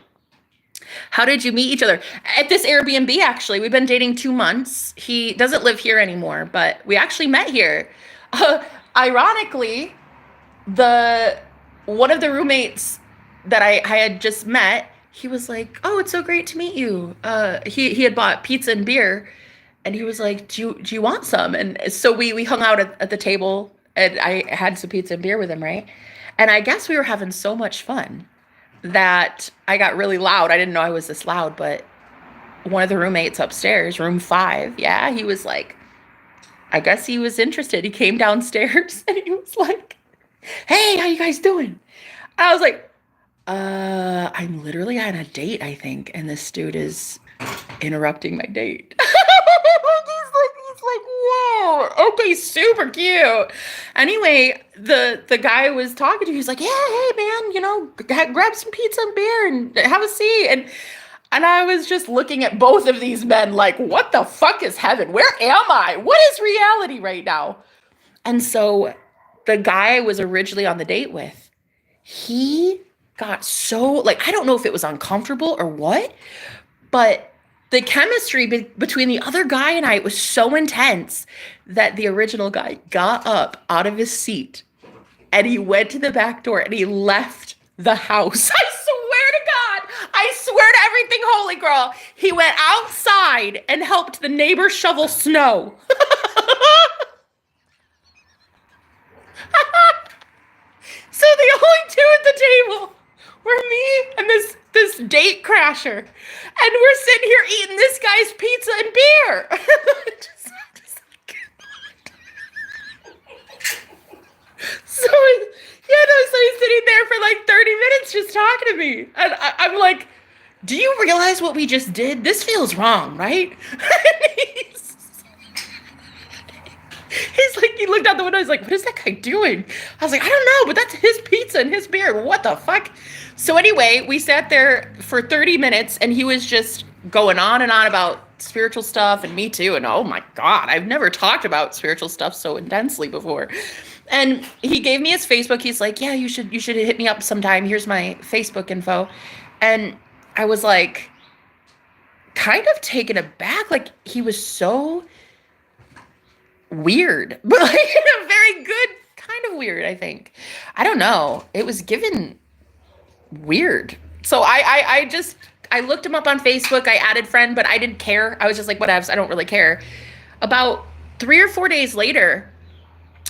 How did you meet each other? At this Airbnb, actually. We've been dating 2 months. He doesn't live here anymore, but we actually met here. Ironically, one of the roommates that I had just met, he was like, oh, it's so great to meet you. He had bought pizza and beer, and he was like, do you want some? And so we hung out at the table, and I had some pizza and beer with him, right? And I guess we were having so much fun that I got really loud. I didn't know I was this loud, but one of the roommates upstairs, room 5, yeah, he was like, I guess he was interested. He came downstairs and he was like, hey, how you guys doing? And I was like, I'm literally on a date, I think, and this dude is interrupting my date. He's like, whoa, okay, super cute. Anyway, the guy I was talking to, he's like, yeah, hey man, grab some pizza and beer and have a seat. And I was just looking at both of these men like, what the fuck is heaven? Where am I? What is reality right now? And so the guy I was originally on the date with, he got so, like, I don't know if it was uncomfortable or what, but the chemistry between the other guy and I was so intense that the original guy got up out of his seat and he went to the back door and he left the house. I swear to God. I swear to everything holy, girl. He went outside and helped the neighbor shovel snow. So the only two at the table were me and this date crasher. And we're sitting here eating this guy's pizza and beer. So he's sitting there for like 30 minutes just talking to me. And I'm like, do you realize what we just did? This feels wrong, right? He's like, he looked out the window. He's like, what is that guy doing? I was like, I don't know, but that's his pizza and his beer. What the fuck? So anyway, we sat there for 30 minutes and he was just going on and on about spiritual stuff, and me too. And oh my God, I've never talked about spiritual stuff so intensely before. And he gave me his Facebook. He's like, yeah, you should hit me up sometime. Here's my Facebook info. And I was like, kind of taken aback. Like, he was so weird, but like in a very good kind of weird, I think. I don't know. It was given weird. So I looked him up on Facebook. I added friend, but I didn't care. I was just like, whatevs. I don't really care. About 3 or 4 days later,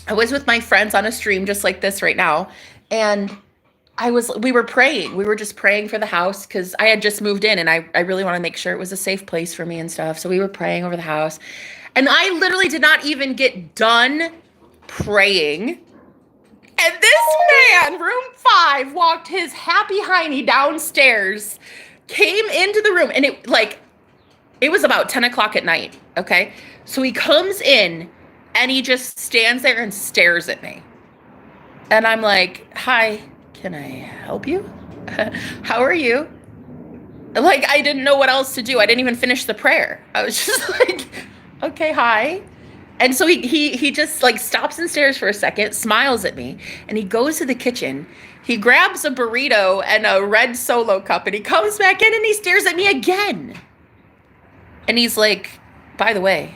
I was with my friends on a stream just like this right now. And we were praying. We were just praying for the house because I had just moved in and I really want to make sure it was a safe place for me and stuff. So we were praying over the house. And I literally did not even get done praying. And this man, room 5, walked his happy hiney downstairs, came into the room, and it was about 10 o'clock at night, okay? So he comes in, and he just stands there and stares at me. And I'm like, hi, can I help you? How are you? Like, I didn't know what else to do. I didn't even finish the prayer. I was just like, okay, hi. And so he just like stops and stares for a second, smiles at me, and he goes to the kitchen. He grabs a burrito and a red Solo cup, and he comes back in and he stares at me again. And he's like, by the way,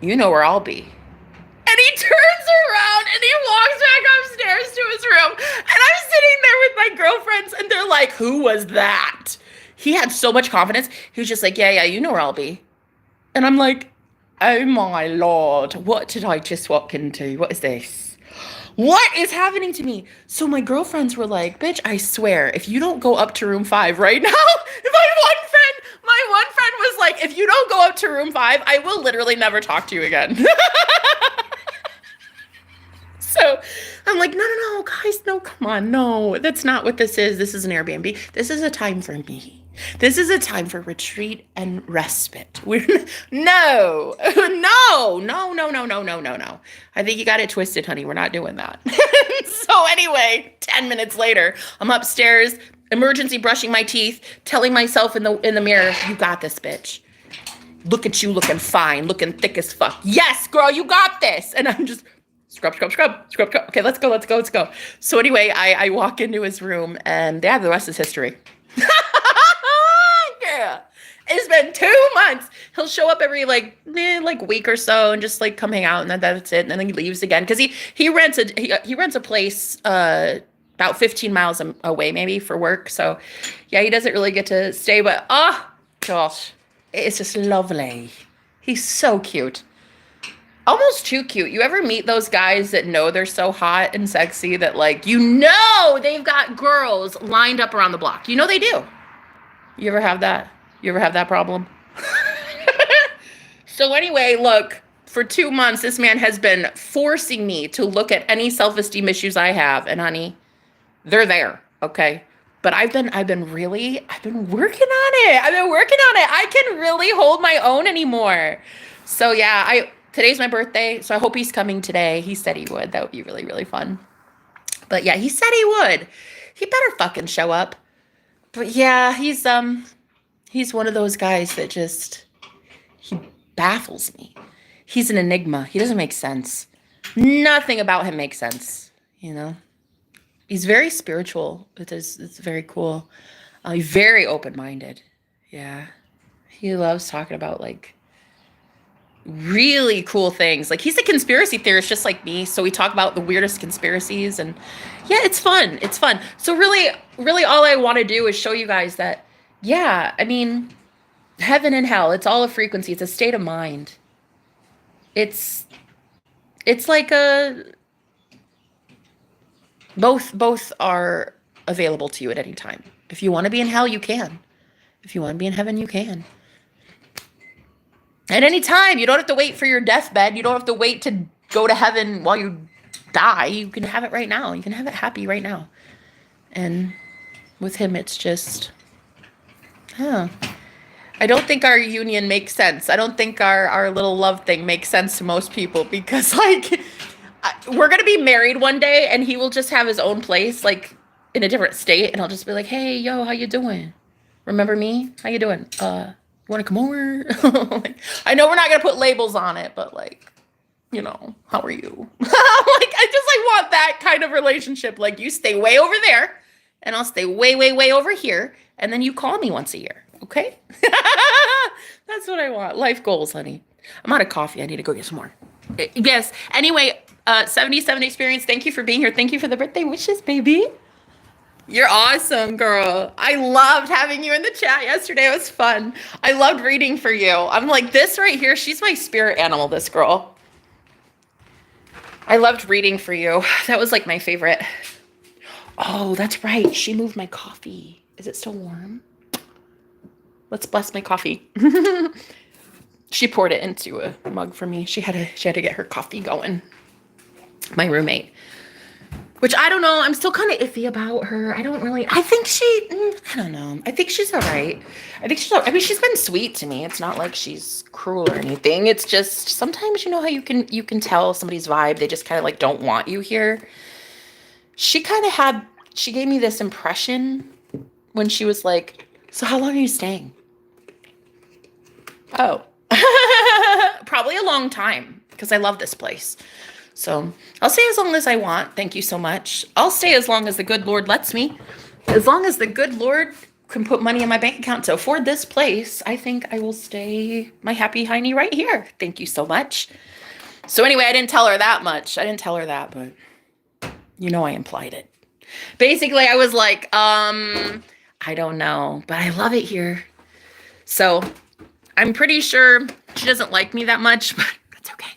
you know where I'll be. And he turns around and he walks back upstairs to his room. And I'm sitting there with my girlfriends, and they're like, who was that? He had so much confidence. He was just like, yeah, you know where I'll be. And I'm like, oh my Lord, what did I just walk into? What is this? What is happening to me? So my girlfriends were like, bitch, I swear, if you don't go up to room 5 right now, my one friend was like, if you don't go up to room 5, I will literally never talk to you again. So I'm like, no, guys, no, come on. No, that's not what this is. This is an Airbnb. This is a time for me. This is a time for retreat and respite. No. I think you got it twisted, honey. We're not doing that. So anyway, 10 minutes later, I'm upstairs, emergency brushing my teeth, telling myself in the mirror, you got this, bitch. Look at you looking fine, looking thick as fuck. Yes, girl, you got this. And I'm just scrub. Okay, let's go. So anyway, I walk into his room, and yeah, the rest is history. Yeah. It's been 2 months. He'll show up every like week or so and just like come hang out, and then that's it. And then he leaves again because he rents a place about 15 miles away maybe for work. So yeah, he doesn't really get to stay. But oh gosh, it's just lovely. He's so cute. Almost too cute. You ever meet those guys that know they're so hot and sexy that like, you know, they've got girls lined up around the block. You know they do. You ever have that? You ever have that problem? So anyway, look, for 2 months, this man has been forcing me to look at any self-esteem issues I have. And honey, they're there. Okay. But I've been working on it. I can really hold my own anymore. So yeah, today's my birthday. So I hope he's coming today. He said he would. That would be really, really fun. But yeah, he said he would. He better fucking show up. But yeah, he's one of those guys that he baffles me. He's an enigma. He doesn't make sense. Nothing about him makes sense, you know? He's very spiritual. It's very cool. He's very open-minded. Yeah. He loves talking about like really cool things. Like he's a conspiracy theorist just like me. So we talk about the weirdest conspiracies, and yeah, it's fun. It's fun. So really all I want to do is show you guys that, yeah, I mean, heaven and hell, it's all a frequency. It's a state of mind. It's like both are available to you at any time. If you want to be in hell, you can. If you want to be in heaven, you can. At any time. You don't have to wait for your deathbed. You don't have to wait to go to heaven while you die. You can have it right now. You can have it happy right now. And with him, it's just, I don't think our union makes sense. I don't think our little love thing makes sense to most people, because like we're going to be married one day and he will just have his own place, like in a different state. And I'll just be like, hey, yo, how you doing? Remember me? How you doing? want to come over? Like, I know we're not going to put labels on it, but like, you know, how are you? Like, I just like want that kind of relationship. Like, you stay way over there and I'll stay way, way, way over here. And then you call me once a year. Okay. That's what I want. Life goals, honey. I'm out of coffee. I need to go get some more. Yes. Anyway, 77 experience. Thank you for being here. Thank you for the birthday wishes, baby. You're awesome, girl. I loved having you in the chat yesterday. It was fun. I loved reading for you. I'm like, this right here, she's my spirit animal, this girl. I loved reading for you. That was like my favorite. Oh, that's right. She moved my coffee. Is it still warm? Let's bless my coffee. She poured it into a mug for me. She had to get her coffee going. My roommate. Which I don't know. I'm still kind of iffy about her. I don't know. I think she's all right. I mean, she's been sweet to me. It's not like she's cruel or anything. It's just sometimes you know how you can tell somebody's vibe. They just kind of like don't want you here. She gave me this impression when she was like, so how long are you staying? Oh, probably a long time because I love this place. So I'll stay as long as I want. Thank you so much. I'll stay as long as the good Lord lets me. As long as the good Lord can put money in my bank account to afford this place, I think I will stay my happy hiney right here. Thank you so much. So anyway, I didn't tell her that much. I didn't tell her that, but you know I implied it. Basically, I was like, I don't know, but I love it here. So I'm pretty sure she doesn't like me that much, but that's okay.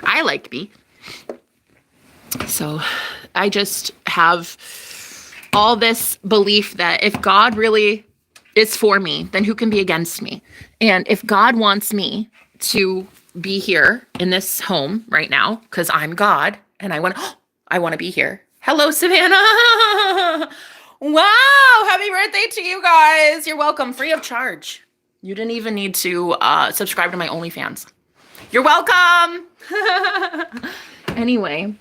I like me. So I just have all this belief that if God really is for me, then who can be against me? And if God wants me to be here in this home right now, because I'm God and I want to be here. Hello, Savannah. Wow. Happy birthday to you guys. You're welcome. Free of charge. You didn't even need to subscribe to my OnlyFans. You're welcome. Anyway,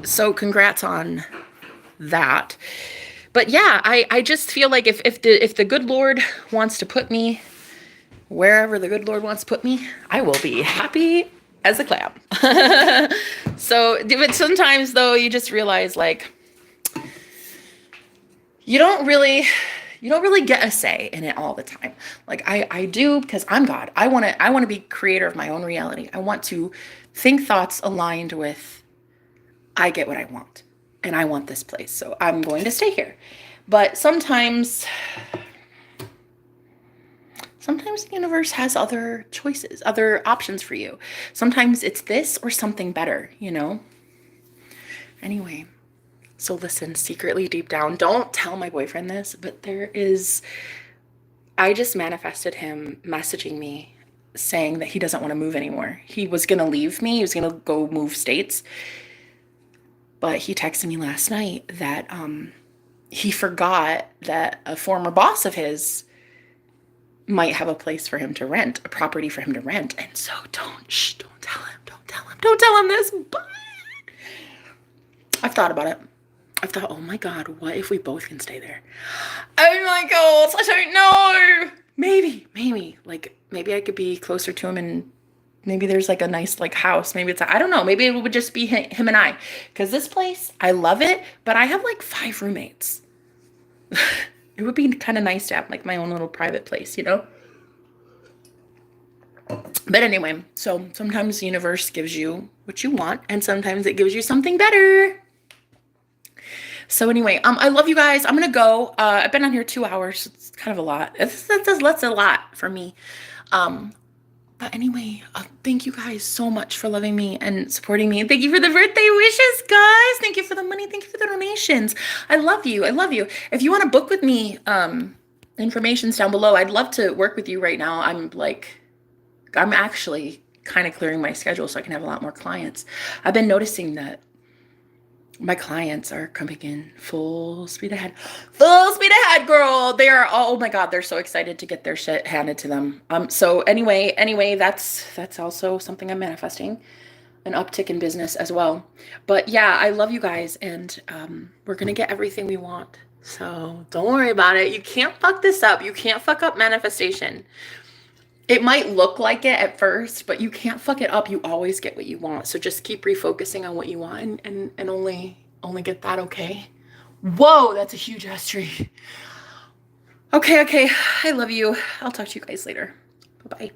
so congrats on that. But yeah, I just feel like if the good Lord wants to put me wherever the good Lord wants to put me, I will be happy as a clam. So, but sometimes though, you just realize like you don't really get a say in it all the time. Like I do because I'm God. I want to be creator of my own reality. I want to think thoughts aligned with I get what I want and I want this place. So I'm going to stay here. But sometimes the universe has other choices, other options for you. Sometimes it's this or something better, you know? Anyway. So listen, secretly deep down, don't tell my boyfriend this, but I just manifested him messaging me saying that he doesn't want to move anymore. He was going to leave me. He was going to go move states. But he texted me last night that he forgot that a former boss of his might have a place for him to rent, a property for him to rent. And so don't tell him this, but I've thought about it. I've thought, oh my God, what if we both can stay there? Oh my God, I don't know. Maybe I could be closer to him and maybe there's like a nice like house. Maybe I don't know. Maybe it would just be him and I. Because this place, I love it, but I have like 5 roommates. It would be kind of nice to have like my own little private place, you know? But anyway, so sometimes the universe gives you what you want and sometimes it gives you something better. So anyway, I love you guys. I'm going to go. I've been on here 2 hours. It's kind of a lot. That's a lot for me. But anyway, thank you guys so much for loving me and supporting me. Thank you for the birthday wishes, guys. Thank you for the money. Thank you for the donations. I love you. I love you. If you want to book with me, information's down below. I'd love to work with you right now. I'm actually kind of clearing my schedule so I can have a lot more clients. I've been noticing that my clients are coming in full speed ahead. Full speed ahead, girl. They are, oh my God, they're so excited to get their shit handed to them. So anyway, that's also something I'm manifesting, an uptick in business as well. But yeah, I love you guys and we're going to get everything we want. So don't worry about it. You can't fuck this up. You can't fuck up manifestation. It might look like it at first, but you can't fuck it up. You always get what you want. So just keep refocusing on what you want and only get that, okay? Whoa, that's a huge ass tree. Okay. I love you. I'll talk to you guys later. Bye-bye.